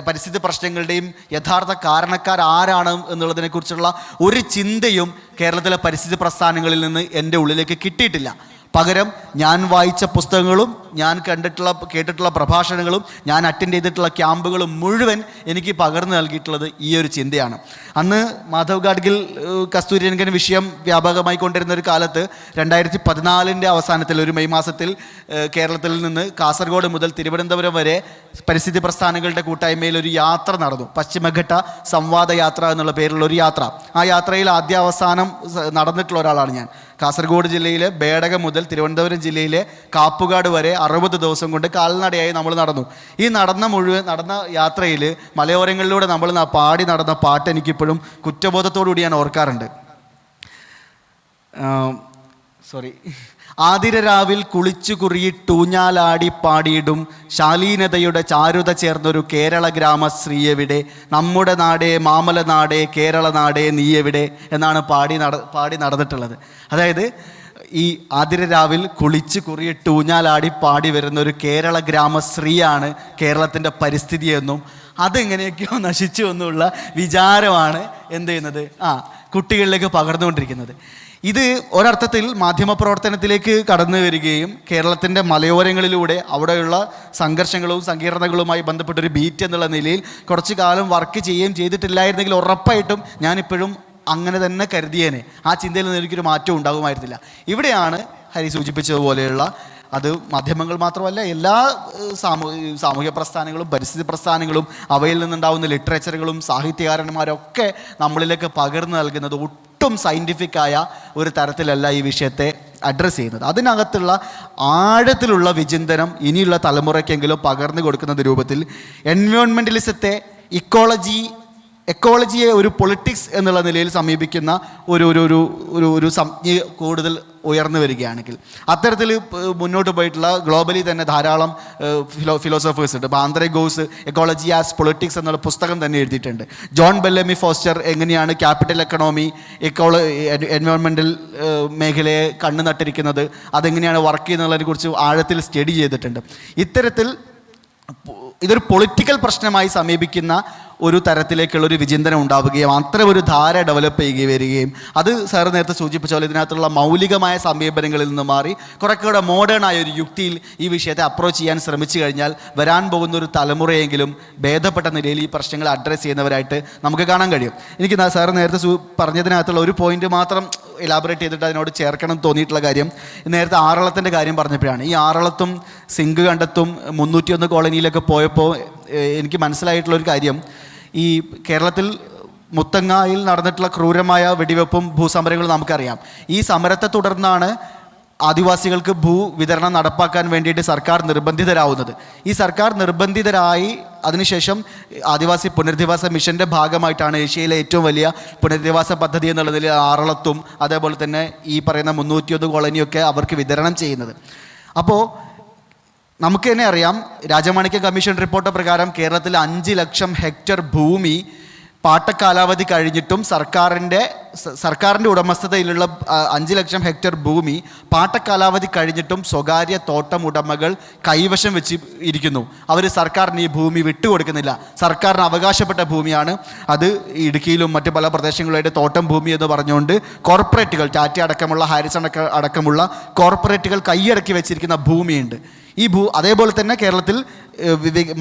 പരിസ്ഥിതി പ്രശ്നങ്ങളുടെയും യഥാർത്ഥ കാരണക്കാർ ആരാണ് എന്നുള്ളതിനെക്കുറിച്ചുള്ള ഒരു ചിന്തയും കേരളത്തിലെ പരിസ്ഥിതി പ്രസ്ഥാനങ്ങളിൽ നിന്ന് എൻ്റെ ഉള്ളിലേക്ക് കിട്ടിയിട്ടില്ല. പകരം ഞാൻ വായിച്ച പുസ്തകങ്ങളും ഞാൻ കേട്ടിട്ടുള്ള പ്രഭാഷണങ്ങളും ഞാൻ അറ്റൻഡ് ചെയ്തിട്ടുള്ള ക്യാമ്പുകളും മുഴുവൻ എനിക്ക് പകർന്നു നൽകിയിട്ടുള്ളത് ഈ ഒരു ചിന്തയാണ്. അന്ന് മാധവ് ഗാഡ്ഗിൽ കസ്തൂരിരംഗൻ വിഷയം വ്യാപകമായി കൊണ്ടിരുന്ന ഒരു കാലത്ത് 2014 അവസാനത്തിൽ ഒരു മെയ് മാസത്തിൽ കേരളത്തിൽ നിന്ന് കാസർഗോഡ് മുതൽ തിരുവനന്തപുരം വരെ പരിസ്ഥിതി പ്രസ്ഥാനങ്ങളുടെ കൂട്ടായ്മയിൽ ഒരു യാത്ര നടന്നു. പശ്ചിമഘട്ട സംവാദ യാത്ര എന്നുള്ള പേരിലുള്ള ഒരു യാത്ര. ആ യാത്രയിൽ ആദ്യാവസാനം നടന്നിട്ടുള്ള ഒരാളാണ് ഞാൻ. കാസർഗോഡ് ജില്ലയിലെ ബേഡകം മുതൽ തിരുവനന്തപുരം ജില്ലയിലെ കാപ്പുകാട് വരെ 60 ദിവസം കൊണ്ട് കാൽനടയായി നമ്മൾ നടന്നു. ഈ നടന്ന യാത്രയിൽ മലയോരങ്ങളിലൂടെ നമ്മൾ പാടി നടന്ന പാട്ട് എനിക്കിപ്പോഴും കുറ്റബോധത്തോടുകൂടി ഞാൻ ഓർക്കാറുണ്ട്. ആതിരരാവിൽ കുളിച്ചു കുറിയിട്ടൂഞ്ഞാലാടി പാടിയിടും ശാലീനതയുടെ ചാരുത ചേർന്നൊരു കേരള ഗ്രാമ സ്ത്രീയെവിടെ, നമ്മുടെ നാടേ മാമല നാടേ കേരള നാടേ നീയെവിടെ എന്നാണ് പാടി നടന്നിട്ടുള്ളത്. അതായത് ഈ ആതിരരാവിൽ കുളിച്ച് കുറിയിട്ട് ഊഞ്ഞാലാടി പാടി വരുന്ന ഒരു കേരള ഗ്രാമ സ്ത്രീയാണ് കേരളത്തിൻ്റെ പരിസ്ഥിതിയെന്നും അതെങ്ങനെയൊക്കെയോ നശിച്ചു എന്നുള്ള വിചാരമാണ് എന്ത് ചെയ്യുന്നത് കുട്ടികളിലേക്ക് പകർന്നുകൊണ്ടിരിക്കുന്നത്. ഇത് ഒരർത്ഥത്തിൽ മാധ്യമപ്രവർത്തനത്തിലേക്ക് കടന്നു വരികയും കേരളത്തിൻ്റെ മലയോരങ്ങളിലൂടെ അവിടെയുള്ള സംഘർഷങ്ങളും സങ്കീർണതകളുമായി ബന്ധപ്പെട്ടൊരു ബീറ്റ് എന്നുള്ള നിലയിൽ കുറച്ചു കാലം വർക്ക് ചെയ്യുകയും ചെയ്തിട്ടില്ലായിരുന്നെങ്കിൽ ഉറപ്പായിട്ടും ഞാനിപ്പോഴും അങ്ങനെ തന്നെ കരുതിയേനെ. ആ ചിന്തയിൽ നിന്ന് എനിക്കൊരു മാറ്റം ഉണ്ടാകുമായിരുന്നില്ല. ഇവിടെയാണ് ഹരി സൂചിപ്പിച്ചതുപോലെയുള്ള അത് മാധ്യമങ്ങൾ മാത്രമല്ല എല്ലാ സാമൂഹ്യ പ്രസ്ഥാനങ്ങളും പരിസ്ഥിതി പ്രസ്ഥാനങ്ങളും അവയിൽ നിന്നുണ്ടാകുന്ന ലിറ്ററേച്ചറുകളും സാഹിത്യകാരന്മാരൊക്കെ നമ്മളിലേക്ക് പകർന്നു നൽകുന്നത് ഒട്ടും സയൻറ്റിഫിക്കായ ഒരു തരത്തിലല്ല ഈ വിഷയത്തെ അഡ്രസ്സ് ചെയ്യുന്നത്. അതിനകത്തുള്ള ആഴത്തിലുള്ള വിചിന്തനം ഇനിയുള്ള തലമുറയ്ക്കെങ്കിലും പകർന്നു കൊടുക്കുന്ന രൂപത്തിൽ എൻവയോൺമെൻ്റലിസത്തെ എക്കോളജിയെ ഒരു പൊളിറ്റിക്സ് എന്നുള്ള നിലയിൽ സമീപിക്കുന്ന ഒരു സംജ്ഞ കൂടുതൽ ഉയർന്നു വരികയാണെങ്കിൽ. അത്തരത്തിൽ മുന്നോട്ട് പോയിട്ടുള്ള ഗ്ലോബലി തന്നെ ധാരാളം ഫിലോസഫേഴ്സ് ഉണ്ട്. ഇപ്പോൾ Andrey goes ecology as politics എന്നുള്ള പുസ്തകം തന്നെ എഴുതിയിട്ടുണ്ട്. ജോൺ ബെല്ലമി ഫോസ്റ്റർ എങ്ങനെയാണ് ക്യാപിറ്റൽ എക്കണോമി എൻവയോൺമെൻറ്റൽ മേഖലയെ കണ്ണു നട്ടിരിക്കുന്നത്, അതെങ്ങനെയാണ് വർക്ക് ചെയ്യുന്നതിനെ കുറിച്ച് ആഴത്തിൽ സ്റ്റഡി ചെയ്തിട്ടുണ്ട്. ഇത്തരത്തിൽ ഇതൊരു പൊളിറ്റിക്കൽ പ്രശ്നമായി സമീപിക്കുന്ന ഒരു തരത്തിലേക്കുള്ളൊരു വിചിന്തനം ഉണ്ടാവുകയും അത്ര ഒരു ധാര ഡെവലപ്പ് ചെയ്യുകയും വരികയും അത് സാർ നേരത്തെ സൂചിപ്പിച്ച പോലെ ഇതിനകത്തുള്ള മൗലികമായ സമീപനങ്ങളിൽ നിന്ന് മാറി കുറേക്കൂടെ മോഡേൺ ആയ ഒരു യുക്തിയിൽ ഈ വിഷയത്തെ അപ്രോച്ച് ചെയ്യാൻ ശ്രമിച്ചു കഴിഞ്ഞാൽ വരാൻ പോകുന്ന ഒരു തലമുറയെങ്കിലും ഭേദപ്പെട്ട നിലയിൽ ഈ പ്രശ്നങ്ങൾ അഡ്രസ്സ് ചെയ്യുന്നവരായിട്ട് നമുക്ക് കാണാൻ കഴിയും. എനിക്ക് സാർ നേരത്തെ പറഞ്ഞതിനകത്തുള്ള ഒരു പോയിന്റ് മാത്രം എലാബറേറ്റ് ചെയ്തിട്ട് അതിനോട് ചേർക്കണം തോന്നിയിട്ടുള്ള കാര്യം, നേരത്തെ ആറളത്തിൻ്റെ കാര്യം പറഞ്ഞപ്പോഴാണ്. ഈ ആറളത്തും സിങ്ക് കണ്ടത്തും 301 കോളനിയിലൊക്കെ പോയപ്പോൾ എനിക്ക് മനസ്സിലായിട്ടുള്ളൊരു കാര്യം, ഈ കേരളത്തിൽ മുത്തങ്ങയിൽ നടന്നിട്ടുള്ള ക്രൂരമായ വെടിവെപ്പും ഭൂസമരങ്ങളും നമുക്കറിയാം. ഈ സമരത്തെ തുടർന്നാണ് ആദിവാസികൾക്ക് ഭൂവിതരണം നടപ്പാക്കാൻ വേണ്ടിയിട്ട് സർക്കാർ നിർബന്ധിതരാവുന്നത്. ഈ സർക്കാർ നിർബന്ധിതരായി അതിനുശേഷം ആദിവാസി പുനരധിവാസ മിഷൻ്റെ ഭാഗമായിട്ടാണ് ഏഷ്യയിലെ ഏറ്റവും വലിയ പുനരധിവാസ പദ്ധതി എന്നുള്ളതിൽ ആറളത്തും അതേപോലെ തന്നെ ഈ പറയുന്ന 301 കോളനിയൊക്കെ അവർക്ക് വിതരണം ചെയ്യുന്നത്. അപ്പോൾ നമുക്ക് തന്നെ അറിയാം, രാജമാണിക്യ കമ്മീഷൻ റിപ്പോർട്ട് പ്രകാരം കേരളത്തിൽ 5 ലക്ഷം ഹെക്ടർ ഭൂമി പാട്ടക്കാലാവധി കഴിഞ്ഞിട്ടും സർക്കാരിൻ്റെ ഉടമസ്ഥതയിലുള്ള 5 ലക്ഷം ഹെക്ടർ ഭൂമി പാട്ടക്കാലാവധി കഴിഞ്ഞിട്ടും സ്വകാര്യ തോട്ടം ഉടമകൾ കൈവശം വെച്ച് ഇരിക്കുന്നു. അവർ സർക്കാരിന് ഈ ഭൂമി വിട്ടുകൊടുക്കുന്നില്ല. സർക്കാരിന് അവകാശപ്പെട്ട ഭൂമിയാണ് അത്. ഇടുക്കിയിലും മറ്റു പല പ്രദേശങ്ങളിലായിട്ട് തോട്ടം ഭൂമി എന്ന് പറഞ്ഞുകൊണ്ട് കോർപ്പറേറ്റുകൾ, ടാറ്റ അടക്കമുള്ള ഹാരിസൺ അടക്കമുള്ള കോർപ്പറേറ്റുകൾ കൈയടക്കി വെച്ചിരിക്കുന്ന ഭൂമിയുണ്ട്. അതേപോലെ തന്നെ കേരളത്തിൽ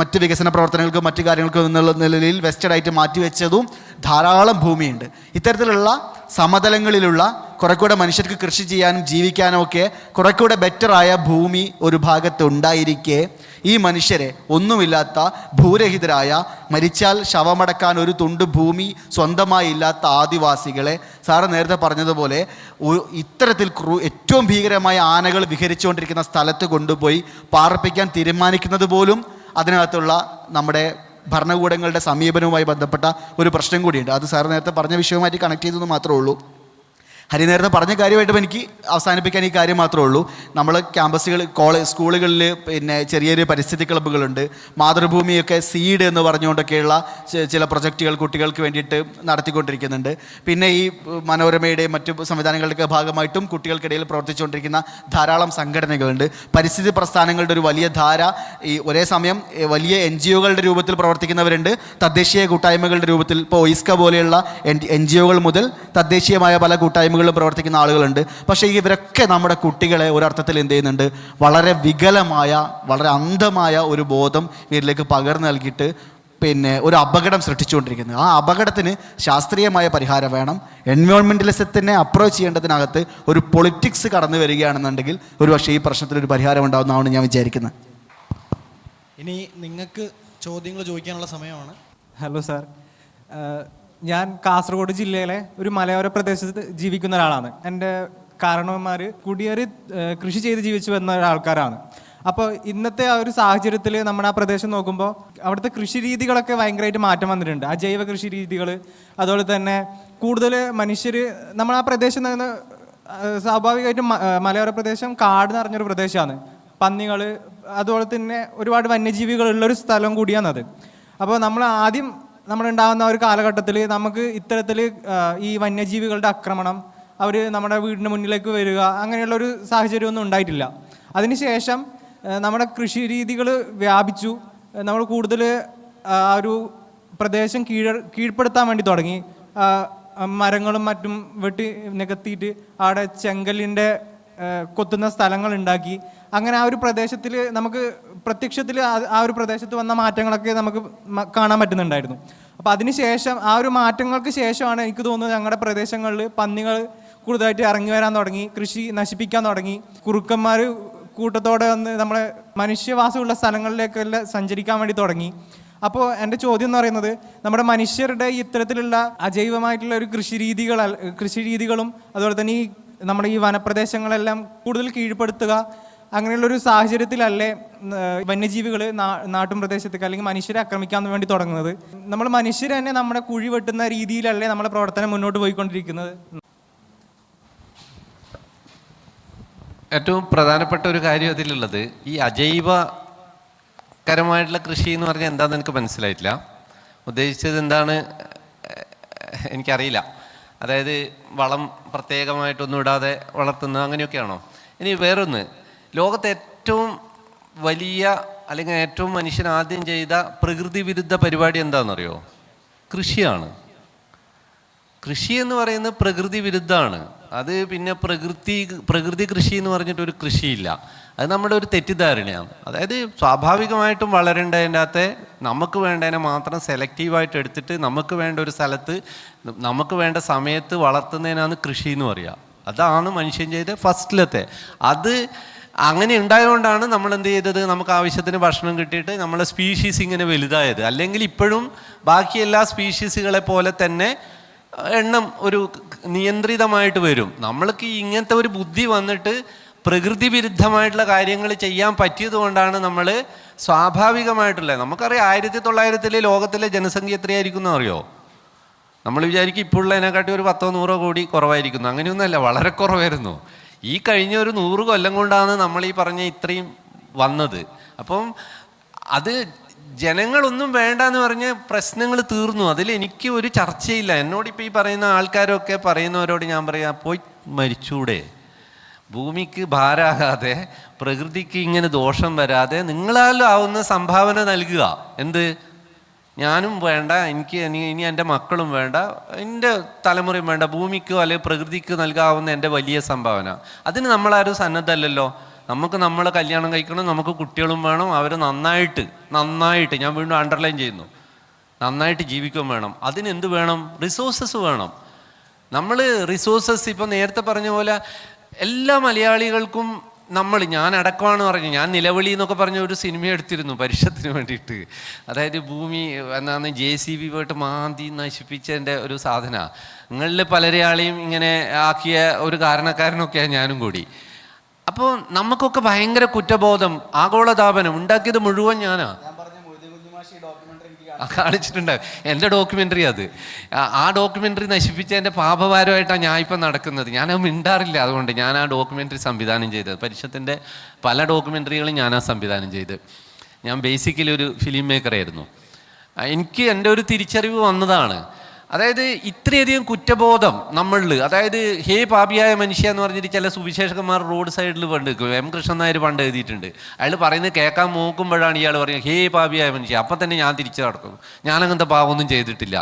മറ്റ് വികസന പ്രവർത്തനങ്ങൾക്കും മറ്റു കാര്യങ്ങൾക്കും എന്നുള്ള നിലയിൽ വെസ്റ്റഡായിട്ട് മാറ്റിവെച്ചതും ധാരാളം ഭൂമിയുണ്ട്. ഇത്തരത്തിലുള്ള സമതലങ്ങളിലുള്ള കുറേക്കൂടെ മനുഷ്യർക്ക് കൃഷി ചെയ്യാനും ജീവിക്കാനും ഒക്കെ കുറേക്കൂടെ ബെറ്ററായ ഭൂമി ഒരു ഭാഗത്ത് ഉണ്ടായിരിക്കെ ഈ മനുഷ്യരെ, ഒന്നുമില്ലാത്ത ഭൂരഹിതരായ, മരിച്ചാൽ ശവമടക്കാൻ ഒരു തുണ്ട് ഭൂമി സ്വന്തമായി ഇല്ലാത്ത ആദിവാസികളെ സാറ് നേരത്തെ പറഞ്ഞതുപോലെ ഇത്തരത്തിൽ ഏറ്റവും ഭീകരമായ ആനകൾ വിഹരിച്ചുകൊണ്ടിരിക്കുന്ന സ്ഥലത്ത് കൊണ്ടുപോയി പാർപ്പിക്കാൻ തീരുമാനിക്കുന്നത് പോലും അതിനകത്തുള്ള നമ്മുടെ ഭരണകൂടങ്ങളുടെ സമീപനവുമായി ബന്ധപ്പെട്ട ഒരു പ്രശ്നം കൂടിയുണ്ട്. അത് സാർ നേരത്തെ പറഞ്ഞ വിഷയവുമായിട്ട് കണക്ട് ചെയ്തെന്ന് മാത്രമേ ഉള്ളൂ. ഹരി നേരത്തെ പറഞ്ഞ കാര്യമായിട്ട് എനിക്ക് അവസാനിപ്പിക്കാൻ ഈ കാര്യം മാത്രമേ ഉള്ളൂ. നമ്മൾ ക്യാമ്പസുകൾ, സ്കൂളുകളിൽ പിന്നെ ചെറിയ പരിസ്ഥിതി ക്ലബ്ബുകളുണ്ട്. മാതൃഭൂമിയൊക്കെ സീഡ് എന്ന് പറഞ്ഞുകൊണ്ടൊക്കെയുള്ള ചില പ്രൊജക്റ്റുകൾ കുട്ടികൾക്ക് വേണ്ടിയിട്ട് നടത്തിക്കൊണ്ടിരിക്കുന്നുണ്ട്. പിന്നെ ഈ മനോരമയുടെയും മറ്റു സംവിധാനങ്ങളുടെയൊക്കെ ഭാഗമായിട്ടും കുട്ടികൾക്കിടയിൽ പ്രവർത്തിച്ചുകൊണ്ടിരിക്കുന്ന ധാരാളം സംഘടനകളുണ്ട്. പരിസ്ഥിതി പ്രസ്ഥാനങ്ങളുടെ ഒരു വലിയ ധാര ഈ ഒരേ സമയം വലിയ NGOകളുടെ രൂപത്തിൽ പ്രവർത്തിക്കുന്നവരുണ്ട്, തദ്ദേശീയ കൂട്ടായ്മകളുടെ രൂപത്തിൽ. ഇപ്പോൾ ഒയിസ്ക പോലെയുള്ള NGOകൾ മുതൽ തദ്ദേശീയമായ പല കൂട്ടായ്മ പ്രവർത്തിക്കുന്ന ആളുകളുണ്ട്. പക്ഷേ ഇവരൊക്കെ നമ്മുടെ കുട്ടികളെ ഒരർത്ഥത്തിൽ എന്ത് ചെയ്യുന്നുണ്ട്, വളരെ വികലമായ, വളരെ അന്ധമായ ഒരു ബോധം ഇവരിലേക്ക് പകർന്നു നൽകിയിട്ട് പിന്നെ ഒരു അപകടം സൃഷ്ടിച്ചുകൊണ്ടിരിക്കുന്നത്. ആ അപകടത്തിന് ശാസ്ത്രീയമായ പരിഹാരം വേണം. എൻവയോൺമെൻറ്റലിസത്തിനെ അപ്രോച്ച് ചെയ്യേണ്ടതിനകത്ത് ഒരു പൊളിറ്റിക്സ് കടന്നു വരികയാണെന്നുണ്ടെങ്കിൽ ഒരുപക്ഷെ ഈ പ്രശ്നത്തിനൊരു പരിഹാരം ഉണ്ടാകുന്നതാണ് ഞാൻ വിചാരിക്കുന്നത്. ഇനി നിങ്ങൾക്ക് ചോദ്യങ്ങൾ ചോദിക്കാനുള്ള സമയമാണ്. ഹലോ സാർ, ഞാൻ കാസർഗോഡ് ജില്ലയിലെ ഒരു മലയോര പ്രദേശത്ത് ജീവിക്കുന്ന ഒരാളാണ്. എൻ്റെ കാരണവന്മാർ കുടിയേറി കൃഷി ചെയ്ത് ജീവിച്ചു വന്ന ആൾക്കാരാണ്. അപ്പോൾ ഇന്നത്തെ ആ ഒരു സാഹചര്യത്തിൽ നമ്മുടെ ആ പ്രദേശം നോക്കുമ്പോൾ അവിടുത്തെ കൃഷി രീതികളൊക്കെ ഭയങ്കരമായിട്ട് മാറ്റം വന്നിട്ടുണ്ട്. ആ ജൈവ കൃഷി രീതികൾ, അതുപോലെ തന്നെ കൂടുതൽ മനുഷ്യർ നമ്മൾ ആ പ്രദേശം നിന്ന് സ്വാഭാവികമായിട്ടും മലയോര പ്രദേശം കാട് നിറഞ്ഞൊരു പ്രദേശമാണ്. പന്നികൾ, അതുപോലെ തന്നെ ഒരുപാട് വന്യജീവികളുള്ളൊരു സ്ഥലം കൂടിയാണത്. അപ്പോൾ നമ്മൾ ആദ്യം നമ്മളുണ്ടാകുന്ന ഒരു കാലഘട്ടത്തിൽ നമുക്ക് ഇത്തരത്തിൽ ഈ വന്യജീവികളുടെ ആക്രമണം, അവർ നമ്മുടെ വീടിന് മുന്നിലേക്ക് വരിക, അങ്ങനെയുള്ളൊരു സാഹചര്യമൊന്നും ഉണ്ടായിട്ടില്ല. അതിനുശേഷം നമ്മുടെ കൃഷി രീതികൾ വ്യാപിച്ചു. നമ്മൾ കൂടുതൽ ആ ഒരു പ്രദേശം കീഴ്പ്പെടുത്താൻ വേണ്ടി തുടങ്ങി. മരങ്ങളും മറ്റും വെട്ടി നികത്തിയിട്ട് അവിടെ ചെങ്കല്ലിൻ്റെ കൊത്തുന്ന സ്ഥലങ്ങൾ ഉണ്ടാക്കി. അങ്ങനെ ആ ഒരു പ്രദേശത്തിൽ നമുക്ക് പ്രത്യക്ഷത്തിൽ ആ ഒരു പ്രദേശത്ത് വന്ന മാറ്റങ്ങളൊക്കെ നമുക്ക് കാണാൻ പറ്റുന്നുണ്ടായിരുന്നു. അപ്പോൾ അതിനുശേഷം ആ ഒരു മാറ്റങ്ങൾക്ക് ശേഷമാണ് എനിക്ക് തോന്നുന്നത് ഞങ്ങളുടെ പ്രദേശങ്ങളിൽ പന്നികൾ കൂടുതലായിട്ട് ഇറങ്ങി വരാൻ തുടങ്ങി, കൃഷി നശിപ്പിക്കാൻ തുടങ്ങി. കുറുക്കന്മാർ കൂട്ടത്തോടെ വന്ന് നമ്മളെ മനുഷ്യവാസമുള്ള സ്ഥലങ്ങളിലേക്കെല്ലാം സഞ്ചരിക്കാൻ വേണ്ടി തുടങ്ങി. അപ്പോൾ എൻ്റെ ചോദ്യം എന്ന് പറയുന്നത്, നമ്മുടെ മനുഷ്യരുടെ ഇത്തരത്തിലുള്ള അജൈവമായിട്ടുള്ള ഒരു കൃഷി രീതികളും അതുപോലെ തന്നെ ഈ നമ്മുടെ ഈ വനപ്രദേശങ്ങളെല്ലാം കൂടുതൽ കീഴ്പ്പെടുത്തുക, അങ്ങനെയുള്ളൊരു സാഹചര്യത്തിലല്ലേ വന്യജീവികൾ നാട്ടും പ്രദേശത്തേക്ക് അല്ലെങ്കിൽ മനുഷ്യരെ ആക്രമിക്കാൻ വേണ്ടി തുടങ്ങുന്നത്? നമ്മൾ മനുഷ്യർ തന്നെ നമ്മുടെ കുഴി വെട്ടുന്ന രീതിയിലല്ലേ നമ്മുടെ പ്രവർത്തനം മുന്നോട്ട് പോയിക്കൊണ്ടിരിക്കുന്നത്? ഏറ്റവും പ്രധാനപ്പെട്ട ഒരു കാര്യം അതിലുള്ളത് ഈ അജൈവകരമായിട്ടുള്ള കൃഷി എന്ന് പറഞ്ഞാൽ എന്താണെന്ന് എനിക്ക് മനസ്സിലായിട്ടില്ല. ഉദ്ദേശിച്ചത് എന്താണ് എനിക്കറിയില്ല. അതായത് വളം പ്രത്യേകമായിട്ടൊന്നും ഇടാതെ വളർത്തുന്നത് അങ്ങനെയൊക്കെയാണോ? ഇനി വേറൊന്ന്, ലോകത്തെ ഏറ്റവും വലിയ അല്ലെങ്കിൽ ഏറ്റവും മനുഷ്യൻ ആദ്യം ചെയ്ത പ്രകൃതി വിരുദ്ധ പരിപാടി എന്താണെന്നറിയോ? കൃഷിയാണ്. കൃഷി എന്ന് പറയുന്നത് പ്രകൃതി വിരുദ്ധമാണ്. അത് പിന്നെ പ്രകൃതി കൃഷി എന്ന് പറഞ്ഞിട്ടൊരു കൃഷിയില്ല. അത് നമ്മുടെ ഒരു തെറ്റിദ്ധാരണയാണ്. അതായത് സ്വാഭാവികമായിട്ടും വളരേണ്ടതിൻ്റെ അകത്തെ നമുക്ക് വേണ്ടതിനെ മാത്രം സെലക്റ്റീവായിട്ട് എടുത്തിട്ട് നമുക്ക് വേണ്ട ഒരു സ്ഥലത്ത് നമുക്ക് വേണ്ട സമയത്ത് വളർത്തുന്നതിനാണ് കൃഷി എന്ന് പറയുക. അതാണ് മനുഷ്യൻ ചെയ്ത ഫസ്റ്റിലത്തെ. അത് അങ്ങനെ ഉണ്ടായതുകൊണ്ടാണ് നമ്മൾ എന്ത് ചെയ്തത്, നമുക്ക് ആവശ്യത്തിന് ഭക്ഷണം കിട്ടിയിട്ട് നമ്മളെ സ്പീഷീസ് ഇങ്ങനെ വലുതായത്. അല്ലെങ്കിൽ ഇപ്പോഴും ബാക്കി എല്ലാ സ്പീഷീസുകളെ പോലെ തന്നെ എണ്ണം ഒരു നിയന്ത്രിതമായിട്ട് വരും. നമ്മൾക്ക് ഇങ്ങനത്തെ ഒരു ബുദ്ധി വന്നിട്ട് പ്രകൃതി വിരുദ്ധമായിട്ടുള്ള കാര്യങ്ങൾ ചെയ്യാൻ പറ്റിയത് കൊണ്ടാണ് നമ്മൾ സ്വാഭാവികമായിട്ടുള്ള, നമുക്കറിയാം 1900 ലോകത്തിലെ ജനസംഖ്യ എത്രയായിരിക്കും എന്ന് അറിയോ? നമ്മൾ വിചാരിക്കും ഇപ്പോഴുള്ളതിനെക്കാട്ടി ഒരു 10-100 കോടി കുറവായിരിക്കുന്നു. അങ്ങനെയൊന്നുമല്ല, വളരെ കുറവായിരുന്നു. ഈ കഴിഞ്ഞ ഒരു 100 കൊല്ലം കൊണ്ടാണ് നമ്മൾ ഈ പറഞ്ഞ ഇത്രയും വന്നത്. അപ്പം അത് ജനങ്ങളൊന്നും വേണ്ട എന്ന് പറഞ്ഞ് പ്രശ്നങ്ങൾ തീർന്നു. അതിൽ എനിക്ക് ഒരു ചർച്ചയില്ല. എന്നോടിപ്പോൾ ഈ പറയുന്ന ആൾക്കാരൊക്കെ പറയുന്നവരോട് ഞാൻ പറയാം, പോയി മരിച്ചൂടെ? ഭൂമിക്ക് ഭാരാകാതെ പ്രകൃതിക്ക് ഇങ്ങനെ ദോഷം വരാതെ നിങ്ങളാലും ആവുന്ന സംഭാവന നൽകുക. എന്ത്? ഞാനും വേണ്ട, എനിക്ക് ഇനി എൻ്റെ മക്കളും വേണ്ട, എൻ്റെ തലമുറയും വേണ്ട, ഭൂമിക്കോ അല്ലെങ്കിൽ പ്രകൃതിക്കോ നൽകാവുന്ന എൻ്റെ വലിയ സംഭാവന. അതിന് നമ്മളാരും സന്നദ്ധമല്ലല്ലോ. നമ്മൾ കല്യാണം കഴിക്കണം, നമുക്ക് കുട്ടികളും വേണം, അവർ നന്നായിട്ട് ഞാൻ വീണ്ടും അണ്ടർലൈൻ ചെയ്യുന്നു, നന്നായിട്ട് ജീവിക്കുകയും വേണം. അതിനെന്ത് വേണം? റിസോഴ്സസ് വേണം. നമ്മൾ റിസോഴ്സസ് ഇപ്പോൾ നേരത്തെ പറഞ്ഞ പോലെ എല്ലാ മലയാളികൾക്കും ഞാൻ അടക്കമാണ് പറഞ്ഞു. ഞാൻ നിലവിളി എന്നൊക്കെ പറഞ്ഞ ഒരു സിനിമ എടുത്തിരുന്നു പരിഷത്തിന് വേണ്ടിയിട്ട്. അതായത് ഭൂമി എന്നാന്ന് JCB പോയിട്ട് മാന്തി നശിപ്പിച്ചതിൻ്റെ ഒരു സാധന. നിങ്ങളിൽ പലരെയാളെയും ഇങ്ങനെ ആക്കിയ ഒരു കാരണക്കാരനൊക്കെയാണ് ഞാനും കൂടി. അപ്പോൾ നമുക്കൊക്കെ ഭയങ്കര കുറ്റബോധം, ആഗോളതാപനം ഉണ്ടാക്കിയത് മുഴുവൻ ഞാനാ. കാണിച്ചിട്ടുണ്ടാവും എൻ്റെ ഡോക്യുമെൻ്ററി. അത് ആ ഡോക്യുമെൻ്ററി നശിപ്പിച്ചതിൻ്റെ പാപഭാരമായിട്ടാണ് ഞാൻ ഇപ്പം നടക്കുന്നത്. ഞാനത് മിണ്ടാറില്ല. അതുകൊണ്ട് ഞാൻ ആ ഡോക്യുമെൻ്ററി സംവിധാനം ചെയ്തത്, പരിഷത്തിൻ്റെ പല ഡോക്യുമെൻ്ററികളും ഞാനാ സംവിധാനം ചെയ്ത്. ഞാൻ ബേസിക്കലി ഒരു ഫിലിം മേക്കറായിരുന്നു. എനിക്ക് എൻ്റെ ഒരു തിരിച്ചറിവ് വന്നതാണ്. അതായത് ഇത്രയധികം കുറ്റബോധം നമ്മളിൽ, അതായത് ഹേ പാപിയായ മനുഷ്യ എന്ന് പറഞ്ഞിട്ട് ചില സുവിശേഷകന്മാർ റോഡ് സൈഡിൽ പണ്ട് M. കൃഷ്ണൻ നായർ പണ്ട് എഴുതിയിട്ടുണ്ട്. അയാൾ പറയുന്നത് കേൾക്കാൻ നോക്കുമ്പോഴാണ് ഇയാൾ പറയുന്നത് ഹേ പാപിയായ മനുഷ്യ. അപ്പം തന്നെ ഞാൻ തിരിച്ചു നടക്കും, ഞാനങ്ങനത്തെ പാവമൊന്നും ചെയ്തിട്ടില്ല.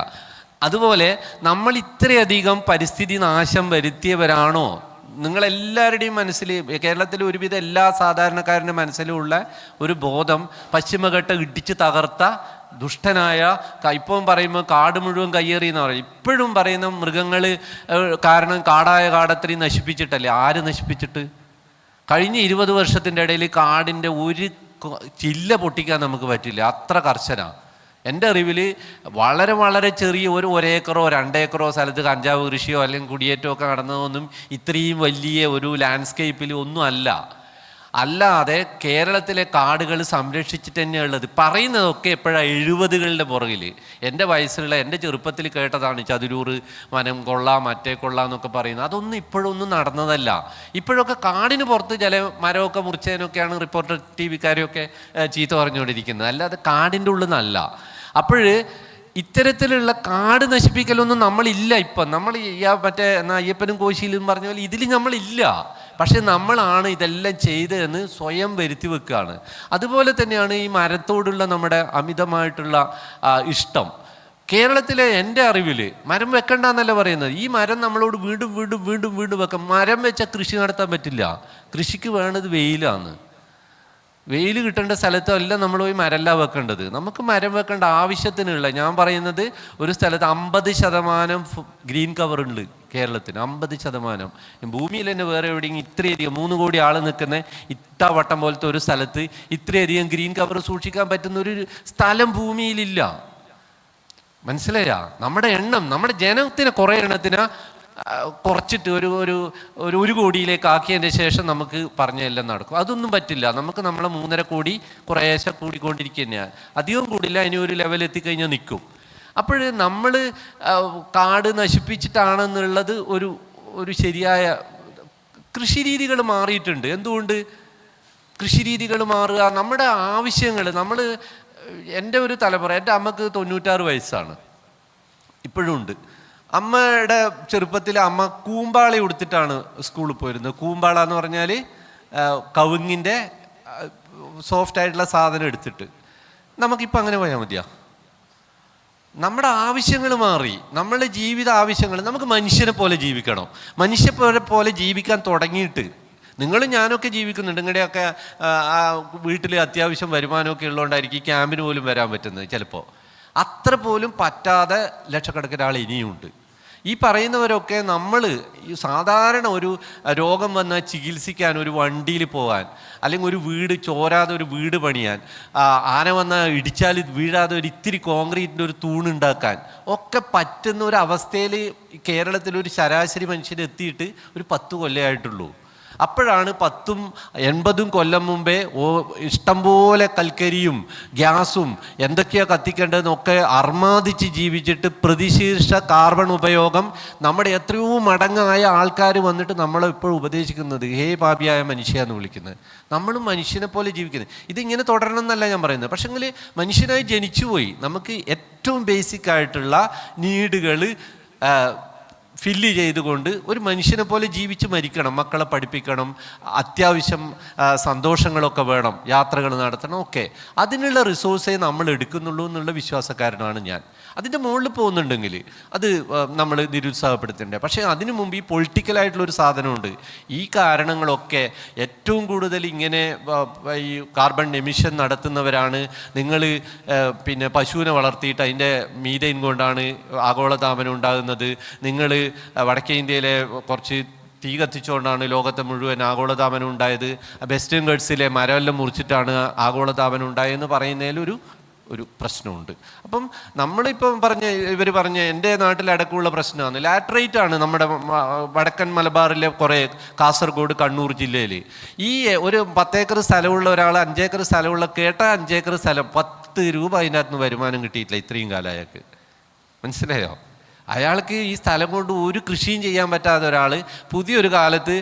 അതുപോലെ നമ്മൾ ഇത്രയധികം പരിസ്ഥിതി നാശം വരുത്തിയവരാണോ? നിങ്ങളെല്ലാവരുടെയും മനസ്സിൽ, കേരളത്തിലെ ഒരുവിധം എല്ലാ സാധാരണക്കാരൻ്റെ മനസ്സിലുമുള്ള ഒരു ബോധം പശ്ചിമഘട്ട ഇടിച്ച് തകർത്ത ദുഷ്ടനായ, ഇപ്പം പറയുമ്പോൾ കാട് മുഴുവൻ കയ്യേറി എന്ന് പറയും. ഇപ്പോഴും പറയുന്ന മൃഗങ്ങൾ കാരണം കാടായ കാടത്രയും നശിപ്പിച്ചിട്ടല്ലേ? ആര് നശിപ്പിച്ചിട്ട്? കഴിഞ്ഞ 20 വർഷത്തിൻ്റെ ഇടയിൽ കാടിൻ്റെ ഒരു ചില്ല പൊട്ടിക്കാൻ നമുക്ക് പറ്റില്ല, അത്ര കർശന. എൻ്റെ അറിവിൽ വളരെ വളരെ ചെറിയ ഒരു ഏക്കറോ 2 ഏക്കറോ സ്ഥലത്ത് കഞ്ചാവ് കൃഷിയോ അല്ലെങ്കിൽ കുടിയേറ്റമോ ഒക്കെ നടന്നതൊന്നും ഇത്രയും വലിയ ഒരു ലാൻഡ്സ്കേപ്പിൽ ഒന്നും അല്ലാതെ കേരളത്തിലെ കാടുകൾ സംരക്ഷിച്ചിട്ട് തന്നെയുള്ളത്. പറയുന്നതൊക്കെ എപ്പോഴാണ് 70കളുടെ പുറകിൽ. എൻ്റെ വയസ്സിലുള്ള, എൻ്റെ ചെറുപ്പത്തിൽ കേട്ടതാണ് ചതുരൂർ വനം കൊള്ളാം, മറ്റേ കൊള്ളാം എന്നൊക്കെ പറയുന്നത്. അതൊന്നും ഇപ്പോഴൊന്നും നടന്നതല്ല. ഇപ്പോഴൊക്കെ കാടിന് പുറത്ത് ചില മരമൊക്കെ മുറിച്ചതിനൊക്കെയാണ് റിപ്പോർട്ടർ TV-കാരെയൊക്കെ ചീത്ത പറഞ്ഞുകൊണ്ടിരിക്കുന്നത്, അല്ലാതെ കാടിൻ്റെ ഉള്ളിൽ നിന്നല്ല. അപ്പോൾ ഇത്തരത്തിലുള്ള കാട് നശിപ്പിക്കലൊന്നും നമ്മളില്ല. ഇപ്പം നമ്മൾ മറ്റേ അയ്യപ്പനും കോശിയിലും പറഞ്ഞ പോലെ ഇതിൽ നമ്മളില്ല. പക്ഷെ നമ്മളാണ് ഇതെല്ലാം ചെയ്തതെന്ന് സ്വയം വരുത്തി വെക്കുകയാണ്. അതുപോലെ തന്നെയാണ് ഈ മരത്തോടുള്ള നമ്മുടെ അമിതമായിട്ടുള്ള ഇഷ്ടം. കേരളത്തിലെ എൻ്റെ അറിവിൽ മരം വെക്കണ്ടെന്നല്ല പറയുന്നത്. ഈ മരം നമ്മളോട് വീണ്ടും വീണ്ടും വീണ്ടും വീണ്ടും വെക്കാം. മരം വെച്ചാൽ കൃഷി നടത്താൻ പറ്റില്ല. കൃഷിക്ക് വേണ്ടത് വെയിലാണ്. വെയിൽ കിട്ടേണ്ട സ്ഥലത്തല്ല നമ്മൾ പോയി മരമല്ല വെക്കേണ്ടത്. നമുക്ക് മരം വെക്കേണ്ട ആവശ്യത്തിനുള്ള, ഞാൻ പറയുന്നത് ഒരു സ്ഥലത്ത് 50% ഗ്രീൻ കവർ ഉണ്ട് കേരളത്തിന്. 50%. ഭൂമിയിൽ തന്നെ വേറെ എവിടെയെങ്കിലും ഇത്രയധികം 3 കോടി ആൾ നിൽക്കുന്ന ഇട്ടാവട്ടം പോലത്തെ ഒരു സ്ഥലത്ത് ഇത്രയധികം ഗ്രീൻ കവർ സൂക്ഷിക്കാൻ പറ്റുന്ന ഒരു സ്ഥലം ഭൂമിയിലില്ല. മനസ്സിലായ? നമ്മുടെ ജനത്തിന് കുറേ എണ്ണത്തിന് കുറച്ചിട്ട് ഒരു കോടിയിലേക്ക് ആക്കിയതിൻ്റെ ശേഷം നമുക്ക് പറഞ്ഞെല്ലാം നടക്കും. അതൊന്നും പറ്റില്ല. നമുക്ക് നമ്മളെ 3.5 കോടി കുറേശ്ശെ കൂടിക്കൊണ്ടിരിക്കുക തന്നെയാണ്. അധികം കൂടില്ല, ഇനി ഒരു ലെവൽ എത്തിക്കഴിഞ്ഞാൽ നിൽക്കും. അപ്പോൾ നമ്മൾ കാട് നശിപ്പിച്ചിട്ടാണെന്നുള്ളത് ഒരു ശരിയായ കൃഷി രീതികൾ മാറിയിട്ടുണ്ട്. എന്തുകൊണ്ട് കൃഷി രീതികൾ മാറുക? നമ്മുടെ ആവശ്യങ്ങൾ എൻ്റെ ഒരു തലമുറ, എൻ്റെ അമ്മക്ക് 96 വയസ്സാണ്, ഇപ്പോഴും ഉണ്ട്. അമ്മയുടെ ചെറുപ്പത്തിൽ അമ്മ കൂമ്പാളി ഉടുത്തിട്ടാണ് സ്കൂളിൽ പോയിരുന്നത്. കൂമ്പാള എന്ന് പറഞ്ഞാൽ കവുങ്ങിൻ്റെ സോഫ്റ്റ് ആയിട്ടുള്ള സാധനം എടുത്തിട്ട്. നമുക്കിപ്പോൾ അങ്ങനെ പോയാൽ മതിയാ? നമ്മുടെ ആവശ്യങ്ങൾ മാറി, നമ്മളുടെ ജീവിത ആവശ്യങ്ങൾ. നമുക്ക് മനുഷ്യനെ പോലെ ജീവിക്കണം. മനുഷ്യനെ പോലെ ജീവിക്കാൻ തുടങ്ങിയിട്ട് നിങ്ങളും ഞാനൊക്കെ ജീവിക്കുന്നുണ്ട്. നിങ്ങളുടെയൊക്കെ വീട്ടിൽ അത്യാവശ്യം വരുമാനമൊക്കെ ഉള്ളതുകൊണ്ടായിരിക്കും ഈ ക്യാമ്പിന് പോലും വരാൻ പറ്റുന്നത്. ചിലപ്പോൾ അത്ര പോലും പറ്റാതെ ലക്ഷക്കണക്കിന് ആൾ ഇനിയുമുണ്ട്. ഈ പറയുന്നവരൊക്കെ നമ്മൾ ഈ സാധാരണ ഒരു രോഗം വന്നാൽ ചികിത്സിക്കാൻ ഒരു വണ്ടിയിൽ പോകാൻ, അല്ലെങ്കിൽ ഒരു വീട് ചോരാതെ ഒരു വീട് പണിയാൻ, ആന വന്നാൽ ഇടിച്ചാൽ വീഴാതെ ഒരു ഇത്തിരി കോൺക്രീറ്റിൻ്റെ ഒരു തൂണുണ്ടാക്കാൻ ഒക്കെ പറ്റുന്ന ഒരു അവസ്ഥയിൽ കേരളത്തിലൊരു ശരാശരി മനുഷ്യൻ എത്തിയിട്ട് ഒരു 10 കൊല്ലമായിട്ടുള്ളൂ. അപ്പോഴാണ് 10ഉം 80ഉം കൊല്ലം മുമ്പേ ഇഷ്ടംപോലെ കൽക്കരിയും ഗ്യാസും എന്തൊക്കെയാണ് കത്തിക്കേണ്ടതെന്നൊക്കെ അർമാദിച്ച് ജീവിച്ചിട്ട് പ്രതിശീർഷ കാർബൺ ഉപയോഗം നമ്മുടെ എത്രയോ മടങ്ങായ ആൾക്കാർ വന്നിട്ട് നമ്മളെ ഇപ്പോഴും ഉപദേശിക്കുന്നത് ഹേ പാപിയായ മനുഷ്യ എന്ന് വിളിക്കുന്നത്. നമ്മളും മനുഷ്യനെ പോലെ ജീവിക്കുന്നത്. ഇതിങ്ങനെ തുടരണം എന്നല്ല ഞാൻ പറയുന്നത്. പക്ഷെങ്കിൽ മനുഷ്യനായി ജനിച്ചുപോയി. നമുക്ക് ഏറ്റവും ബേസിക് ആയിട്ടുള്ള നീഡുകൾ ഫില്ല് ചെയ്തുകൊണ്ട് ഒരു മനുഷ്യനെ പോലെ ജീവിച്ച് മരിക്കണം. മക്കളെ പഠിപ്പിക്കണം, അത്യാവശ്യം സന്തോഷങ്ങളൊക്കെ വേണം, യാത്രകൾ നടത്തണം, ഒക്കെ അതിനുള്ള റിസോഴ്സേ നമ്മൾ എടുക്കുന്നുള്ളൂ എന്നുള്ള വിശ്വാസക്കാരനാണ് ഞാൻ. അതിൻ്റെ മുകളിൽ പോകുന്നുണ്ടെങ്കിൽ അത് നമ്മൾ നിരുത്സാഹപ്പെടുത്തേണ്ടത്. പക്ഷേ അതിനു മുമ്പ് ഈ പൊളിറ്റിക്കലായിട്ടുള്ളൊരു സാധനമുണ്ട്. ഈ കാരണങ്ങളൊക്കെ ഏറ്റവും കൂടുതൽ ഇങ്ങനെ ഈ കാർബൺ എമിഷൻ നടത്തുന്നവരാണ്. നിങ്ങൾ പിന്നെ പശുവിനെ വളർത്തിയിട്ട് അതിൻ്റെ മീഥൈൻ കൊണ്ടാണ് ആഗോളതാപനം ഉണ്ടാകുന്നത്. നിങ്ങൾ വടക്കേ ഇന്ത്യയിലെ കുറച്ച് തീ കത്തിച്ചുകൊണ്ടാണ് ലോകത്തെ മുഴുവൻ ആഗോളതാപനം ഉണ്ടായത്. വെസ്റ്റേൺ ഗൾസിലെ മരമെല്ലാം മുറിച്ചിട്ടാണ് ആഗോളതാപനം ഉണ്ടായതെന്ന് പറയുന്നതിലൊരു പ്രശ്നമുണ്ട്. അപ്പം നമ്മളിപ്പം ഇവർ പറഞ്ഞ എൻ്റെ നാട്ടിലടക്കമുള്ള പ്രശ്നമാണ് ലാറ്ററൈറ്റ് ആണ്. നമ്മുടെ വടക്കൻ മലബാറിലെ കുറേ കാസർഗോഡ്, കണ്ണൂർ ജില്ലയിൽ ഈ ഒരു 10 ഏക്കർ സ്ഥലമുള്ള ഒരാൾ 5 ഏക്കർ സ്ഥലമുള്ള 5 ഏക്കർ സ്ഥലം 10 രൂപ അതിനകത്ത് നിന്ന് വരുമാനം കിട്ടിയിട്ടില്ല ഇത്രയും കാലം അയാൾക്ക്. മനസ്സിലായോ? അയാൾക്ക് ഈ സ്ഥലം കൊണ്ട് ഒരു കൃഷിയും ചെയ്യാൻ പറ്റാത്ത ഒരാൾ പുതിയൊരു കാലത്ത്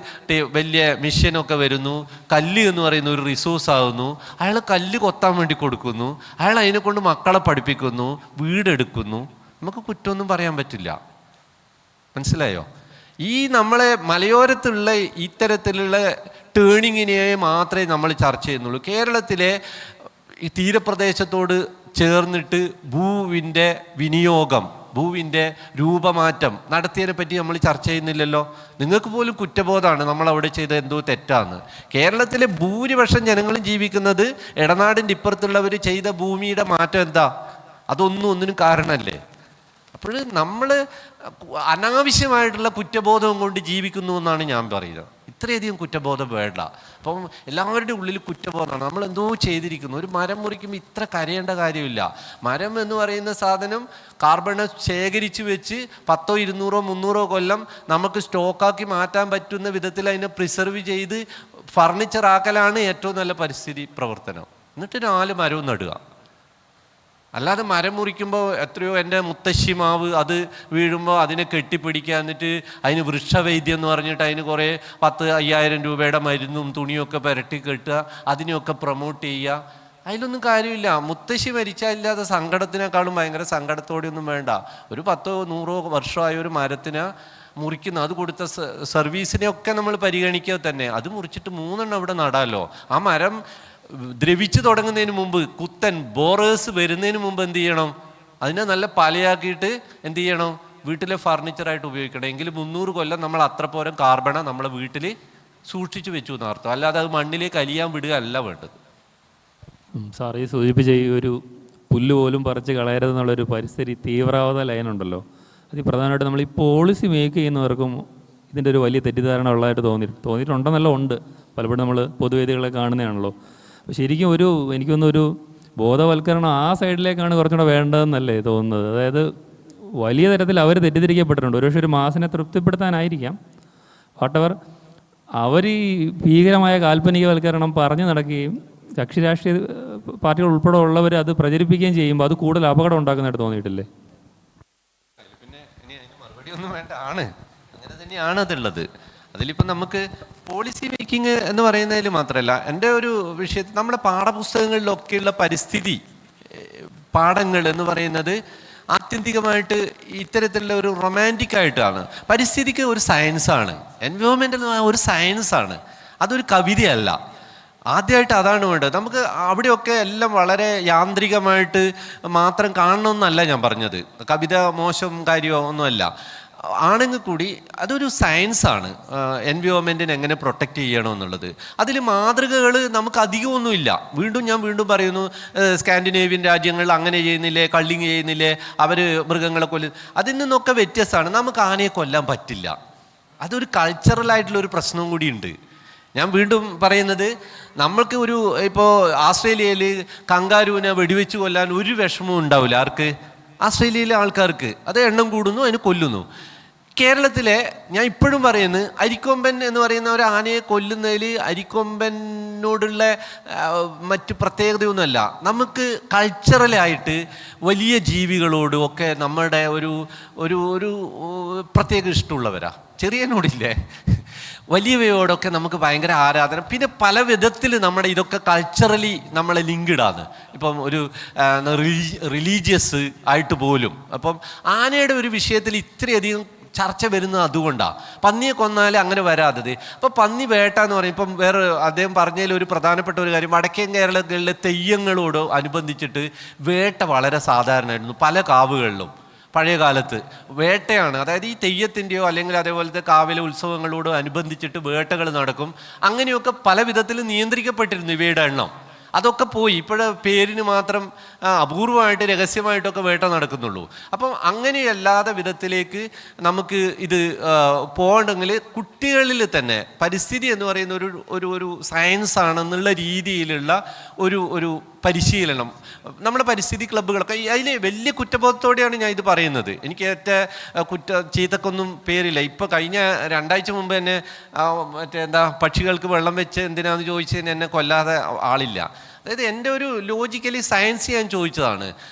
വലിയ മിഷനൊക്കെ വരുന്നു, കല്ല് എന്ന് പറയുന്ന ഒരു റിസോഴ്സ് ആകുന്നു. അയാൾ കല്ല് കൊത്താൻ വേണ്ടി കൊടുക്കുന്നു, അയാൾ അതിനെ കൊണ്ട് മക്കളെ പഠിപ്പിക്കുന്നു, വീടെടുക്കുന്നു. നമുക്ക് കുറ്റമൊന്നും പറയാൻ പറ്റില്ല. മനസ്സിലായോ? ഈ നമ്മളെ മലയോരത്തുള്ള ഇത്തരത്തിലുള്ള ടേണിങ്ങിനെ മാത്രമേ നമ്മൾ ചർച്ച ചെയ്യുന്നുള്ളൂ. കേരളത്തിലെ ഈ തീരപ്രദേശത്തോട് ചേർന്നിട്ട് ഭൂവിൻ്റെ വിനിയോഗം, ഭൂവിൻ്റെ രൂപമാറ്റം നടത്തിയതിനെ പറ്റി നമ്മൾ ചർച്ച ചെയ്യുന്നില്ലല്ലോ. നിങ്ങൾക്ക് പോലും കുറ്റബോധമാണ് നമ്മളവിടെ ചെയ്ത എന്തോ തെറ്റാന്ന്. കേരളത്തിലെ ഭൂരിപക്ഷം ജനങ്ങളും ജീവിക്കുന്നത് ഇടനാടിൻ്റെ ഇപ്പുറത്തുള്ളവർ ചെയ്ത ഭൂമിയുടെ മാറ്റം എന്താ? ഒന്നിനും കാരണമല്ലേ? അപ്പോൾ നമ്മൾ അനാവശ്യമായിട്ടുള്ള കുറ്റബോധം കൊണ്ട് ജീവിക്കുന്നു എന്നാണ് ഞാൻ പറയുന്നത്. ഇത്രയധികം കുറ്റബോധം വേണ്ട. അപ്പം എല്ലാവരുടെ ഉള്ളിൽ കുറ്റബോധമാണ്. നമ്മൾ എന്തോ ചെയ്തിരിക്കുന്നു. ഒരു മരം മുറിക്കുമ്പോൾ ഇത്ര കരയേണ്ട കാര്യമില്ല. മരം എന്ന് പറയുന്ന സാധനം കാർബൺ ശേഖരിച്ച് വെച്ച് 100, 200, 300 കൊല്ലം നമുക്ക് സ്റ്റോക്കാക്കി മാറ്റാൻ പറ്റുന്ന വിധത്തിൽ അതിനെ പ്രിസർവ് ചെയ്ത് ഫർണിച്ചർ ആക്കലാണ് ഏറ്റവും നല്ല പരിസ്ഥിതി പ്രവർത്തനം. എന്നിട്ട് 4 മരവും നടുക. അല്ലാതെ മരം മുറിക്കുമ്പോൾ എത്രയോ എൻ്റെ മുത്തശ്ശിമാവ് അത് വീഴുമ്പോൾ അതിനെ കെട്ടിപ്പിടിക്കുക, എന്നിട്ട് അതിന് വൃക്ഷവൈദ്യം എന്ന് പറഞ്ഞിട്ട് അതിന് കുറേ 10,000 രൂപയുടെ മരുന്നും തുണിയൊക്കെ പുരട്ടി കെട്ടുക, അതിനെയൊക്കെ പ്രൊമോട്ട് ചെയ്യുക. അതിലൊന്നും കാര്യമില്ല. മുത്തശ്ശി മരിച്ചാലില്ലാത്ത സങ്കടത്തിനേക്കാളും ഭയങ്കര സങ്കടത്തോടെയൊന്നും വേണ്ട. ഒരു 10, 100 വർഷമായ ഒരു മരത്തിന് മുറിക്കുന്ന അത് കൊടുത്ത സർവീസിനെയൊക്കെ നമ്മൾ പരിഗണിക്കുക തന്നെ. അത് മുറിച്ചിട്ട് 3 അവിടെ നടാമല്ലോ. ആ മരം ദ്രവിച്ച് തുടങ്ങുന്നതിന് മുമ്പ്, കുത്തൻ ബോറേഴ്സ് വരുന്നതിന് മുമ്പ് എന്ത് ചെയ്യണം? അതിനെ നല്ല പലയാക്കിയിട്ട് എന്ത് ചെയ്യണം? വീട്ടിലെ ഫർണിച്ചറായിട്ട് ഉപയോഗിക്കണം. എങ്കിൽ 300 കൊല്ലം നമ്മൾ അത്ര പോരം കാർബണ നമ്മളെ വീട്ടിൽ സൂക്ഷിച്ചു വെച്ചു എന്നർത്ഥം. അല്ലാതെ അത് മണ്ണിലേക്ക് അലിയാൻ വിടുക അല്ല വേണ്ടത്. സാർ ഈ സൂചിപ്പിച്ച ഈ ഒരു പുല്ല് പോലും പറിച്ച് കളയരുതെന്നുള്ളൊരു പരിസ്ഥിതി തീവ്രവാദ ലയനുണ്ടല്ലോ, അത് പ്രധാനമായിട്ട് നമ്മൾ ഈ പോളിസി മേക്ക് ചെയ്യുന്നവർക്കും ഇതിൻ്റെ ഒരു വലിയ തെറ്റിദ്ധാരണ ഉള്ളതായിട്ട് തോന്നിയിട്ടുണ്ടെന്നല്ല ഉണ്ട്. പലപ്പോഴും നമ്മൾ പൊതുവേദികളെ കാണുന്നതാണല്ലോ. അപ്പോൾ ശരിക്കും എനിക്കൊന്നൊരു ബോധവൽക്കരണം ആ സൈഡിലേക്കാണ് കുറച്ചുകൂടെ വേണ്ടതെന്നല്ലേ തോന്നുന്നത്. അതായത് വലിയ തരത്തിൽ അവർ തെറ്റിദ്ധരിക്കപ്പെട്ടിട്ടുണ്ട്. ഒരുപക്ഷെ ഒരു മാസിനെ തൃപ്തിപ്പെടുത്താനായിരിക്കാം, വാട്ടവർ അവർ ഈ ഭീകരമായ കാൽപ്പനികവൽക്കരണം പറഞ്ഞു നടക്കുകയും കക്ഷി രാഷ്ട്രീയ പാർട്ടികൾ ഉൾപ്പെടെ ഉള്ളവർ അത് പ്രചരിപ്പിക്കുകയും ചെയ്യുമ്പോൾ അത് കൂടുതൽ അപകടം ഉണ്ടാക്കുന്നതായിട്ട് തോന്നിയിട്ടില്ലേ? പിന്നെ ഇനി അതിന് മറുപടി ഒന്നും വേണ്ട. അങ്ങനെ തന്നെയാണ് അതുള്ളത്. അതിലിപ്പം നമുക്ക് പോളിസി മേക്കിംഗ് എന്ന് പറയുന്നതിൽ മാത്രമല്ല, എൻ്റെ ഒരു വിഷയത്തിൽ നമ്മുടെ പാഠപുസ്തകങ്ങളിലൊക്കെയുള്ള പരിസ്ഥിതി പാഠങ്ങൾ എന്ന് പറയുന്നത് ആത്യന്തികമായിട്ട് ഇത്തരത്തിലുള്ള ഒരു റൊമാൻറ്റിക് ആയിട്ടാണ്. പരിസ്ഥിതിക്ക് ഒരു സയൻസാണ്, എൻവയോൺമെൻ്റൽ ഒരു സയൻസാണ്, അതൊരു കവിതയല്ല. ആദ്യമായിട്ട് അതാണ് വേണ്ടത്. നമുക്ക് അവിടെയൊക്കെ എല്ലാം വളരെ യാന്ത്രികമായിട്ട് മാത്രം കാണണമെന്നല്ല ഞാൻ പറഞ്ഞത്. കവിത മോശം കാര്യമോ ഒന്നുമല്ല, ആണെങ്കിൽ കൂടി അതൊരു സയൻസാണ്. എൻവയോൺമെൻറ്റിനെ എങ്ങനെ പ്രൊട്ടക്റ്റ് ചെയ്യണമെന്നുള്ളത് അതിൽ മാതൃകകൾ നമുക്ക് അധികമൊന്നുമില്ല. ഞാൻ വീണ്ടും പറയുന്നു, സ്കാൻഡിനേവിയൻ രാജ്യങ്ങൾ അങ്ങനെ ചെയ്യുന്നില്ലേ, കള്ളിങ് ചെയ്യുന്നില്ലേ, അവർ മൃഗങ്ങളെ അതിൽ നിന്നൊക്കെ വ്യത്യസ്തമാണ്. നമുക്ക് ആനയെ കൊല്ലാൻ പറ്റില്ല. അതൊരു കൾച്ചറലായിട്ടുള്ളൊരു പ്രശ്നവും കൂടിയുണ്ട്. ഞാൻ വീണ്ടും പറയുന്നത്, നമ്മൾക്ക് ഇപ്പോൾ ആസ്ട്രേലിയയിൽ കങ്കാരുവിനെ വെടിവെച്ച് കൊല്ലാൻ ഒരു വിഷമവും ഉണ്ടാവില്ല. ആർക്ക്? ആസ്ട്രേലിയയിലെ ആൾക്കാർക്ക്. അത് എണ്ണം കൂടുന്നു, അതിന് കൊല്ലുന്നു. കേരളത്തിലെ ഞാൻ ഇപ്പോഴും പറയുന്നത്, അരിക്കൊമ്പൻ എന്ന് പറയുന്ന ഒരു ആനയെ കൊല്ലുന്നതിൽ അരിക്കൊമ്പനോടുള്ള മറ്റ് പ്രത്യേകതയൊന്നുമല്ല. നമുക്ക് കൾച്ചറലായിട്ട് വലിയ ജീവികളോടും ഒക്കെ നമ്മുടെ ഒരു പ്രത്യേക ഇഷ്ടമുള്ളവരാ. ചെറിയനോടില്ലേ, വലിയവയോടൊക്കെ നമുക്ക് ഭയങ്കര ആരാധന. പിന്നെ പല വിധത്തിൽ നമ്മുടെ ഇതൊക്കെ കൾച്ചറലി നമ്മളെ ലിങ്ക്ഡാണ്. ഇപ്പം ഒരു റിലീജിയസ് ആയിട്ട് പോലും. അപ്പം ആനയുടെ ഒരു വിഷയത്തിൽ ഇത്രയധികം ചർച്ച വരുന്നത് അതുകൊണ്ടാണ്. പന്നിയെ കൊന്നാലേ അങ്ങനെ വരാത്തത്. അപ്പോൾ പന്നി വേട്ട എന്ന് പറയും. ഇപ്പം വേറെ അദ്ദേഹം പറഞ്ഞതിൽ ഒരു പ്രധാനപ്പെട്ട ഒരു കാര്യം, വടക്കൻ കേരളങ്ങളിലെ തെയ്യങ്ങളോട് അനുബന്ധിച്ചിട്ട് വേട്ട വളരെ സാധാരണമായിരുന്നു. പല കാവുകളിലും പഴയ കാലത്ത് വേട്ടയാണ്. അതായത് ഈ തെയ്യത്തിൻ്റെയോ അല്ലെങ്കിൽ അതേപോലത്തെ കാവിലെ ഉത്സവങ്ങളോട് അനുബന്ധിച്ചിട്ട് വേട്ടകൾ നടക്കും. അങ്ങനെയൊക്കെ പല വിധത്തിൽ നിയന്ത്രിക്കപ്പെട്ടിരുന്നു ഇവയുടെ എണ്ണം. അതൊക്കെ പോയി. ഇപ്പോഴേ പേരിന് മാത്രം അപൂർവമായിട്ട് രഹസ്യമായിട്ടൊക്കെ വേട്ട നടക്കുന്നുള്ളൂ. അപ്പം അങ്ങനെയല്ലാത്ത വിധത്തിലേക്ക് നമുക്ക് ഇത് പോകണമെങ്കിൽ കുട്ടികളിൽ തന്നെ പരിസ്ഥിതി എന്ന് പറയുന്ന ഒരു സയൻസ് ആണെന്നുള്ള രീതിയിലുള്ള ഒരു പരിശീലനം നമ്മുടെ പരിസ്ഥിതി ക്ലബ്ബുകളൊക്കെ, അതിൽ വലിയ കുറ്റബോധത്തോടെയാണ് ഞാൻ ഇത് പറയുന്നത്. എനിക്ക് ചീത്തക്കൊന്നും പേരില്ല. ഇപ്പോൾ കഴിഞ്ഞ 2 ആഴ്ച മുമ്പ് എന്നെ പക്ഷികൾക്ക് വെള്ളം വെച്ച് എന്തിനാന്ന് ചോദിച്ചതിന് എന്നെ കൊല്ലാതെ ആളില്ല. അതായത് എൻ്റെ ഒരു ലോജിക്കലി സയൻസ് ഞാൻ ചോദിച്ചതാണ്.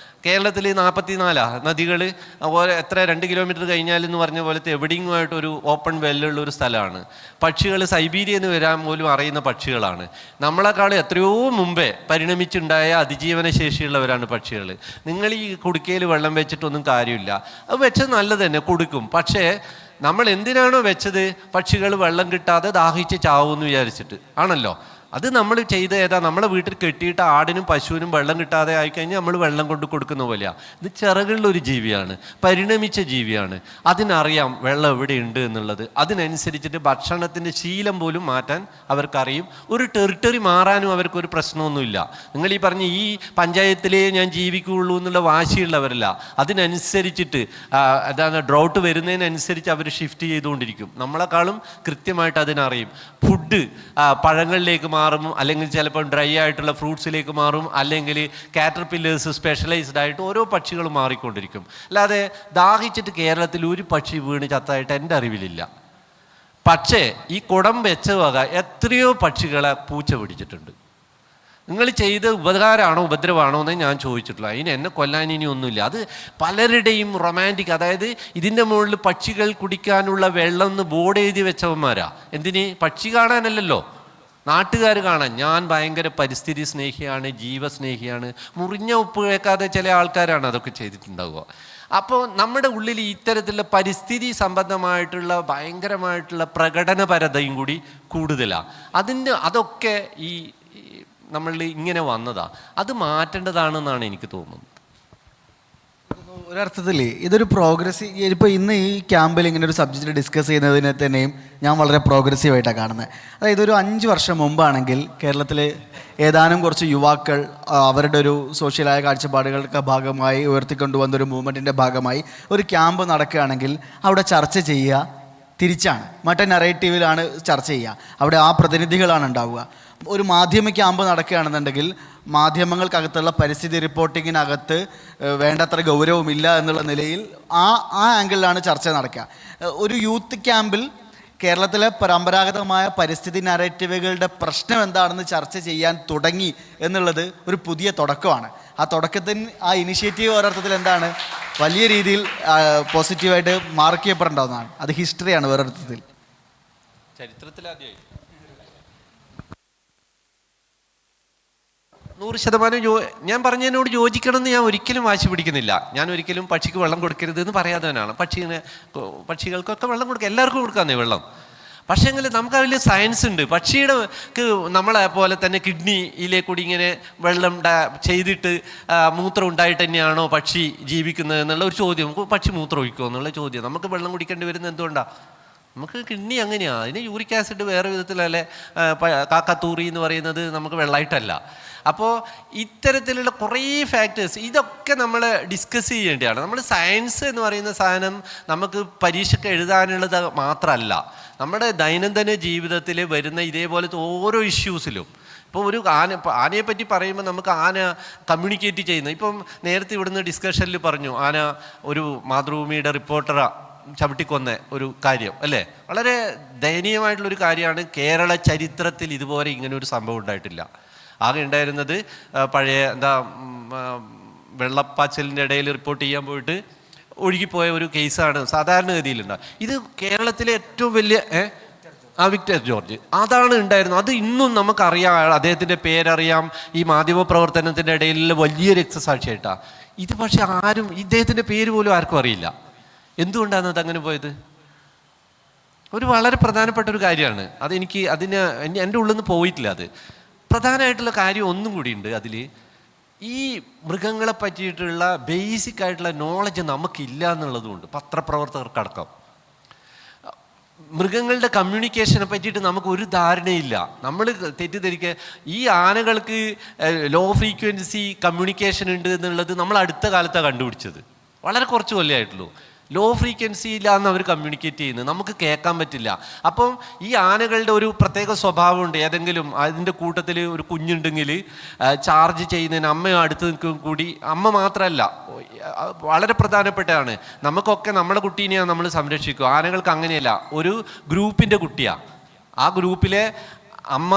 കേരളത്തിൽ 44 നദികൾ, എത്ര 2 കിലോമീറ്റർ കഴിഞ്ഞാലെന്ന് പറഞ്ഞ പോലത്തെ എവിടെയുമായിട്ടൊരു ഓപ്പൺ വെല്ലുള്ള ഒരു സ്ഥലമാണ്. പക്ഷികൾ സൈബീരിയയിൽ നിന്ന് വരാൻ പോലും അറിയുന്ന പക്ഷികളാണ്. നമ്മളെക്കാൾ എത്രയോ മുമ്പേ പരിണമിച്ചുണ്ടായ അതിജീവന ശേഷിയുള്ളവരാണ് പക്ഷികൾ. നിങ്ങൾ ഈ കുടുക്കയിൽ വെള്ളം വെച്ചിട്ടൊന്നും കാര്യമില്ല. അത് വെച്ചത് നല്ലത് തന്നെ, കൊടുക്കും. പക്ഷേ നമ്മൾ എന്തിനാണോ വെച്ചത്, പക്ഷികൾ വെള്ളം കിട്ടാതെ ദാഹിച്ച് ചാവുമെന്ന് വിചാരിച്ചിട്ട് ആണല്ലോ. അത് നമ്മൾ ചെയ്ത നമ്മളെ വീട്ടിൽ കെട്ടിയിട്ട് ആടിനും പശുവിനും വെള്ളം കിട്ടാതെ ആയിക്കഴിഞ്ഞാൽ നമ്മൾ വെള്ളം കൊണ്ട് കൊടുക്കുന്ന പോലെയാണ്. ഇത് ചിറകുള്ളൊരു ജീവിയാണ്, പരിണമിച്ച ജീവിയാണ്. അതിനറിയാം വെള്ളം എവിടെയുണ്ട് എന്നുള്ളത്. അതിനനുസരിച്ചിട്ട് ഭക്ഷണത്തിൻ്റെ ശീലം പോലും മാറ്റാൻ അവർക്കറിയും. ഒരു ടെറിട്ടറി മാറാനും അവർക്കൊരു പ്രശ്നമൊന്നുമില്ല. നിങ്ങൾ ഈ പറഞ്ഞ ഈ പഞ്ചായത്തിലേ ഞാൻ ജീവിക്കുകയുള്ളൂ എന്നുള്ള വാശിയുള്ളവരല്ല. അതിനനുസരിച്ചിട്ട് ഡ്രൗട്ട് വരുന്നതിനനുസരിച്ച് അവർ ഷിഫ്റ്റ് ചെയ്തുകൊണ്ടിരിക്കും. നമ്മളെക്കാളും കൃത്യമായിട്ട് അതിനറിയും. ഫുഡ് പഴങ്ങളിലേക്ക് മാറും, അല്ലെങ്കിൽ ചിലപ്പോൾ ഡ്രൈ ആയിട്ടുള്ള ഫ്രൂട്ട്സിലേക്ക് മാറും, അല്ലെങ്കിൽ കാറ്റർപില്ലേഴ്സ് സ്പെഷ്യലൈസ്ഡ് ആയിട്ട് ഓരോ പക്ഷികളും മാറിക്കൊണ്ടിരിക്കും. അല്ലാതെ ദാഹിച്ചിട്ട് കേരളത്തിൽ ഒരു പക്ഷി വീണ് ചത്തായിട്ട് എൻ്റെ അറിവിലില്ല. പക്ഷേ ഈ കുടം വെച്ച വക എത്രയോ പക്ഷികളെ പൂച്ച പിടിച്ചിട്ടുണ്ട്. നിങ്ങൾ ചെയ്ത് ഉപകാരമാണോ ഉപദ്രവമാണോ എന്നേ ഞാൻ ചോദിച്ചിട്ടുള്ളൂ. അതിന് എന്നെ കൊല്ലാൻ ഇനി ഒന്നുമില്ല. അത് പലരുടെയും റൊമാൻറ്റിക്. അതായത് ഇതിൻ്റെ മുകളിൽ പക്ഷികൾ കുടിക്കാനുള്ള വെള്ളം എന്ന് ബോർഡ് എഴുതി വെച്ചവന്മാരാ. എന്തിന്? പക്ഷി കാണാനല്ലല്ലോ, നാട്ടുകാർ കാണാൻ. ഞാൻ ഭയങ്കര പരിസ്ഥിതി സ്നേഹിയാണ്, ജീവസ്നേഹിയാണ്. മുറിഞ്ഞ ഉപ്പ് കേൾക്കാതെ ചില ആൾക്കാരാണ് അതൊക്കെ ചെയ്തിട്ടുണ്ടാവുക. അപ്പോൾ നമ്മുടെ ഉള്ളിൽ ഇത്തരത്തിലുള്ള പരിസ്ഥിതി സംബന്ധമായിട്ടുള്ള ഭയങ്കരമായിട്ടുള്ള പ്രകടനപരതയും കൂടി കൂടുതലാണ്. അതൊക്കെ ഈ നമ്മളിൽ ഇങ്ങനെ വന്നതാ. അത് മാറ്റേണ്ടതാണെന്നാണ് എനിക്ക് തോന്നുന്നത്. ഒരർത്ഥത്തിൽ ഇതൊരു ഇപ്പോൾ ഇന്ന് ഈ ക്യാമ്പിൽ ഇങ്ങനെ ഒരു സബ്ജക്റ്റ് ഡിസ്കസ് ചെയ്യുന്നതിനെ തന്നെയും ഞാൻ വളരെ പ്രോഗ്രസീവായിട്ടാണ് കാണുന്നത്. അതായത് ഒരു 5 വർഷം മുമ്പാണെങ്കിൽ കേരളത്തിൽ ഏതാനും കുറച്ച് യുവാക്കൾ അവരുടെ ഒരു സോഷ്യലായ കാഴ്ചപ്പാടുകൾക്ക് ഭാഗമായി ഉയർത്തിക്കൊണ്ടുവന്നൊരു മൂവ്മെൻറ്റിൻ്റെ ഭാഗമായി ഒരു ക്യാമ്പ് നടക്കുകയാണെങ്കിൽ അവിടെ ചർച്ച ചെയ്യുക തിരിച്ചാണ്, മറ്റേ നറേറ്റീവിലാണ് ചർച്ച ചെയ്യുക. അവിടെ ആ പ്രതിനിധികളാണ് ഉണ്ടാവുക. ഒരു മാധ്യമ ക്യാമ്പ് നടക്കുകയാണെന്നുണ്ടെങ്കിൽ മാധ്യമങ്ങൾക്കകത്തുള്ള പരിസ്ഥിതി റിപ്പോർട്ടിങ്ങിനകത്ത് വേണ്ടത്ര ഗൗരവമില്ല എന്നുള്ള നിലയിൽ ആ ആംഗിളിലാണ് ചർച്ച നടക്കുക. ഒരു യൂത്ത് ക്യാമ്പിൽ കേരളത്തിലെ പരമ്പരാഗതമായ പരിസ്ഥിതി നറേറ്റീവുകളുടെ പ്രശ്നം എന്താണെന്ന് ചർച്ച ചെയ്യാൻ തുടങ്ങി എന്നുള്ളത് ഒരു പുതിയ തുടക്കമാണ്. ആ തുടക്കത്തിന് ആ ഇനിഷ്യേറ്റീവ് ഒരർത്ഥത്തിൽ എന്താണ്, വലിയ രീതിയിൽ പോസിറ്റീവായിട്ട് മാർക്ക് ചെയ്യപ്പെടേണ്ടതാണ്. അത് ഹിസ്റ്ററിയാണ് ഒരർത്ഥത്തിൽ. ചരിത്രത്തിലാദ്യമായി 100% ഞാൻ പറഞ്ഞതിനോട് യോജിക്കണമെന്ന് ഞാൻ ഒരിക്കലും വാശി പിടിക്കുന്നില്ല. ഞാൻ ഒരിക്കലും പക്ഷിക്ക് വെള്ളം കൊടുക്കരുത് എന്ന് പറയാത്തവനാണ്. പക്ഷികൾക്കൊക്കെ വെള്ളം കൊടുക്കുക, എല്ലാവർക്കും കൊടുക്കാന്നേ വെള്ളം. പക്ഷേ എങ്കിൽ നമുക്ക് അതിൽ സയൻസ് ഉണ്ട്. പക്ഷിയുടെ നമ്മളെ പോലെ തന്നെ കിഡ്നിയിലെ കൂടി ഇങ്ങനെ വെള്ളം ചെയ്തിട്ട് മൂത്രം ഉണ്ടായിട്ട് തന്നെയാണോ പക്ഷി ജീവിക്കുന്നത് എന്നുള്ള ഒരു ചോദ്യം. നമുക്ക് പക്ഷി മൂത്രം ഒഴിക്കുമോ എന്നുള്ള ചോദ്യം. നമുക്ക് വെള്ളം കുടിക്കേണ്ടി വരുന്നത് എന്തുകൊണ്ടാണ്? നമുക്ക് കിഡ്നി അങ്ങനെയാണ്. അതിന് യൂറിക് ആസിഡ് വേറെ വിധത്തിലല്ലേ, കാക്കത്തൂറി എന്ന് പറയുന്നത് നമുക്ക് വെള്ളമായിട്ടല്ല. അപ്പോൾ ഇത്തരത്തിലുള്ള കുറേ ഫാക്ടേഴ്സ് ഇതൊക്കെ നമ്മൾ ഡിസ്കസ് ചെയ്യേണ്ടതാണ്. നമ്മൾ സയൻസ് എന്ന് പറയുന്ന സാധനം നമുക്ക് പരീക്ഷയ്ക്ക് എഴുതാനുള്ളത് മാത്രമല്ല, നമ്മുടെ ദൈനംദിന ജീവിതത്തിൽ വരുന്ന ഇതേപോലത്തെ ഓരോ ഇഷ്യൂസിലും. ഇപ്പോൾ ഒരു ആനയെ പറ്റി പറയുമ്പോൾ നമുക്ക് ആന കമ്മ്യൂണിക്കേറ്റ് ചെയ്യുന്നത്, ഇപ്പം നേരത്തെ ഇവിടുന്ന് ഡിസ്കഷനിൽ പറഞ്ഞു ആന ഒരു മാതൃഭൂമിയുടെ റിപ്പോർട്ടറാ ചവിട്ടിക്കൊന്ന ഒരു കാര്യം അല്ലേ. വളരെ ദയനീയമായിട്ടുള്ളൊരു കാര്യമാണ്. കേരള ചരിത്രത്തിൽ ഇതുപോലെ ഇങ്ങനെ ഒരു സംഭവം ഉണ്ടായിട്ടില്ല. ആകെ ഉണ്ടായിരുന്നത് പഴയ വെള്ളപ്പാച്ചലിൻ്റെ ഇടയിൽ റിപ്പോർട്ട് ചെയ്യാൻ പോയിട്ട് ഒഴുകിപ്പോയ ഒരു കേസാണ് സാധാരണഗതിയിലുണ്ടാകും. ഇത് കേരളത്തിലെ ഏറ്റവും വലിയ വിക്ടർ ജോർജ് അതാണ് ഉണ്ടായിരുന്നത്. അത് ഇന്നും നമുക്കറിയാം, അദ്ദേഹത്തിൻ്റെ പേരറിയാം, ഈ മാധ്യമപ്രവർത്തനത്തിൻ്റെ ഇടയിൽ വലിയൊരു രക്തസാക്ഷിയായിട്ടാണ് ഇത്. പക്ഷെ ആരും ഇദ്ദേഹത്തിൻ്റെ പേര് പോലും ആർക്കും അറിയില്ല. എന്തുകൊണ്ടാണ് അത് അങ്ങനെ പോയത്? ഒരു വളരെ പ്രധാനപ്പെട്ട ഒരു കാര്യമാണ്. എൻ്റെ ഉള്ളിൽ നിന്ന് പോയിട്ടില്ല. അത് പ്രധാനമായിട്ടുള്ള കാര്യം ഒന്നും കൂടി ഉണ്ട് അതിൽ. ഈ മൃഗങ്ങളെ പറ്റിയിട്ടുള്ള ബേസിക് ആയിട്ടുള്ള നോളജ് നമുക്കില്ല എന്നുള്ളതുകൊണ്ട്, പത്രപ്രവർത്തകർക്കടക്കം മൃഗങ്ങളുടെ കമ്മ്യൂണിക്കേഷനെ പറ്റിയിട്ട് നമുക്ക് ഒരു ധാരണയില്ല. നമ്മൾ തെറ്റിദ്ധരിക്കുക ഈ ആനകൾക്ക് ലോ ഫ്രീക്വൻസി കമ്മ്യൂണിക്കേഷൻ ഉണ്ട് എന്നുള്ളത് നമ്മൾ അടുത്ത കാലത്താണ് കണ്ടുപിടിച്ചത്. വളരെ കുറച്ച് കൊല്ലമായിട്ടുള്ളൂ. ലോ ഫ്രീക്വൻസിയിലാന്ന് അവർ കമ്മ്യൂണിക്കേറ്റ് ചെയ്യുന്നത്, നമുക്ക് കേൾക്കാൻ പറ്റില്ല. അപ്പം ഈ ആനകളുടെ ഒരു പ്രത്യേക സ്വഭാവമുണ്ട്. ഏതെങ്കിലും അതിൻ്റെ കൂട്ടത്തിൽ ഒരു കുഞ്ഞുണ്ടെങ്കിൽ ചാർജ് ചെയ്യുന്നതിന് അമ്മ അടുത്ത് നിൽക്കും കൂടി. അമ്മ മാത്രമല്ല, വളരെ പ്രധാനപ്പെട്ടതാണ്. നമുക്കൊക്കെ നമ്മുടെ കുട്ടീനെയാണ് നമ്മൾ സംരക്ഷിക്കുക. ആനകൾക്ക് അങ്ങനെയല്ല, ഒരു ഗ്രൂപ്പിൻ്റെ കുട്ടിയാണ്. ആ ഗ്രൂപ്പിലെ അമ്മ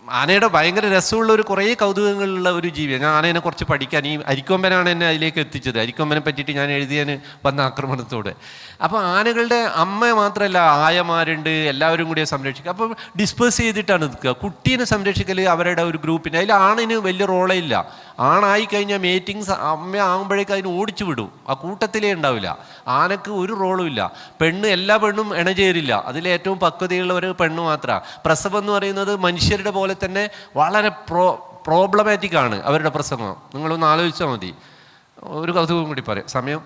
ആനയുടെ ഭയങ്കര രസമുള്ള ഒരു കുറേ കൗതുകങ്ങളുള്ള ഒരു ജീവിയാണ്. ഞാൻ ആനേനെ കുറച്ച് പഠിക്കാൻ, ഈ അരിക്കൊമ്പനാണ് എന്നെ അതിലേക്ക് എത്തിച്ചത്. അരിക്കൊമ്പനെ പറ്റിയിട്ട് ഞാൻ എഴുതിയാൻ വന്ന ആക്രമണത്തോടെ. അപ്പോൾ ആനകളുടെ അമ്മ മാത്രമല്ല, ആയമാരുണ്ട്, എല്ലാവരും കൂടി സംരക്ഷിക്കുക. അപ്പം ഡിസ്പേഴ്സ് ചെയ്തിട്ടാണ് നിൽക്കുക. കുട്ടീനെ സംരക്ഷിക്കൽ അവരുടെ ഒരു ഗ്രൂപ്പിൻ്റെ. അതിൽ ആണിന് വലിയ റോളേ ഇല്ല. ആണായി കഴിഞ്ഞാൽ മേറ്റിങ്സ് അമ്മ ആകുമ്പോഴേക്കും അതിന് ഓടിച്ചു വിടും. ആ കൂട്ടത്തിലേ ഉണ്ടാവില്ല. ആനക്ക് ഒരു റോളും ഇല്ല. എല്ലാ പെണ്ണും ഇണചേരില്ല. അതിലേറ്റവും പക്വതയുള്ള ഒരു പെണ്ണ് മാത്രമാണ്. പ്രസവം എന്ന് പറയുന്നത് മനുഷ്യരുടെ പോലെ തന്നെ വളരെ പ്രോബ്ലമാറ്റിക് ആണ് അവരുടെ പ്രസംഗം. നിങ്ങളൊന്ന് ആലോചിച്ചാൽ മതി. ഒരു കൗതുകം കൂടി പറയാം, സമയം.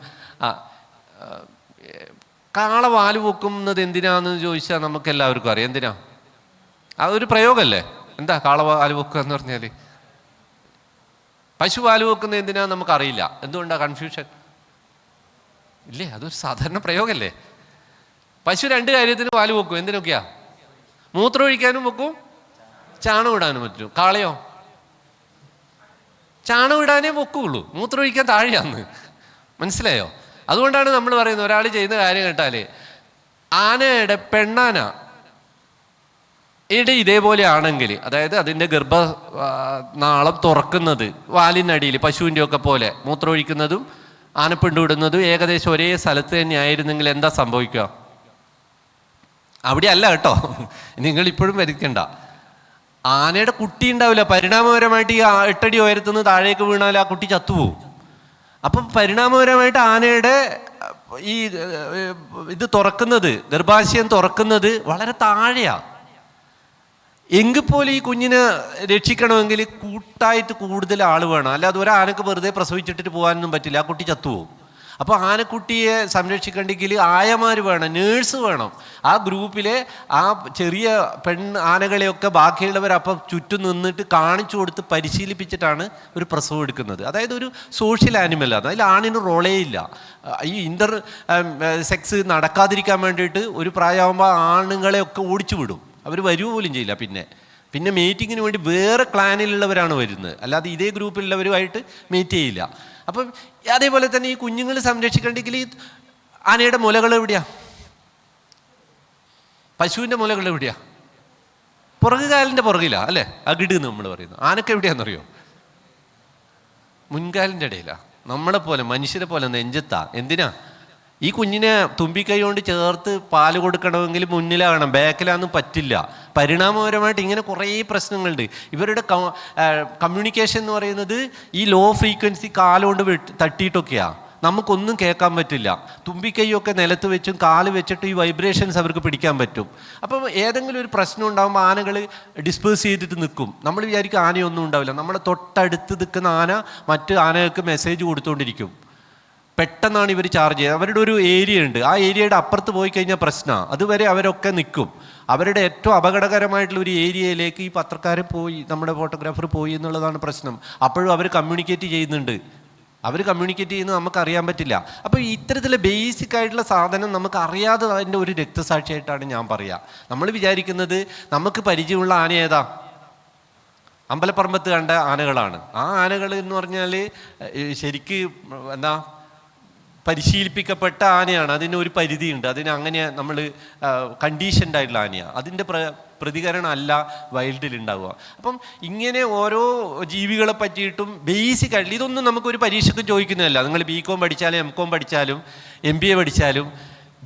കാള വാല് പൊക്കുന്നത് എന്തിനാന്ന് ചോദിച്ചാൽ നമുക്ക് എല്ലാവർക്കും അറിയാം. എന്തിനാ? അതൊരു പ്രയോഗമല്ലേ. എന്താ കാള വാല് പൊക്കുക എന്ന് പറഞ്ഞാൽ? പശു വാല് പൊക്കുന്നത് എന്തിനാന്ന് നമുക്കറിയില്ല. എന്തുകൊണ്ടാണ് കൺഫ്യൂഷൻ ഇല്ലേ? അതൊരു സാധാരണ പ്രയോഗമല്ലേ. പശു രണ്ട് കാര്യത്തിന് വാല് പൊക്കും. എന്തിനൊക്കെയാ? മൂത്രം ഒഴിക്കാനും പൊക്കും, ചാണം ഇടാനും പറ്റും. കാളയോ? ചാണം ഇടാനേ പൊക്കുള്ളൂ, മൂത്രം ഒഴിക്കാൻ താഴെയാന്ന്. മനസ്സിലായോ? അതുകൊണ്ടാണ് നമ്മൾ പറയുന്നത്, ഒരാൾ ചെയ്യുന്ന കാര്യം കേട്ടാൽ ആനയുടെ പെണ്ണാന ഇതേപോലെ ആണെങ്കിൽ, അതായത് അതിൻ്റെ ഗർഭനാളം തുറക്കുന്നത് വാലിനടിയിൽ പശുവിൻ്റെ ഒക്കെ പോലെ മൂത്രം ഒഴിക്കുന്നതും ആനപ്പിണ്ട് വിടുന്നതും ഏകദേശം ഒരേ സ്ഥലത്ത് തന്നെ ആയിരുന്നെങ്കിൽ എന്താ സംഭവിക്കുക? അവിടെ അല്ല കേട്ടോ, നിങ്ങളിപ്പോഴും വരിക്കണ്ട. ആനയുടെ കുട്ടി ഉണ്ടാവില്ല. പരിണാമപരമായിട്ട് ഈ 8 അടി ഉയരത്തുനിന്ന് താഴേക്ക് വീണാൽ ആ കുട്ടി ചത്തുപോകും. അപ്പം പരിണാമപരമായിട്ട് ആനയുടെ ഈ ഇത് തുറക്കുന്നത്, ഗർഭാശയം തുറക്കുന്നത് വളരെ താഴെയാണ്. എങ്കിൽ പോലും ഈ കുഞ്ഞിനെ രക്ഷിക്കണമെങ്കിൽ കൂട്ടായിട്ട് കൂടുതൽ ആൾ വേണം. അല്ലാതെ ഒരാനക്ക് വെറുതെ പ്രസവിച്ചിട്ടിട്ട് പോകാനൊന്നും പറ്റില്ല, ആ കുട്ടി ചത്തുപോകും. അപ്പോൾ ആനക്കുട്ടിയെ സംരക്ഷിക്കണമെങ്കിൽ ആയമാർ വേണം, നേഴ്സ് വേണം. ആ ഗ്രൂപ്പിലെ ആ ചെറിയ ആനകളെയൊക്കെ ബാക്കിയുള്ളവർ അപ്പം ചുറ്റും നിന്നിട്ട് കാണിച്ചു കൊടുത്ത് പരിശീലിപ്പിച്ചിട്ടാണ് ഒരു പ്രസവം എടുക്കുന്നത്. അതായത് ഒരു സോഷ്യൽ ആനിമലാണ്. അതിൽ ആണിന് റോളേ ഇല്ല. ഈ സെക്സ് നടക്കാതിരിക്കാൻ വേണ്ടിയിട്ട് ഒരു പ്രായമാകുമ്പോൾ ആണുങ്ങളെയൊക്കെ ഓടിച്ചു വിടും. അവർ വരുക പോലും ചെയ്യില്ല. പിന്നെ മീറ്റിങ്ങിന് വേണ്ടി വേറെ ക്ലാനിലുള്ളവരാണ് വരുന്നത്, അല്ലാതെ ഇതേ ഗ്രൂപ്പിലുള്ളവരുമായിട്ട് മീറ്റ് ചെയ്യില്ല. അപ്പം അതേപോലെ തന്നെ ഈ കുഞ്ഞുങ്ങൾ സംരക്ഷിക്കണമെങ്കിൽ ഈ ആനയുടെ മുലകൾ എവിടെയാ? പശുവിൻ്റെ മുലകൾ എവിടെയാ? പുറകുകാലിൻ്റെ പുറകിലാ അല്ലേ? അകിട് നമ്മൾ പറയുന്നത്. ആനക്ക് എവിടെയാണെന്നറിയോ? മുൻകാലിൻ്റെ ഇടയിലാ. നമ്മളെ പോലെ മനുഷ്യരെ പോലെ നെഞ്ചത്താ. എന്തിനാ? ഈ കുഞ്ഞിനെ തുമ്പിക്കൈ കൊണ്ട് ചേർത്ത് പാല് കൊടുക്കണമെങ്കിൽ മുന്നിലാകണം, ബാക്കിലാന്നും പറ്റില്ല. പരിണാമപരമായിട്ട് ഇങ്ങനെ കുറേ പ്രശ്നങ്ങളുണ്ട്. ഇവരുടെ കമ്മ്യൂണിക്കേഷൻ എന്ന് പറയുന്നത് ഈ ലോ ഫ്രീക്വൻസി കാലുകൊണ്ട് തട്ടിയിട്ടൊക്കെയാണ്, നമുക്കൊന്നും കേൾക്കാൻ പറ്റില്ല. തുമ്പിക്കൈയൊക്കെ നിലത്ത് വെച്ചും കാല് വെച്ചിട്ട് ഈ വൈബ്രേഷൻസ് അവർക്ക് പിടിക്കാൻ പറ്റും. അപ്പം ഏതെങ്കിലും ഒരു പ്രശ്നം ഉണ്ടാകുമ്പോൾ ആനകൾ ഡിസ്പേഴ്സ് ചെയ്തിട്ട് നിൽക്കും. നമ്മൾ വിചാരിക്കും ആനയൊന്നും ഉണ്ടാവില്ല. നമ്മളെ തൊട്ടടുത്ത് നിൽക്കുന്ന ആന മറ്റ് ആനകൾക്ക് മെസ്സേജ് കൊടുത്തുകൊണ്ടിരിക്കും. പെട്ടെന്നാണ് ഇവർ ചാർജ് ചെയ്യുക. അവരുടെ ഒരു ഏരിയ ഉണ്ട്, ആ ഏരിയയുടെ അപ്പുറത്ത് പോയി കഴിഞ്ഞാൽ പ്രശ്നമാണ്. അതുവരെ അവരൊക്കെ നിൽക്കും. അവരുടെ ഏറ്റവും അപകടകരമായിട്ടുള്ള ഒരു ഏരിയയിലേക്ക് ഈ പത്രക്കാരൻ പോയി, നമ്മുടെ ഫോട്ടോഗ്രാഫർ പോയി എന്നുള്ളതാണ് പ്രശ്നം. അപ്പോഴും അവർ കമ്മ്യൂണിക്കേറ്റ് ചെയ്യുന്നുണ്ട്. അവർ കമ്മ്യൂണിക്കേറ്റ് ചെയ്യുന്നത് നമുക്കറിയാൻ പറ്റില്ല. അപ്പോൾ ഇത്തരത്തിലെ ബേസിക് ആയിട്ടുള്ള സാധനം നമുക്ക് അറിയാതെ അതിൻ്റെ ഒരു രക്തസാക്ഷിയായിട്ടാണ് ഞാൻ പറയുക. നമ്മൾ വിചാരിക്കുന്നത് നമുക്ക് പരിചയമുള്ള ആന ഏതാ? അമ്പലപ്പറമ്പത്ത് കണ്ട ആനകളാണ്. ആ ആനകൾ എന്ന് പറഞ്ഞാൽ ശരിക്ക് എന്താ പരിശീലിപ്പിക്കപ്പെട്ട ആനയാണ്. അതിനൊരു പരിധിയുണ്ട്. അതിന് അങ്ങനെ നമ്മൾ കണ്ടീഷൻഡ് ആയിട്ടുള്ള ആനയാണ്. അതിൻ്റെ പ്രതികരണം അല്ല വൈൽഡിൽ ഉണ്ടാവുക. അപ്പം ഇങ്ങനെ ഓരോ ജീവികളെ പറ്റിയിട്ടും ബേസിക് ആയിട്ട് ഇതൊന്നും നമുക്കൊരു പരീക്ഷയ്ക്കും ചോദിക്കുന്നതല്ല. നിങ്ങൾ BCom പഠിച്ചാലും MCom പഠിച്ചാലും MBA പഠിച്ചാലും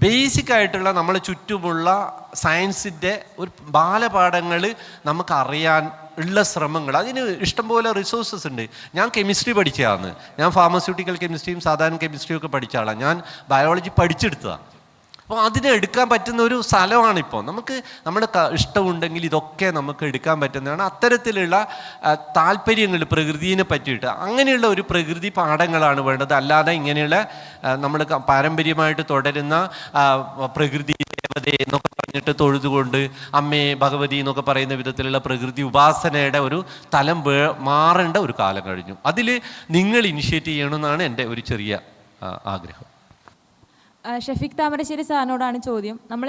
ബേസിക് ആയിട്ടുള്ള നമ്മളെ ചുറ്റുമുള്ള സയൻസിൻ്റെ ഒരു ബാലപാഠങ്ങൾ നമുക്കറിയാൻ ഉള്ള ശ്രമങ്ങൾ, അതിന് ഇഷ്ടംപോലെ റിസോഴ്സസ് ഉണ്ട്. ഞാൻ കെമിസ്ട്രി പഠിച്ചതാണ്. ഞാൻ ഫാർമസ്യൂട്ടിക്കൽ കെമിസ്ട്രിയും സാധാരണ കെമിസ്ട്രിയും ഒക്കെ പഠിച്ച ആളാണ്. ഞാൻ ബയോളജി പഠിച്ചെടുത്തതാണ്. അപ്പോൾ അതിനെ എടുക്കാൻ പറ്റുന്ന ഒരു സ്ഥലമാണിപ്പോൾ. നമുക്ക് നമ്മുടെ ഇഷ്ടമുണ്ടെങ്കിൽ ഇതൊക്കെ നമുക്ക് എടുക്കാൻ പറ്റുന്നതാണ്. അത്തരത്തിലുള്ള താല്പര്യങ്ങൾ പ്രകൃതിയെ പറ്റിയിട്ട് അങ്ങനെയുള്ള ഒരു പ്രകൃതി പാഠങ്ങളാണ് വേണ്ടത്. അല്ലാതെ ഇങ്ങനെയുള്ള നമ്മൾ പാരമ്പര്യമായിട്ട് തുടരുന്ന പ്രകൃതി ദേവതയെ എന്നൊക്കെ പറഞ്ഞിട്ട് തൊഴുതുകൊണ്ട് അമ്മേ ഭഗവതി എന്നൊക്കെ പറയുന്ന വിധത്തിലുള്ള പ്രകൃതി ഉപാസനയുടെ ഒരു തലം മാറേണ്ട ഒരു കാലം കഴിഞ്ഞു. അതിൽ നിങ്ങൾ ഇനിഷ്യേറ്റ് ചെയ്യണമെന്നാണ് എൻ്റെ ഒരു ചെറിയ ആഗ്രഹം. ഷഫീഖ് താമരശ്ശേരി സാറിനോടാണ് ചോദ്യം. നമ്മൾ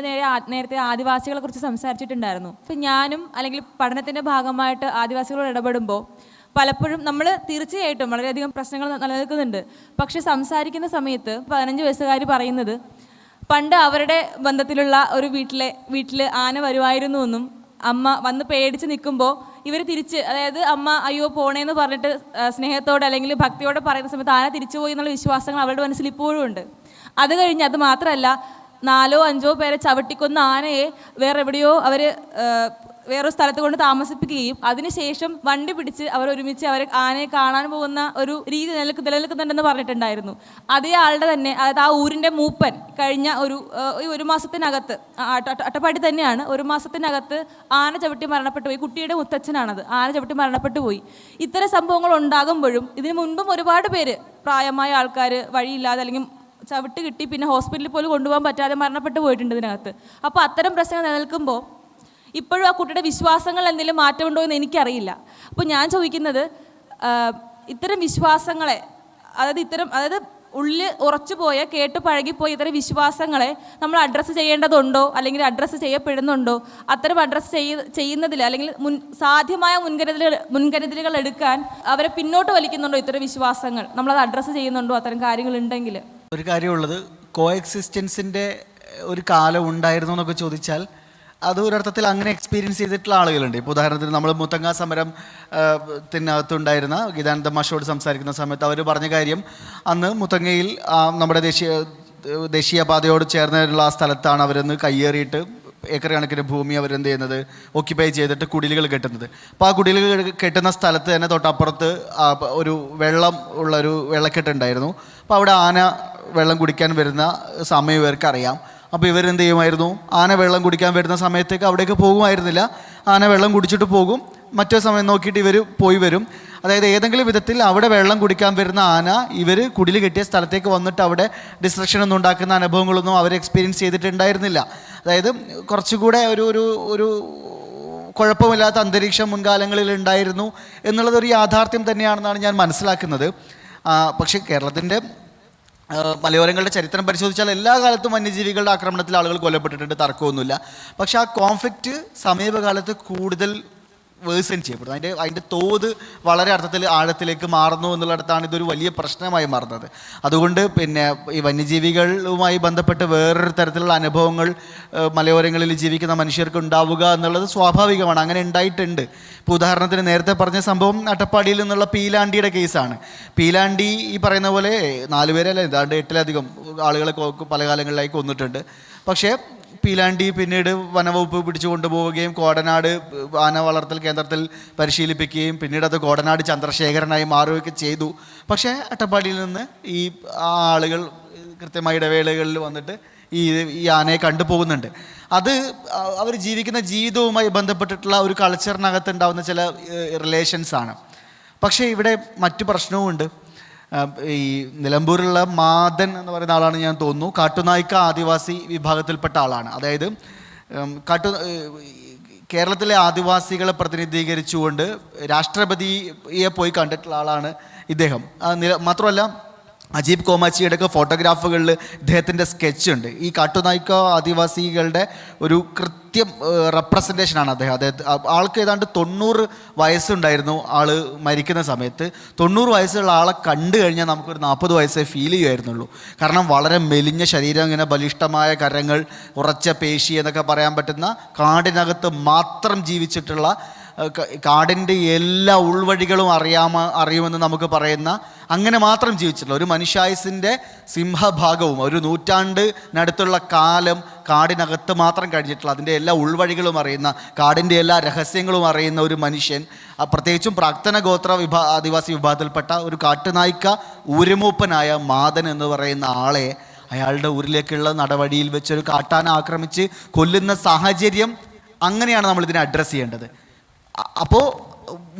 നേരത്തെ ആദിവാസികളെ കുറിച്ച് സംസാരിച്ചിട്ടുണ്ടായിരുന്നു. ഇപ്പം ഞാനും അല്ലെങ്കിൽ പഠനത്തിൻ്റെ ഭാഗമായിട്ട് ആദിവാസികളോട് ഇടപെടുമ്പോൾ പലപ്പോഴും നമ്മൾ തീർച്ചയായിട്ടും വളരെയധികം പ്രശ്നങ്ങൾ നിലനിൽക്കുന്നുണ്ട്. പക്ഷെ സംസാരിക്കുന്ന സമയത്ത് 15 വയസ്സുകാർ പറയുന്നത് പണ്ട് അവരുടെ ബന്ധത്തിലുള്ള ഒരു വീട്ടിൽ ആന വരുമായിരുന്നു എന്നും അമ്മ വന്ന് പേടിച്ച് നിൽക്കുമ്പോൾ ഇവർ തിരിച്ച്, അതായത് അമ്മ അയ്യോ പോണേന്ന് പറഞ്ഞിട്ട് സ്നേഹത്തോടെ അല്ലെങ്കിൽ ഭക്തിയോടെ പറയുന്ന സമയത്ത് ആന തിരിച്ചു പോയി എന്നുള്ള വിശ്വാസങ്ങൾ അവരുടെ മനസ്സിൽ ഇപ്പോഴും ഉണ്ട്. അത് കഴിഞ്ഞ് അത് മാത്രമല്ല, 4 or 5 പേരെ ചവിട്ടിക്കൊന്ന ആനയെ വേറൊരു സ്ഥലത്ത് കൊണ്ട് താമസിപ്പിക്കുകയും അതിനുശേഷം വണ്ടി പിടിച്ച് അവർ ഒരുമിച്ച് ആനയെ കാണാൻ പോകുന്ന ഒരു രീതി നിലനിൽക്കുന്നുണ്ടെന്ന് പറഞ്ഞിട്ടുണ്ടായിരുന്നു. അതേ ആളുടെ തന്നെ, അതായത് ആ ഊരിൻ്റെ മൂപ്പൻ കഴിഞ്ഞ ഒരു മാസത്തിനകത്ത്, അട്ടപ്പാടി തന്നെയാണ്, 1 മാസത്തിനകത്ത് ആന ചവിട്ടി മരണപ്പെട്ടു പോയി. കുട്ടിയുടെ മുത്തച്ഛനാണത്. ആന ചവിട്ടി മരണപ്പെട്ടു പോയി. ഇത്തരം സംഭവങ്ങൾ ഉണ്ടാകുമ്പോഴും ഇതിനു മുൻപും ഒരുപാട് പേര്, പ്രായമായ ആൾക്കാർ വഴിയില്ലാതെ അല്ലെങ്കിൽ ചവിട്ട് കിട്ടി പിന്നെ ഹോസ്പിറ്റലിൽ പോലും കൊണ്ടുപോകാൻ പറ്റാതെ മരണപ്പെട്ടു പോയിട്ടുണ്ട് ഇതിനകത്ത്. അപ്പോൾ അത്തരം പ്രശ്നങ്ങൾ നിലനിൽക്കുമ്പോൾ ഇപ്പോഴും ആ കുട്ടിയുടെ വിശ്വാസങ്ങൾ എന്തെങ്കിലും മാറ്റമുണ്ടോ എന്ന് എനിക്കറിയില്ല. അപ്പോൾ ഞാൻ ചോദിക്കുന്നത്, ഇത്തരം വിശ്വാസങ്ങളെ, അതായത് ഉള്ളിൽ ഉറച്ചു പോയ, കേട്ട് പഴകിപ്പോയ ഇത്തരം വിശ്വാസങ്ങളെ നമ്മൾ അഡ്രസ്സ് ചെയ്യേണ്ടതുണ്ടോ അല്ലെങ്കിൽ അഡ്രസ്സ് ചെയ്യപ്പെടുന്നുണ്ടോ? അത്തരം അഡ്രസ്സ് ചെയ്യുന്നതിൽ അല്ലെങ്കിൽ സാധ്യമായ മുൻകരുതലുകൾ എടുക്കാൻ അവരെ പിന്നോട്ട് വലിക്കുന്നുണ്ടോ ഇത്തരം വിശ്വാസങ്ങൾ? നമ്മളത് അഡ്രസ്സ് ചെയ്യുന്നുണ്ടോ അത്തരം കാര്യങ്ങളുണ്ടെങ്കിൽ? ഒരു കാര്യമുള്ളത്, കോ എക്സിസ്റ്റൻസിൻ്റെ ഒരു കാലം ഉണ്ടായിരുന്നു എന്നൊക്കെ ചോദിച്ചാൽ അത് ഒരർത്ഥത്തിൽ അങ്ങനെ എക്സ്പീരിയൻസ് ചെയ്തിട്ടുള്ള ആളുകളുണ്ട്. ഇപ്പോൾ ഉദാഹരണത്തിന് നമ്മൾ മുത്തങ്ങ സമരം ത്തിനകത്തുണ്ടായിരുന്ന ഗീതാനന്ദ മാഷോട് സംസാരിക്കുന്ന സമയത്ത് അവർ പറഞ്ഞ കാര്യം, അന്ന് മുത്തങ്ങയിൽ നമ്മുടെ ദേശീയപാതയോട് ചേർന്നുള്ള ആ സ്ഥലത്താണ് അവരൊന്ന് കയ്യേറിയിട്ട് ഏക്കർ കണക്കിന് ഭൂമി അവരെന്ത് ചെയ്യുന്നത്, ഓക്യുപ്പൈ ചെയ്തിട്ട് കുടിലുകൾ കെട്ടുന്നത്. അപ്പോൾ ആ കുടിലുകൾ കെട്ടുന്ന സ്ഥലത്ത് തന്നെ തൊട്ടപ്പുറത്ത് ഒരു ഒരു വെള്ളക്കെട്ടുണ്ടായിരുന്നു. അപ്പോൾ അവിടെ ആന വെള്ളം കുടിക്കാൻ വരുന്ന സമയം ഇവർക്ക് അറിയാം. അപ്പോൾ ഇവരെന്ത് ചെയ്യുമായിരുന്നു, ആന വെള്ളം കുടിക്കാൻ വരുന്ന സമയത്തേക്ക് അവിടേക്ക് പോകുമായിരുന്നില്ല. ആന വെള്ളം കുടിച്ചിട്ട് പോകും, മറ്റേ സമയം നോക്കിയിട്ട് ഇവർ പോയി വരും. അതായത് ഏതെങ്കിലും വിധത്തിൽ അവിടെ വെള്ളം കുടിക്കാൻ വരുന്ന ആന ഇവർ കുടിൽ കെട്ടിയ സ്ഥലത്തേക്ക് വന്നിട്ട് അവിടെ ഡിസ്ട്രക്ഷൻ ഒന്നും ഉണ്ടാക്കുന്ന അനുഭവങ്ങളൊന്നും അവർ എക്സ്പീരിയൻസ് ചെയ്തിട്ടുണ്ടായിരുന്നില്ല. അതായത് കുറച്ചുകൂടെ ഒരു കുഴപ്പമില്ലാത്ത അന്തരീക്ഷം മുൻകാലങ്ങളിൽ ഉണ്ടായിരുന്നു എന്നുള്ളതൊരു യാഥാർത്ഥ്യം തന്നെയാണെന്നാണ് ഞാൻ മനസ്സിലാക്കുന്നത്. പക്ഷേ കേരളത്തിൻ്റെ മലയോരങ്ങളുടെ ചരിത്രം പരിശോധിച്ചാൽ എല്ലാ കാലത്തും വന്യജീവികളുടെ ആക്രമണത്തിൽ ആളുകൾ കൊല്ലപ്പെട്ടിട്ടുണ്ട്, തർക്കമൊന്നുമില്ല. പക്ഷെ ആ കോൺഫ്ലിക്റ്റ് സമീപകാലത്ത് കൂടുതൽ വേഴ്സൺ ചെയ്യപ്പെടുന്നു. അതിൻ്റെ തോത് വളരെ അർത്ഥത്തിൽ ആഴത്തിലേക്ക് മാറുന്നു എന്നുള്ളിടത്താണ് ഇതൊരു വലിയ പ്രശ്നമായി മാറുന്നത്. അതുകൊണ്ട് പിന്നെ ഈ വന്യജീവികളുമായി ബന്ധപ്പെട്ട് വേറൊരു തരത്തിലുള്ള അനുഭവങ്ങൾ മലയോരങ്ങളിൽ ജീവിക്കുന്ന മനുഷ്യർക്ക് ഉണ്ടാവുക എന്നുള്ളത് സ്വാഭാവികമാണ്. അങ്ങനെ ഉണ്ടായിട്ടുണ്ട്. ഇപ്പോൾ ഉദാഹരണത്തിന് നേരത്തെ പറഞ്ഞ സംഭവം അട്ടപ്പാടിയിൽ നിന്നുള്ള പീലാണ്ടിയുടെ കേസാണ്. പീലാണ്ടി ഈ പറയുന്ന പോലെ 4 പേരല്ല, ഏതാണ്ട് 8-ലധികം ആളുകളെ പല കാലങ്ങളിലായി കൊന്നിട്ടുണ്ട്. പക്ഷേ പീലാണ്ടി പിന്നീട് വനവകുപ്പ് പിടിച്ചു കൊണ്ടുപോവുകയും കോടനാട് ആന വളർത്തൽ കേന്ദ്രത്തിൽ പരിശീലിപ്പിക്കുകയും പിന്നീട് അത് കോടനാട് ചന്ദ്രശേഖരനായി മാറുകയൊക്കെ ചെയ്തു. പക്ഷേ അട്ടപ്പാടിയിൽ നിന്ന് ഈ ആളുകൾ കൃത്യമായ ഇടവേളകളിൽ വന്നിട്ട് ഈ ആനയെ കണ്ടുപോകുന്നുണ്ട്. അത് അവർ ജീവിക്കുന്ന ജീവിതവുമായി ബന്ധപ്പെട്ടിട്ടുള്ള ഒരു കൾച്ചറിനകത്ത് ഉണ്ടാകുന്ന ചില റിലേഷൻസാണ്. പക്ഷേ ഇവിടെ മറ്റു പ്രശ്നവുമുണ്ട്. ഈ നിലമ്പൂരിലുള്ള മാതൻ എന്ന് പറയുന്ന ആളാണ് ഞാൻ തോന്നുന്നു, കാട്ടുനായ്ക്ക ആദിവാസി വിഭാഗത്തിൽപ്പെട്ട ആളാണ്. അതായത് കേരളത്തിലെ ആദിവാസികളെ പ്രതിനിധീകരിച്ചുകൊണ്ട് രാഷ്ട്രപതിയെ പോയി കണ്ടിട്ടുള്ള ആളാണ് ഇദ്ദേഹം. മാത്രമല്ല അജീബ് കോമാച്ചിയുടെയൊക്കെ ഫോട്ടോഗ്രാഫുകളിൽ ഇദ്ദേഹത്തിൻ്റെ സ്കെച്ച് ഉണ്ട്. ഈ കാട്ടുനായ്ക്ക ആദിവാസികളുടെ ഒരു കൃത്യം റെപ്രസെൻറ്റേഷനാണ് ആൾക്ക് ഏതാണ്ട് 90 വയസ്സുണ്ടായിരുന്നു ആൾ മരിക്കുന്ന സമയത്ത്. 90 വയസ്സുള്ള ആളെ കണ്ടു കഴിഞ്ഞാൽ നമുക്കൊരു 40 വയസ്സേ ഫീൽ ചെയ്യുമായിരുന്നുള്ളൂ. കാരണം വളരെ മെലിഞ്ഞ ശരീരം, ഇങ്ങനെ ബലിഷ്ഠമായ കരങ്ങൾ, ഉറച്ച പേശി എന്നൊക്കെ പറയാൻ പറ്റുന്ന, കാടിനകത്ത് മാത്രം ജീവിച്ചിട്ടുള്ള, കാടിൻ്റെ എല്ലാ ഉൾവഴികളും അറിയുമെന്ന് നമുക്ക് പറയുന്ന, അങ്ങനെ മാത്രം ജീവിച്ചിട്ടുള്ള ഒരു മനുഷ്യായുസിൻ്റെ സിംഹഭാഗവും ഒരു നൂറ്റാണ്ടിനടുത്തുള്ള കാലം കാടിനകത്ത് മാത്രം കഴിഞ്ഞിട്ടുള്ള, അതിൻ്റെ എല്ലാ ഉൾവഴികളും അറിയുന്ന, കാടിൻ്റെ എല്ലാ രഹസ്യങ്ങളും അറിയുന്ന ഒരു മനുഷ്യൻ, പ്രത്യേകിച്ചും പ്രാക്തന ഗോത്ര ആദിവാസി വിഭാഗത്തിൽപ്പെട്ട ഒരു കാട്ടുനായ്ക്ക ഊരുമൂപ്പനായ മാതൻ എന്ന് പറയുന്ന ആളെ അയാളുടെ ഊരിലേക്കുള്ള നടവഴിയിൽ വെച്ചൊരു കാട്ടാന ആക്രമിച്ച് കൊല്ലുന്ന സാഹചര്യം, അങ്ങനെയാണ് നമ്മളിതിനെ അഡ്രസ്സ് ചെയ്യേണ്ടത്. അപ്പോൾ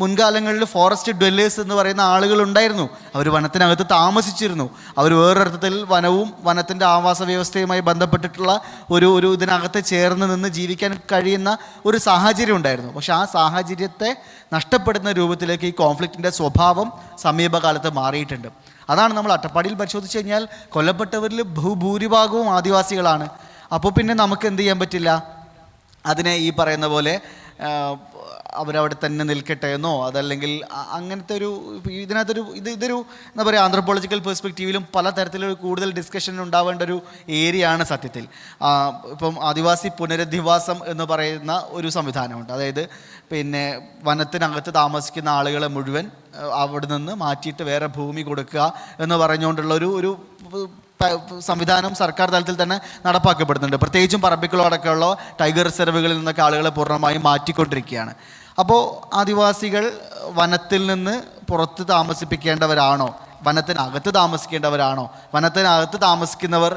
മുൻകാലങ്ങളിൽ ഫോറസ്റ്റ് ഡ്വല്ലേഴ്സ് എന്ന് പറയുന്ന ആളുകളുണ്ടായിരുന്നു. അവർ വനത്തിനകത്ത് താമസിച്ചിരുന്നു. അവർ വേറൊരർത്ഥത്തിൽ വനവും വനത്തിൻ്റെ ആവാസ വ്യവസ്ഥയുമായി ബന്ധപ്പെട്ടിട്ടുള്ള ഒരു ഇതിനകത്ത് ചേർന്ന് നിന്ന് ജീവിക്കാൻ കഴിയുന്ന ഒരു സാഹചര്യം ഉണ്ടായിരുന്നു. പക്ഷെ ആ സാഹചര്യത്തെ നഷ്ടപ്പെടുന്ന രൂപത്തിലേക്ക് ഈ കോൺഫ്ലിക്റ്റിൻ്റെ സ്വഭാവം സമീപകാലത്ത് മാറിയിട്ടുണ്ട്. അതാണ് നമ്മൾ അട്ടപ്പാടിയിൽ പരിശോധിച്ച് കഴിഞ്ഞാൽ കൊല്ലപ്പെട്ടവരിൽ ഭൂരിഭാഗവും ആദിവാസികളാണ്. അപ്പോൾ പിന്നെ നമുക്ക് എന്ത് ചെയ്യാൻ പറ്റില്ല? അതിനെ ഈ പറയുന്ന പോലെ അവരവിടെ തന്നെ നിൽക്കട്ടെ എന്നോ, അതല്ലെങ്കിൽ അങ്ങനത്തെ ഇതൊരു എന്താ പറയുക, ആന്ത്രപ്പോളജിക്കൽ പെർസ്പെക്റ്റീവിലും പല തരത്തിലുള്ള കൂടുതൽ ഡിസ്കഷൻ ഉണ്ടാവേണ്ട ഒരു ഏരിയയാണ് സത്യത്തിൽ. ഇപ്പം ആദിവാസി പുനരധിവാസം എന്ന് പറയുന്ന ഒരു സംവിധാനമുണ്ട്. അതായത് പിന്നെ വനത്തിനകത്ത് താമസിക്കുന്ന ആളുകളെ മുഴുവൻ അവിടെ നിന്ന് മാറ്റിയിട്ട് വേറെ ഭൂമി കൊടുക്കുക എന്ന് പറഞ്ഞുകൊണ്ടുള്ള ഒരു സംവിധാനം സർക്കാർ തലത്തിൽ തന്നെ നടപ്പാക്കപ്പെടുന്നുണ്ട്. പ്രത്യേകിച്ചും പറമ്പിക്കുളമടക്കമുള്ള ടൈഗർ റിസർവുകളിൽ നിന്നൊക്കെ ആളുകളെ പൂർണ്ണമായും മാറ്റിക്കൊണ്ടിരിക്കുകയാണ്. അപ്പോൾ ആദിവാസികൾ വനത്തിൽ നിന്ന് പുറത്ത് താമസിപ്പിക്കേണ്ടവരാണോ, വനത്തിനകത്ത് താമസിക്കേണ്ടവരാണോ? വനത്തിനകത്ത് താമസിക്കുന്നവർ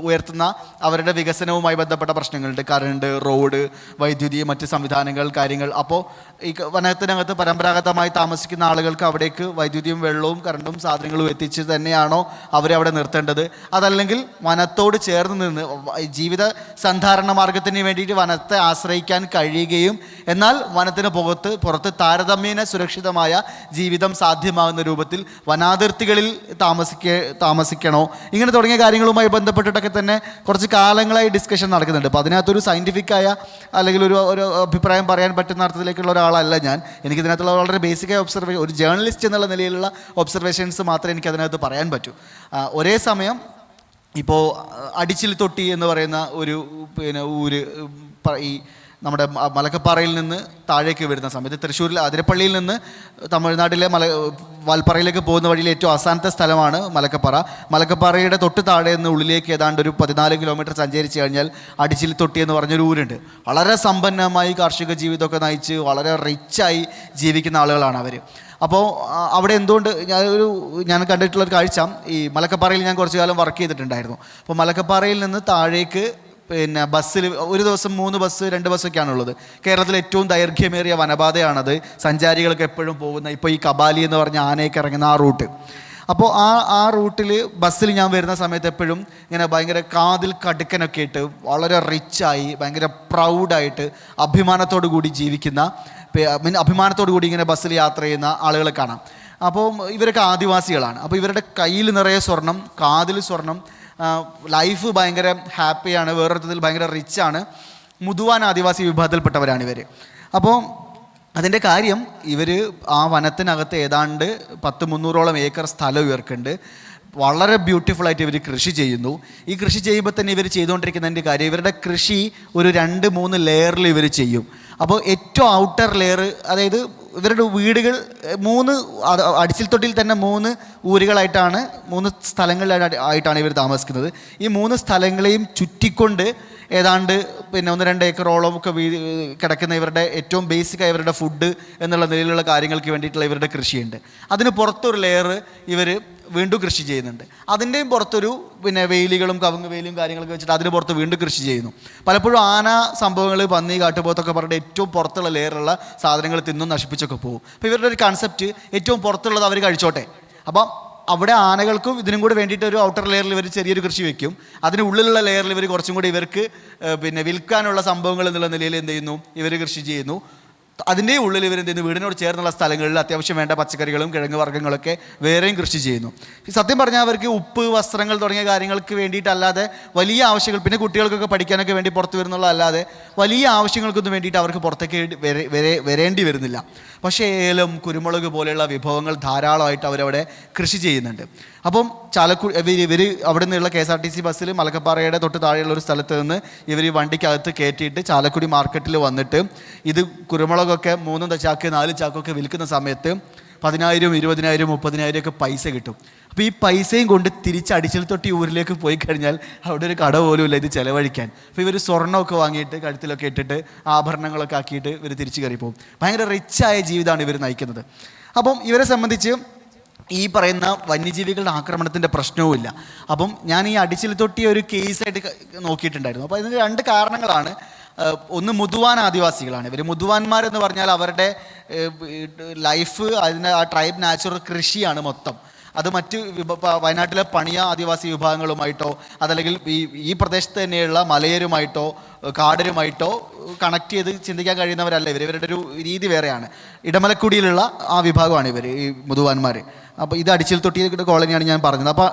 ഉയർത്തുന്ന അവരുടെ വികസനവുമായി ബന്ധപ്പെട്ട പ്രശ്നങ്ങളുണ്ട്. കറണ്ട്, റോഡ്, വൈദ്യുതി, മറ്റ് സംവിധാനങ്ങൾ, കാര്യങ്ങൾ. അപ്പോൾ ഈ വനത്തിനകത്ത് പരമ്പരാഗതമായി താമസിക്കുന്ന ആളുകൾക്ക് അവിടേക്ക് വൈദ്യുതിയും വെള്ളവും കറണ്ടും സാധനങ്ങളും എത്തിച്ച് തന്നെയാണോ അവരെ അവിടെ നിർത്തേണ്ടത്? അതല്ലെങ്കിൽ വനത്തോട് ചേർന്ന് നിന്ന് ജീവിത സന്ധാരണ മാർഗത്തിന് വേണ്ടിയിട്ട് വനത്തെ ആശ്രയിക്കാൻ കഴിയുകയും എന്നാൽ വനത്തിന് പുറത്ത് താരതമ്യേന സുരക്ഷിതമായ ജീവിതം സാധ്യമാകുന്ന രൂപത്തിൽ വനാതിർത്തികളിൽ താമസിക്കണോ? ഇങ്ങനെ തുടങ്ങിയ കാര്യങ്ങളുമായി ബന്ധപ്പെട്ടിട്ടൊക്കെ തന്നെ കുറച്ച് കാലങ്ങളായി ഡിസ്കഷൻ നടക്കുന്നുണ്ട്. അപ്പോൾ അതിനകത്തൊരു സയൻറ്റിഫിക്കായ അല്ലെങ്കിൽ ഒരു അഭിപ്രായം പറയാൻ പറ്റുന്ന അർത്ഥത്തിലേക്കുള്ള ഒരാളല്ല ഞാൻ. എനിക്കിതിനകത്തുള്ള വളരെ ബേസിക്കായ ഒരു ജേർണലിസ്റ്റ് എന്നുള്ള നിലയിലുള്ള ഒബ്സർവേഷൻസ് മാത്രമേ എനിക്കതിനകത്ത് പറയാൻ പറ്റൂ. ഒരേ സമയം ഇപ്പോൾ അടിച്ചിൽ തൊട്ടി എന്ന് പറയുന്ന ഒരു ഊര് ഈ നമ്മുടെ മലക്കപ്പാറയിൽ നിന്ന് താഴേക്ക് വരുന്ന സമയത്ത്, തൃശ്ശൂരിൽ അതിരപ്പള്ളിയിൽ നിന്ന് തമിഴ്നാട്ടിലെ വാൽപ്പാറയിലേക്ക് പോകുന്ന വഴിയിൽ ഏറ്റവും അവസാനത്തെ സ്ഥലമാണ് മലക്കപ്പാറ. മലക്കപ്പാറയുടെ തൊട്ട് താഴെ നിന്ന് ഉള്ളിലേക്ക് ഏതാണ്ട് ഒരു 14 കിലോമീറ്റർ സഞ്ചരിച്ച് കഴിഞ്ഞാൽ അടിച്ചിൽ തൊട്ടി എന്ന് പറഞ്ഞൊരു ഊരുണ്ട്. വളരെ സമ്പന്നമായി കാർഷിക ജീവിതമൊക്കെ നയിച്ച് വളരെ റിച്ചായി ജീവിക്കുന്ന ആളുകളാണ് അവർ. അപ്പോൾ അവിടെ എന്തുകൊണ്ട് ഞാൻ കണ്ടിട്ടുള്ളൊരു കാഴ്ച, ഈ മലക്കപ്പാറയിൽ ഞാൻ കുറച്ചു കാലം വർക്ക് ചെയ്തിട്ടുണ്ടായിരുന്നു. അപ്പോൾ മലക്കപ്പാറയിൽ നിന്ന് താഴേക്ക് പിന്നെ ബസ്സിൽ ഒരു ദിവസം 3 ബസ് 2 ബസ്സൊക്കെയാണുള്ളത്. കേരളത്തിലെ ഏറ്റവും ദൈർഘ്യമേറിയ വനപാതയാണത്, സഞ്ചാരികൾക്ക് എപ്പോഴും പോകുന്ന. ഇപ്പോൾ ഈ കബാലി എന്ന് പറഞ്ഞ ആനയൊക്കെ ഇറങ്ങുന്ന ആ റൂട്ട്. അപ്പോൾ ആ റൂട്ടിൽ ബസ്സിൽ ഞാൻ വരുന്ന സമയത്ത് എപ്പോഴും ഇങ്ങനെ ഭയങ്കര കാതിൽ കടുക്കനൊക്കെ ഇട്ട് വളരെ റിച്ചായി ഭയങ്കര പ്രൗഡായിട്ട് അഭിമാനത്തോടു കൂടി ജീവിക്കുന്ന, അഭിമാനത്തോടു കൂടി ഇങ്ങനെ ബസ്സിൽ യാത്ര ചെയ്യുന്ന ആളുകളെ കാണാം. അപ്പോൾ ഇവരൊക്കെ ആദിവാസികളാണ്. അപ്പോൾ ഇവരുടെ കയ്യിൽ നിറയെ സ്വർണം, കാതിൽ സ്വർണം, ലൈഫ് ഭയങ്കര ഹാപ്പിയാണ്, വേറൊരുത്തത്തിൽ ഭയങ്കര റിച്ചാണ്. മുതുവാൻ ആദിവാസി വിഭാഗത്തിൽപ്പെട്ടവരാണ് ഇവർ. അപ്പോൾ അതിൻ്റെ കാര്യം ഇവർ ആ വനത്തിനകത്ത് ഏതാണ്ട് 100-300 ഏക്കർ സ്ഥലം ഇവർക്കുണ്ട്. വളരെ ബ്യൂട്ടിഫുൾ ആയിട്ട് ഇവർ കൃഷി ചെയ്യുന്നു. ഈ കൃഷി ചെയ്യുമ്പോൾ തന്നെ ഇവർ ചെയ്തുകൊണ്ടിരിക്കുന്നതിൻ്റെ കാര്യം ഇവരുടെ കൃഷി ഒരു 2-3 ലെയറിൽ ഇവർ ചെയ്യും. അപ്പോൾ ഏറ്റവും ഔട്ടർ ലെയർ, അതായത് ഇവരുടെ വീടുകൾ 3 അടിച്ചിൽ തൊട്ടിയിൽ തന്നെ 3 ഊരുകളായിട്ടാണ് 3 സ്ഥലങ്ങളിലായിട്ടാണ് ഇവർ താമസിക്കുന്നത്. ഈ 3 സ്ഥലങ്ങളെയും ചുറ്റിക്കൊണ്ട് ഏതാണ്ട് 1-2 ഏക്കറോളം ഒക്കെ കിടക്കുന്ന ഇവരുടെ ഏറ്റവും ബേസിക്കായി ഇവരുടെ ഫുഡ് എന്നുള്ള നിലയിലുള്ള കാര്യങ്ങൾക്ക് വേണ്ടിയിട്ടുള്ള ഇവരുടെ കൃഷിയുണ്ട്. അതിന് പുറത്തൊരു ലെയർ ഇവർ വീണ്ടും കൃഷി ചെയ്യുന്നുണ്ട്. അതിൻ്റെയും പുറത്തൊരു വേലികളും കവുങ്ങ് വേലിയും കാര്യങ്ങളൊക്കെ വെച്ചിട്ട് അതിന് പുറത്ത് വീണ്ടും കൃഷി ചെയ്യുന്നു. പലപ്പോഴും ആന സംഭവങ്ങൾ, പന്നി, കാട്ടുപോത്തൊക്കെ പറഞ്ഞിട്ട് ഏറ്റവും പുറത്തുള്ള ലെയറുള്ള സാധനങ്ങൾ തിന്നും നശിപ്പിച്ചൊക്കെ പോകും. അപ്പോൾ ഇവരുടെ ഒരു കൺസെപ്റ്റ് ഏറ്റവും പുറത്തുള്ളത് അവർ കഴിച്ചോട്ടെ. അപ്പം അവിടെ ആനകൾക്കും ഇതിനും കൂടി വേണ്ടിയിട്ട് ഒരു ഔട്ടർ ലെയറിൽ ഇവർ ചെറിയൊരു കൃഷി വയ്ക്കും. അതിനുള്ളിലുള്ള ലെയറിൽ ഇവർ കുറച്ചും കൂടി ഇവർക്ക് വിൽക്കാനുള്ള സംഭവങ്ങൾ എന്നുള്ള നിലയിൽ എന്ത് ചെയ്യുന്നു, ഇവർ കൃഷി ചെയ്യുന്നു. അതിൻ്റെ ഉള്ളിൽ ഇവരെന്ത് ചെയ്യുന്നു, വീടിനോട് ചേർന്നുള്ള സ്ഥലങ്ങളിൽ അത്യാവശ്യം വേണ്ട പച്ചക്കറികളും കിഴങ്ങ് വർഗ്ഗങ്ങളൊക്കെ വേറെയും കൃഷി ചെയ്യുന്നു. സത്യം പറഞ്ഞാൽ അവർക്ക് ഉപ്പ്, വസ്ത്രങ്ങൾ തുടങ്ങിയ കാര്യങ്ങൾക്ക് വേണ്ടിയിട്ടല്ലാതെ വലിയ ആവശ്യങ്ങൾ, പിന്നെ കുട്ടികൾക്കൊക്കെ പഠിക്കാനൊക്കെ വേണ്ടി പുറത്ത് വരുന്നുള്ള അല്ലാതെ വലിയ ആവശ്യങ്ങൾക്കൊന്നും വേണ്ടിയിട്ട് അവർക്ക് പുറത്തേക്ക് വരേണ്ടി വരുന്നില്ല. പക്ഷേ ഏലം, കുരുമുളക് പോലെയുള്ള വിഭവങ്ങൾ ധാരാളമായിട്ട് അവരവിടെ കൃഷി ചെയ്യുന്നുണ്ട്. അപ്പം ഇവർ അവിടെ നിന്നുള്ള KSRTC ബസ്സിൽ മലക്കപ്പാറയുടെ തൊട്ട് താഴെയുള്ള ഒരു സ്ഥലത്ത് നിന്ന് ഇവർ ഈ വണ്ടിക്കകത്ത് കയറ്റിയിട്ട് ചാലക്കുടി മാർക്കറ്റിൽ വന്നിട്ട് ഇത് കുരുമുളകൊക്കെ 3 ചാക്ക് 4 ചാക്കൊക്കെ വിൽക്കുന്ന സമയത്ത് 10,000, 20,000, 30,000 ഒക്കെ പൈസ കിട്ടും. അപ്പോൾ ഈ പൈസയും കൊണ്ട് തിരിച്ച് അടിച്ചിൽ തൊട്ടി ഊരിലേക്ക് പോയി കഴിഞ്ഞാൽ അവിടെ ഒരു കട പോലും ഇല്ല ഇത് ചിലവഴിക്കാൻ. അപ്പോൾ ഇവർ സ്വർണ്ണമൊക്കെ വാങ്ങിയിട്ട് കഴുത്തിലൊക്കെ ഇട്ടിട്ട് ആഭരണങ്ങളൊക്കെ ആക്കിയിട്ട് ഇവർ തിരിച്ച് കയറി പോകും. ഭയങ്കര റിച്ചായ ജീവിതമാണ് ഇവർ നയിക്കുന്നത്. അപ്പം ഇവരെ സംബന്ധിച്ച് ഈ പറയുന്ന വന്യജീവികളുടെ ആക്രമണത്തിൻ്റെ പ്രശ്നവുമില്ല. അപ്പം ഞാൻ ഈ അടിച്ചിൽ തൊട്ടി ഒരു കേസായിട്ട് നോക്കിയിട്ടുണ്ടായിരുന്നു. അപ്പോൾ ഇതിന് 2 കാരണങ്ങളാണ്. ഒന്ന് മുതുവാൻ ആദിവാസികളാണ്. ഇവർ മുതുവാന്മാരെന്ന് പറഞ്ഞാൽ അവരുടെ ലൈഫ്, അതിന് ആ ട്രൈബ് നാച്ചുറൽ കൃഷിയാണ് മൊത്തം. അത് മറ്റ് വയനാട്ടിലെ പണിയ ആദിവാസി വിഭാഗങ്ങളുമായിട്ടോ അതല്ലെങ്കിൽ ഈ പ്രദേശത്ത് തന്നെയുള്ള മലയരുമായിട്ടോ കാടരുമായിട്ടോ കണക്ട് ചെയ്ത് ചിന്തിക്കാൻ കഴിയുന്നവരല്ല ഇവർ. ഇവരുടെ ഒരു രീതി വേറെയാണ്. ഇടമലക്കുടിയിലുള്ള ആ വിഭാഗമാണ് ഇവർ, ഈ മുതുവാന്മാർ. അപ്പോൾ ഇത് അടിച്ചിൽ തൊട്ടിയുടെ കോളനിയാണ് ഞാൻ പറഞ്ഞത്. അപ്പോൾ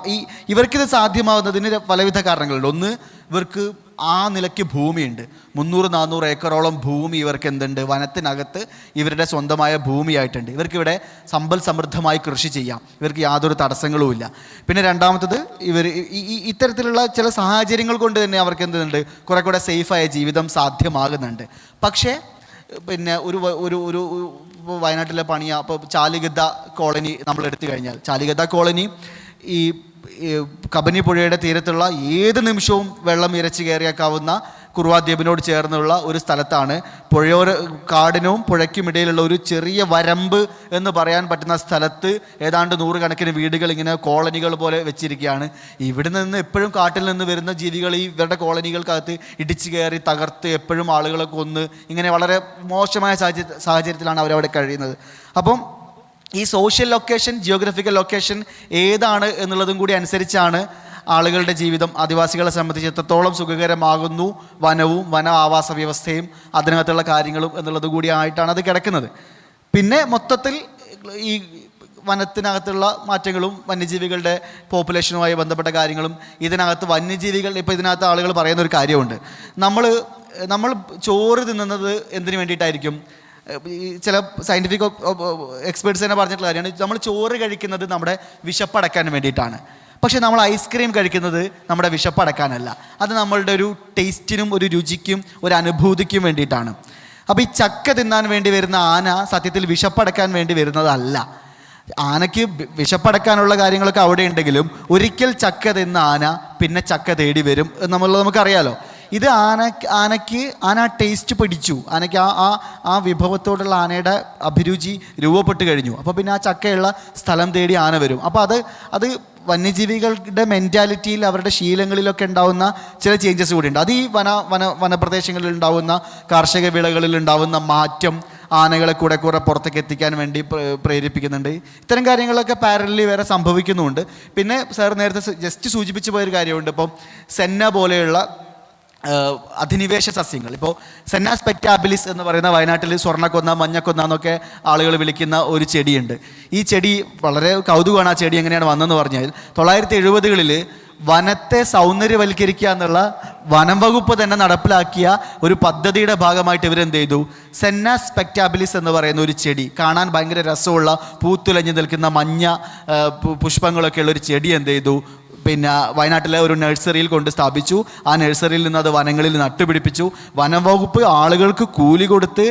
ഇവർക്കിത് സാധ്യമാവുന്നതിന് പലവിധ കാരണങ്ങളുണ്ട്. ഒന്ന്, ഇവർക്ക് ആ നിലയ്ക്ക് ഭൂമിയുണ്ട്. 300-400 ഏക്കറോളം ഭൂമി ഇവർക്ക് എന്തുണ്ട്, വനത്തിനകത്ത് ഇവരുടെ സ്വന്തമായ ഭൂമിയായിട്ടുണ്ട്. ഇവർക്കിവിടെ സമ്പൽ സമൃദ്ധമായി കൃഷി ചെയ്യാം. ഇവർക്ക് യാതൊരു തടസ്സങ്ങളുമില്ല. പിന്നെ രണ്ടാമത്തത്, ഇവർ ഇത്തരത്തിലുള്ള ചില സാഹചര്യങ്ങൾ കൊണ്ട് തന്നെ അവർക്ക് എന്തുണ്ട്, കുറെ കൂടെ സേഫായ ജീവിതം സാധ്യമാകുന്നുണ്ട്. പക്ഷേ പിന്നെ ഒരു വയനാട്ടിലെ പണിയ, ഇപ്പോൾ ചാലിഗദ്ദ കോളനി നമ്മൾ എടുത്തു കഴിഞ്ഞാൽ, ചാലിഗദ്ദ കോളനി ഈ കബനി പുഴയുടെ തീരത്തുള്ള ഏത് നിമിഷവും വെള്ളം ഇരച്ചു കയറിയേക്കാവുന്ന കുറുവാദ്വീപിനോട് ചേർന്നുള്ള ഒരു സ്ഥലത്താണ്. പുഴയോര കാടിനും പുഴയ്ക്കും ഇടയിലുള്ള ഒരു ചെറിയ വരമ്പ് എന്ന് പറയാൻ പറ്റുന്ന സ്ഥലത്ത് ഏതാണ്ട് 100 കണക്കിന് വീടുകൾ ഇങ്ങനെ കോളനികൾ പോലെ വെച്ചിരിക്കുകയാണ്. ഇവിടെ നിന്ന് എപ്പോഴും കാട്ടിൽ നിന്ന് വരുന്ന ജീവികൾ ഇവരുടെ കോളനികൾക്കകത്ത് ഇടിച്ചു കയറി തകർത്ത് എപ്പോഴും ആളുകളെ കൊന്ന് ഇങ്ങനെ വളരെ മോശമായ സാഹചര്യത്തിലാണ് അവരവിടെ കഴിയുന്നത്. അപ്പം ഈ സോഷ്യൽ ലൊക്കേഷൻ, ജിയോഗ്രഫിക്കൽ ലൊക്കേഷൻ ഏതാണ് എന്നുള്ളതും കൂടി അനുസരിച്ചാണ് ആളുകളുടെ ജീവിതം ആദിവാസികളെ സംബന്ധിച്ച് എത്രത്തോളം സുഖകരമാകുന്നു വനവും വന ആവാസ വ്യവസ്ഥയും അതിനകത്തുള്ള കാര്യങ്ങളും എന്നുള്ളത് കൂടി ആയിട്ടാണ് അത് കിടക്കുന്നത്. പിന്നെ മൊത്തത്തിൽ ഈ വനത്തിനകത്തുള്ള മാറ്റങ്ങളും വന്യജീവികളുടെ പോപ്പുലേഷനുമായി ബന്ധപ്പെട്ട കാര്യങ്ങളും ഇതിനകത്ത് വന്യജീവികൾ, ഇപ്പോൾ ഇതിനകത്ത് ആളുകൾ പറയുന്നൊരു കാര്യമുണ്ട്, നമ്മൾ ചോറ് തിന്നുന്നത് എന്തിനു വേണ്ടിയിട്ടായിരിക്കും? ചില സയൻറ്റിഫിക് എക്സ്പേർട്സ് തന്നെ പറഞ്ഞിട്ടുള്ള കാര്യമാണ്, നമ്മൾ ചോറ് കഴിക്കുന്നത് നമ്മുടെ വിശപ്പടക്കാൻ വേണ്ടിയിട്ടാണ്. പക്ഷേ നമ്മൾ ഐസ്ക്രീം കഴിക്കുന്നത് നമ്മുടെ വിശപ്പടക്കാനല്ല, അത് നമ്മളുടെ ഒരു ടേസ്റ്റിനും ഒരു രുചിക്കും ഒരു അനുഭൂതിക്കും വേണ്ടിയിട്ടാണ്. അപ്പോൾ ഈ ചക്ക തിന്നാൻ വേണ്ടി വരുന്ന ആന സത്യത്തിൽ വിശപ്പടക്കാൻ വേണ്ടി വരുന്നതല്ല. ആനയ്ക്ക് വിശപ്പടക്കാനുള്ള കാര്യങ്ങളൊക്കെ അവിടെ ഉണ്ടെങ്കിലും ഒരിക്കൽ ചക്ക തിന്ന ആന പിന്നെ ചക്ക തേടി വരും എന്നുള്ളത് നമുക്കറിയാലോ. ഇത് ആന ടേസ്റ്റ് പിടിച്ചു, ആനയ്ക്ക് ആ വിഭവത്തോടുള്ള ആനയുടെ അഭിരുചി രൂപപ്പെട്ട് കഴിഞ്ഞു. അപ്പോൾ പിന്നെ ആ ചക്കയുള്ള സ്ഥലം തേടി ആന വരും. അപ്പോൾ അത് വന്യജീവികളുടെ മെൻറ്റാലിറ്റിയിൽ അവരുടെ ശീലങ്ങളിലൊക്കെ ഉണ്ടാവുന്ന ചില ചേഞ്ചസ് കൂടിയുണ്ട്. അത് ഈ വനപ്രദേശങ്ങളിൽ ഉണ്ടാവുന്ന കാർഷിക വിളകളിൽ ഉണ്ടാവുന്ന മാറ്റം ആനകളെ കൂടെ പുറത്തേക്ക് എത്തിക്കാൻ വേണ്ടി പ്രേരിപ്പിക്കുന്നുണ്ട്. ഇത്തരം കാര്യങ്ങളൊക്കെ പാരലലി വേറെ സംഭവിക്കുന്നുമുണ്ട്. പിന്നെ സാർ നേരത്തെ ജസ്റ്റ് സൂചിപ്പിച്ചു പോയൊരു കാര്യമുണ്ട്. ഇപ്പം സെന്ന പോലെയുള്ള അധിനിവേശ സസ്യങ്ങൾ, ഇപ്പോൾ സെന്ന സ്പെക്ടാബിലിസ് എന്ന് പറയുന്ന വയനാട്ടിൽ സ്വർണ്ണക്കൊന്ന, മഞ്ഞക്കൊന്ന എന്നൊക്കെ ആളുകൾ വിളിക്കുന്ന ഒരു ചെടിയുണ്ട്. ഈ ചെടി വളരെ കൗതുകമാണ്. ആ ചെടി എങ്ങനെയാണ് വന്നതെന്ന് പറഞ്ഞാൽ 1970-കളിൽ വനത്തെ സൗന്ദര്യവൽക്കരിക്കുക എന്നുള്ള വനം വകുപ്പ് തന്നെ നടപ്പിലാക്കിയ ഒരു പദ്ധതിയുടെ ഭാഗമായിട്ട് ഇവരെന്ത് ചെയ്തു, സെന്ന സ്പെക്ടാബിലിസ് എന്ന് പറയുന്ന ഒരു ചെടി, കാണാൻ ഭയങ്കര രസമുള്ള പൂത്തുലഞ്ഞു നിൽക്കുന്ന മഞ്ഞ പുഷ്പങ്ങളൊക്കെ ഉള്ള ഒരു ചെടി എന്ത് ചെയ്തു, പിന്നെ വയനാട്ടിലെ ഒരു നഴ്സറിയിൽ കൊണ്ട് സ്ഥാപിച്ചു. ആ നഴ്സറിയിൽ നിന്ന് അത് വനങ്ങളിൽ നട്ടുപിടിപ്പിച്ചു. വനംവകുപ്പ് ആളുകൾക്ക് കൂലി കൊടുത്ത്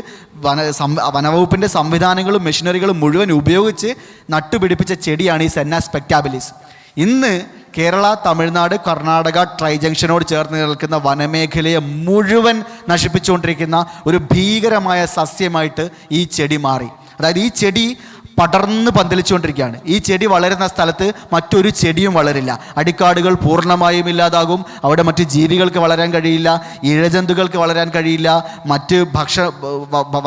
വനവകുപ്പിൻ്റെ സംവിധാനങ്ങളും മെഷീനറികളും മുഴുവൻ ഉപയോഗിച്ച് നട്ടുപിടിപ്പിച്ച ചെടിയാണ് ഈ സെന്ന സ്പെക്ടാബിലിസ്. ഇന്ന് കേരള, തമിഴ്നാട്, കർണാടക ട്രൈ ജംഗ്ഷനോട് ചേർന്ന് നിൽക്കുന്ന വനമേഖലയെ മുഴുവൻ നശിപ്പിച്ചുകൊണ്ടിരിക്കുന്ന ഒരു ഭീകരമായ സസ്യമായിട്ട് ഈ ചെടി മാറി. അതായത് ഈ ചെടി പടർന്ന് പന്തലിച്ചുകൊണ്ടിരിക്കുകയാണ്. ഈ ചെടി വളരുന്ന സ്ഥലത്ത് മറ്റൊരു ചെടിയും വളരില്ല. അടിക്കാടുകൾ പൂർണ്ണമായും ഇല്ലാതാകും. അവിടെ മറ്റ് ജീവികൾക്ക് വളരാൻ കഴിയില്ല, ഇഴജന്തുക്കൾക്ക് വളരാൻ കഴിയില്ല. മറ്റ്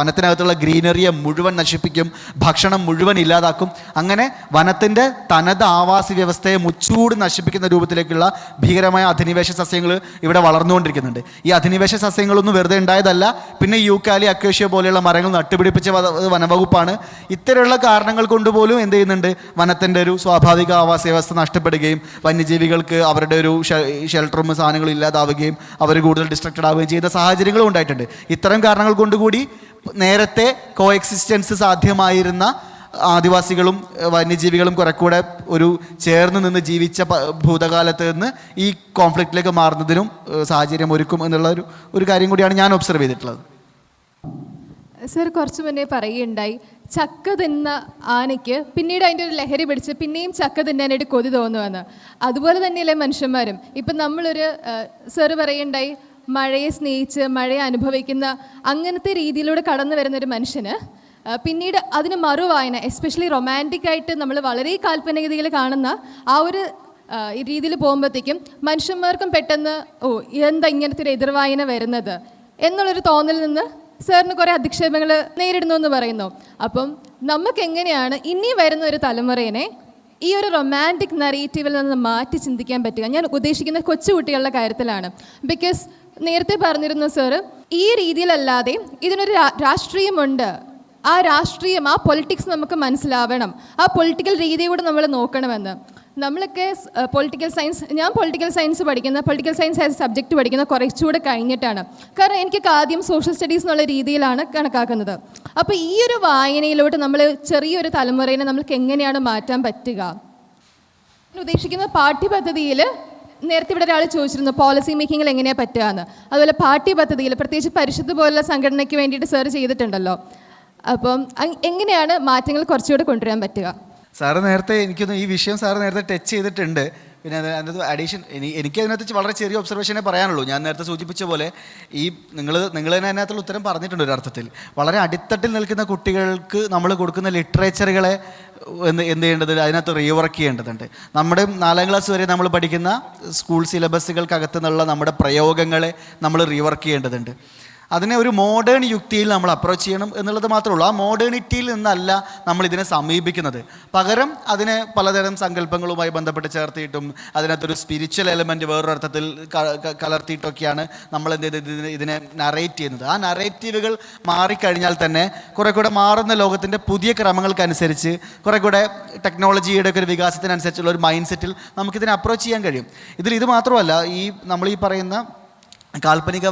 വനത്തിനകത്തുള്ള ഗ്രീനറിയെ മുഴുവൻ നശിപ്പിക്കും, ഭക്ഷണം മുഴുവൻ ഇല്ലാതാക്കും. അങ്ങനെ വനത്തിൻ്റെ തനത് ആവാസ വ്യവസ്ഥയെ മുച്ചൂട് നശിപ്പിക്കുന്ന രൂപത്തിലേക്കുള്ള ഭീകരമായ അധിനിവേശ സസ്യങ്ങൾ ഇവിടെ വളർന്നുകൊണ്ടിരിക്കുന്നുണ്ട്. ഈ അധിനിവേശ സസ്യങ്ങളൊന്നും വെറുതെ ഉണ്ടായതല്ല. പിന്നെ യൂക്കാലി, അക്വേഷ്യ പോലെയുള്ള മരങ്ങൾ നട്ടുപിടിപ്പിച്ച വനവകുപ്പാണ്. ഇത്തരമുള്ള കാരണങ്ങൾ കൊണ്ടുപോലും എന്ത് ചെയ്യുന്നുണ്ട്, വനത്തിൻ്റെ ഒരു സ്വാഭാവിക ആവാസ വ്യവസ്ഥ നഷ്ടപ്പെടുകയും വന്യജീവികൾക്ക് അവരുടെ ഒരു ഷെൽട്ടറും സാധനങ്ങളും ഇല്ലാതാവുകയും അവർ കൂടുതൽ ഡിസ്ട്രക്റ്റഡ് ആവുകയും ചെയ്ത സാഹചര്യങ്ങളും ഉണ്ടായിട്ടുണ്ട്. ഇത്തരം കാരണങ്ങൾ കൊണ്ടുകൂടി നേരത്തെ കോ എക്സിസ്റ്റൻസ് സാധ്യമായിരുന്ന ആദിവാസികളും വന്യജീവികളും കുറെക്കൂടെ ഒരു ചേർന്ന് നിന്ന് ജീവിച്ച ഭൂതകാലത്ത് നിന്ന് ഈ കോൺഫ്ലിക്റ്റിലേക്ക് മാറുന്നതിനും സാഹചര്യം ഒരുക്കും എന്നുള്ള ഒരു കാര്യം കൂടിയാണ് ഞാൻ ഒബ്സർവ് ചെയ്തിട്ടുള്ളത്. സർ, കുറച്ച് മുന്നേ പറയുകയുണ്ടായി, ചക്ക തിന്ന ആനയ്ക്ക് പിന്നീട് അതിൻ്റെ ഒരു ലഹരി പിടിച്ച് പിന്നെയും ചക്ക തിന്നാനായിട്ട് കൊതി തോന്നുമെന്ന്. അതുപോലെ തന്നെയല്ലേ മനുഷ്യന്മാരും. ഇപ്പം നമ്മളൊരു സർ പറയുകയുണ്ടായി, മഴയെ സ്നേഹിച്ച് മഴയെ അനുഭവിക്കുന്ന അങ്ങനത്തെ രീതിയിലൂടെ കടന്നു വരുന്നൊരു മനുഷ്യന് പിന്നീട് അതിന് മറുവായന, എസ്പെഷ്യലി റൊമാൻറ്റിക്കായിട്ട് നമ്മൾ വളരെ കാൽപ്പനികതയിൽ കാണുന്ന ആ ഒരു രീതിയിൽ പോകുമ്പോഴത്തേക്കും മനുഷ്യന്മാർക്കും പെട്ടെന്ന് എന്താ ഇങ്ങനത്തെ ഒരു എതിർവായന വരുന്നത് എന്നുള്ളൊരു തോന്നലിൽ നിന്ന് സാറിന് കുറേ അധിക്ഷേപങ്ങൾ നേരിടുന്നു എന്ന് പറയുന്നു. അപ്പം നമുക്ക് എങ്ങനെയാണ് ഇനി വരുന്ന ഒരു തലമുറയെ ഈ ഒരു റൊമാൻറ്റിക് നറേറ്റീവിൽ നിന്ന് മാറ്റി ചിന്തിക്കാൻ പറ്റുക? ഞാൻ ഉദ്ദേശിക്കുന്ന കൊച്ചുകുട്ടികളുടെ കാര്യത്തിലാണ്. ബിക്കോസ് നേരത്തെ പറഞ്ഞിരുന്നു സാറ്, ഈ രീതിയിലല്ലാതെ ഇതിനൊരു രാഷ്ട്രീയമുണ്ട്. ആ രാഷ്ട്രീയം, ആ പൊളിറ്റിക്സ് നമുക്ക് മനസ്സിലാവണം. ആ പൊളിറ്റിക്കൽ രീതിയോട് നമ്മൾ നോക്കണമെന്ന്. നമ്മളൊക്കെ പൊളിറ്റിക്കൽ സയൻസ്, ഞാൻ പൊളിറ്റിക്കൽ സയൻസ് ആസ് സബ്ജക്റ്റ് പഠിക്കുന്ന കുറച്ചുകൂടെ കഴിഞ്ഞിട്ടാണ്. കാരണം എനിക്കൊക്കെ ആദ്യം സോഷ്യൽ സ്റ്റഡീസ് എന്നുള്ള രീതിയിലാണ് കണക്കാക്കുന്നത്. അപ്പോൾ ഈ ഒരു വായനയിലോട്ട് നമ്മൾ ചെറിയൊരു തലമുറയെ നമ്മൾക്ക് എങ്ങനെയാണ് മാറ്റാൻ പറ്റുക? ഞാൻ ഉദ്ദേശിക്കുന്ന പാഠ്യപദ്ധതിയിൽ നേരത്തെ ഇവിടെ ഒരാൾ ചോദിച്ചിരുന്നു പോളിസി മേക്കിങ്ങിൽ എങ്ങനെയാണ് പറ്റുക എന്ന്. അതുപോലെ പാഠ്യപദ്ധതിയിൽ പ്രത്യേകിച്ച് പരിഷത്ത് പോലുള്ള സംഘടനയ്ക്ക് വേണ്ടിയിട്ട് സാർ ചെയ്തിട്ടുണ്ടല്ലോ. അപ്പം എങ്ങനെയാണ് മാറ്റങ്ങൾ കുറച്ചുകൂടെ കൊണ്ടുവരാൻ പറ്റുക? സാറ് നേരത്തെ എനിക്കൊന്ന് ഈ വിഷയം സാറ് നേരത്തെ ടച്ച് ചെയ്തിട്ടുണ്ട്. പിന്നെ അതിനകത്ത് അഡീഷൻ എനിക്കതിനകത്ത് വളരെ ചെറിയ ഒബ്സർവേഷനെ പറയാനുള്ളൂ. ഞാൻ നേരത്തെ സൂചിപ്പിച്ച പോലെ ഈ നിങ്ങൾ തന്നെ അതിനകത്തുള്ള ഉത്തരം പറഞ്ഞിട്ടുണ്ട്. ഒരു അർത്ഥത്തിൽ വളരെ അടിത്തട്ടിൽ നിൽക്കുന്ന കുട്ടികൾക്ക് നമ്മൾ കൊടുക്കുന്ന ലിറ്ററേച്ചറുകളെ എന്ത് ചെയ്യേണ്ടത്, അതിനകത്ത് റീവർക്ക് ചെയ്യേണ്ടതുണ്ട്. നമ്മുടെ 4ാം ക്ലാസ് വരെ നമ്മൾ പഠിക്കുന്ന സ്കൂൾ സിലബസുകൾക്കകത്തു നിന്നുള്ള നമ്മുടെ പ്രയോഗങ്ങളെ നമ്മൾ റീവർക്ക് ചെയ്യേണ്ടതുണ്ട്. അതിനെ ഒരു മോഡേൺ യുക്തിയിൽ നമ്മൾ അപ്രോച്ച് ചെയ്യണം എന്നുള്ളത് മാത്രമേ ഉള്ളൂ. ആ മോഡേണിറ്റിയിൽ നിന്നല്ല നമ്മൾ ഇതിനെ സമീപിക്കുന്നത്. പകരം അതിനെ പലതരം സങ്കല്പങ്ങളുമായി ബന്ധപ്പെട്ട് ചേർത്തിയിട്ടും അതിനകത്തൊരു സ്പിരിച്വൽ എലമെൻറ്റ് വേറൊരു അർത്ഥത്തിൽ കലർത്തിയിട്ടൊക്കെയാണ് നമ്മൾ എന്ത് ചെയ്ത് ഇതിനെ നറേറ്റ് ചെയ്യുന്നത്. ആ നറേറ്റീവുകൾ മാറിക്കഴിഞ്ഞാൽ തന്നെ കുറെ കൂടെ മാറുന്ന ലോകത്തിൻ്റെ പുതിയ ക്രമങ്ങൾക്കനുസരിച്ച് കുറെ കൂടെ ടെക്നോളജിയുടെ ഒക്കെ ഒരു വികാസത്തിനനുസരിച്ചുള്ള ഒരു മൈൻഡ് സെറ്റിൽ നമുക്കിതിനെ അപ്രോച്ച് ചെയ്യാൻ കഴിയും. ഇത് മാത്രമല്ല, ഈ നമ്മൾ ഈ പറയുന്ന കാൽപ്പനിക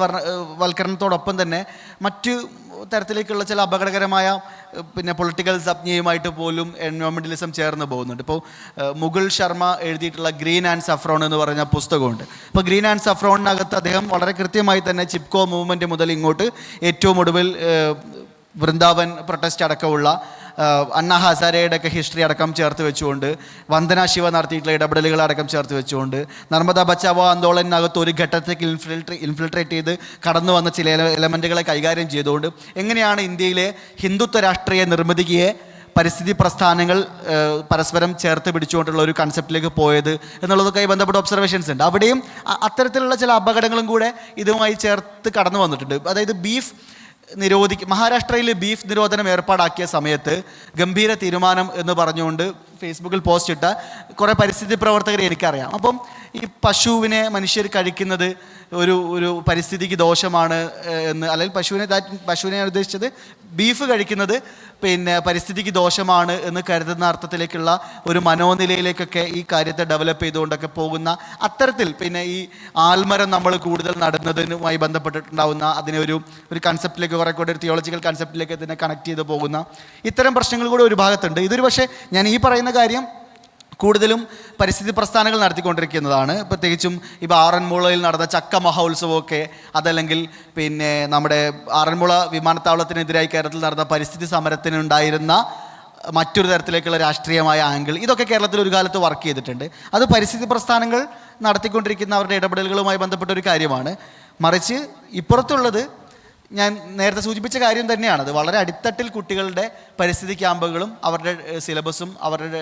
വൽക്കരണത്തോടൊപ്പം തന്നെ മറ്റ് തരത്തിലേക്കുള്ള ചില അപകടകരമായ പൊളിറ്റിക്കൽ സംജ്ഞയുമായിട്ട് പോലും എൻവയോൺമെൻറ്റലിസം ചേർന്ന് പോകുന്നുണ്ട്. ഇപ്പോൾ മുകുൾ ശർമ്മ എഴുതിയിട്ടുള്ള ഗ്രീൻ ആൻഡ് സഫ്രോൺ എന്ന് പറഞ്ഞ പുസ്തകമുണ്ട്. ഇപ്പോൾ ഗ്രീൻ ആൻഡ് സഫ്രോണിനകത്ത് അദ്ദേഹം വളരെ കൃത്യമായി തന്നെ ചിപ്കോ മൂവ്മെൻറ്റ് മുതൽ ഇങ്ങോട്ട് ഏറ്റവും ഒടുവിൽ വൃന്ദാവൻ പ്രൊട്ടസ്റ്റ് അടക്കമുള്ള അണ്ണാ ഹസാരയുടെ ഒക്കെ ഹിസ്റ്ററി അടക്കം ചേർത്ത് വെച്ചുകൊണ്ട്, വന്ദന ശിവ നടത്തിയിട്ടുള്ള ഇടപെടലുകൾ അടക്കം ചേർത്ത് വെച്ചുകൊണ്ട്, നർമ്മദ ബച്ചാവോ ആന്തോളനകത്ത് ഒരു ഘട്ടത്തേക്ക് ഇൻഫിൽട്രേറ്റ് ചെയ്ത് കടന്നു വന്ന ചില എലമെൻറ്റുകളെ കൈകാര്യം ചെയ്തുകൊണ്ട് എങ്ങനെയാണ് ഇന്ത്യയിലെ ഹിന്ദുത്വ രാഷ്ട്രീയ നിർമ്മിതിയെ പരിസ്ഥിതി പ്രസ്ഥാനങ്ങൾ പരസ്പരം ചേർത്ത് പിടിച്ചുകൊണ്ടുള്ള ഒരു കൺസെപ്റ്റിലേക്ക് പോയത് എന്നുള്ളതൊക്കെ ബന്ധപ്പെട്ട ഒബ്സർവേഷൻസ് ഉണ്ട്. അവിടെയും അത്തരത്തിലുള്ള ചില അപകടങ്ങളും കൂടെ ഇതുമായി ചേർത്ത് കടന്നു വന്നിട്ടുണ്ട്. അതായത് മഹാരാഷ്ട്രയിൽ ബീഫ് നിരോധനം ഏർപ്പാടാക്കിയ സമയത്ത് ഗംഭീര തീരുമാനം എന്ന് പറഞ്ഞുകൊണ്ട് ഫേസ്ബുക്കിൽ പോസ്റ്റ് ഇട്ട കുറേ പരിസ്ഥിതി പ്രവർത്തകരെ എനിക്കറിയാം. അപ്പം ഈ പശുവിനെ മനുഷ്യർ കഴിക്കുന്നത് ഒരു പരിസ്ഥിതിക്ക് ദോഷമാണ് എന്ന്, അല്ലെങ്കിൽ പശുവിനെ ഞാൻ ഉദ്ദേശിച്ചത് ബീഫ് കഴിക്കുന്നത് പിന്നെ പരിസ്ഥിതിക്ക് ദോഷമാണ് എന്ന് കരുതുന്ന അർത്ഥത്തിലേക്കുള്ള ഒരു മനോനിലയിലേക്കൊക്കെ ഈ കാര്യത്തെ ഡെവലപ്പ് ചെയ്തുകൊണ്ടൊക്കെ പോകുന്ന അത്തരത്തിൽ പിന്നെ ഈ ആൽമരം നമ്മൾ കൂടുതൽ നടുന്നതിനുമായി ബന്ധപ്പെട്ടിട്ടുണ്ടാവുന്ന അതിനെ ഒരു കൺസെപ്റ്റിലേക്ക് കുറെ കൂടെ ഒരു തിയോളജിക്കൽ കൺസെപ്റ്റിലേക്ക് ഇതിനെ കണക്ട് ചെയ്ത് പോകുന്ന ഇത്തരം പ്രശ്നങ്ങൾ കൂടെ ഒരു ഭാഗത്തുണ്ട്. ഇതൊരു പക്ഷേ ഞാൻ ഈ പറയുന്ന കാര്യം കൂടുതലും പരിസ്ഥിതി പ്രസ്ഥാനങ്ങൾ നടത്തിക്കൊണ്ടിരിക്കുന്നതാണ്. പ്രത്യേകിച്ചും ഇപ്പോൾ ആറന്മുളയിൽ നടന്ന ചക്ക മഹോത്സവമൊക്കെ, അതല്ലെങ്കിൽ പിന്നെ നമ്മുടെ ആറന്മുള വിമാനത്താവളത്തിനെതിരായി കേരളത്തിൽ നടന്ന പരിസ്ഥിതി സമരത്തിനുണ്ടായിരുന്ന മറ്റൊരു തരത്തിലേക്കുള്ള രാഷ്ട്രീയമായ ആംഗിൾ, ഇതൊക്കെ കേരളത്തിൽ ഒരു കാലത്ത് വർക്ക് ചെയ്തിട്ടുണ്ട്. അത് പരിസ്ഥിതി പ്രസ്ഥാനങ്ങൾ നടത്തിക്കൊണ്ടിരിക്കുന്ന അവരുടെ ഇടപെടലുകളുമായി ബന്ധപ്പെട്ട ഒരു കാര്യമാണ്. മറിച്ച് ഇപ്പുറത്തുള്ളത് ഞാൻ നേരത്തെ സൂചിപ്പിച്ച കാര്യം തന്നെയാണ്. അത് വളരെ അടിത്തട്ടിൽ കുട്ടികളുടെ പരിസ്ഥിതി ക്യാമ്പുകളും അവരുടെ സിലബസും അവരുടെ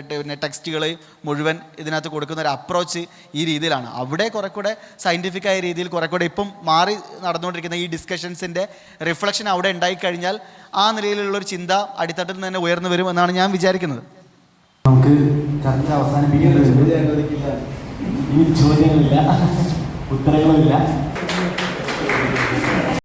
പിന്നെ ടെക്സ്റ്റുകളെയും മുഴുവൻ ഇതിനകത്ത് കൊടുക്കുന്ന ഒരു അപ്രോച്ച് ഈ രീതിയിലാണ്. അവിടെ കുറെ കൂടെ സയൻറ്റിഫിക്കായ രീതിയിൽ കുറെ കൂടെ ഇപ്പം മാറി നടന്നുകൊണ്ടിരിക്കുന്ന ഈ ഡിസ്കഷൻസിൻ്റെ റിഫ്ലക്ഷൻ അവിടെ ഉണ്ടായിക്കഴിഞ്ഞാൽ ആ നിലയിലുള്ളൊരു ചിന്ത അടിത്തട്ടിൽ നിന്ന് തന്നെ ഉയർന്നു വരും എന്നാണ് ഞാൻ വിചാരിക്കുന്നത്. നമുക്ക് ചർച്ച അവസാനിപ്പിക്കേണ്ടതുണ്ട്. ഇനി ചോദ്യങ്ങളില്ല, ഉത്തരങ്ങളുമില്ല.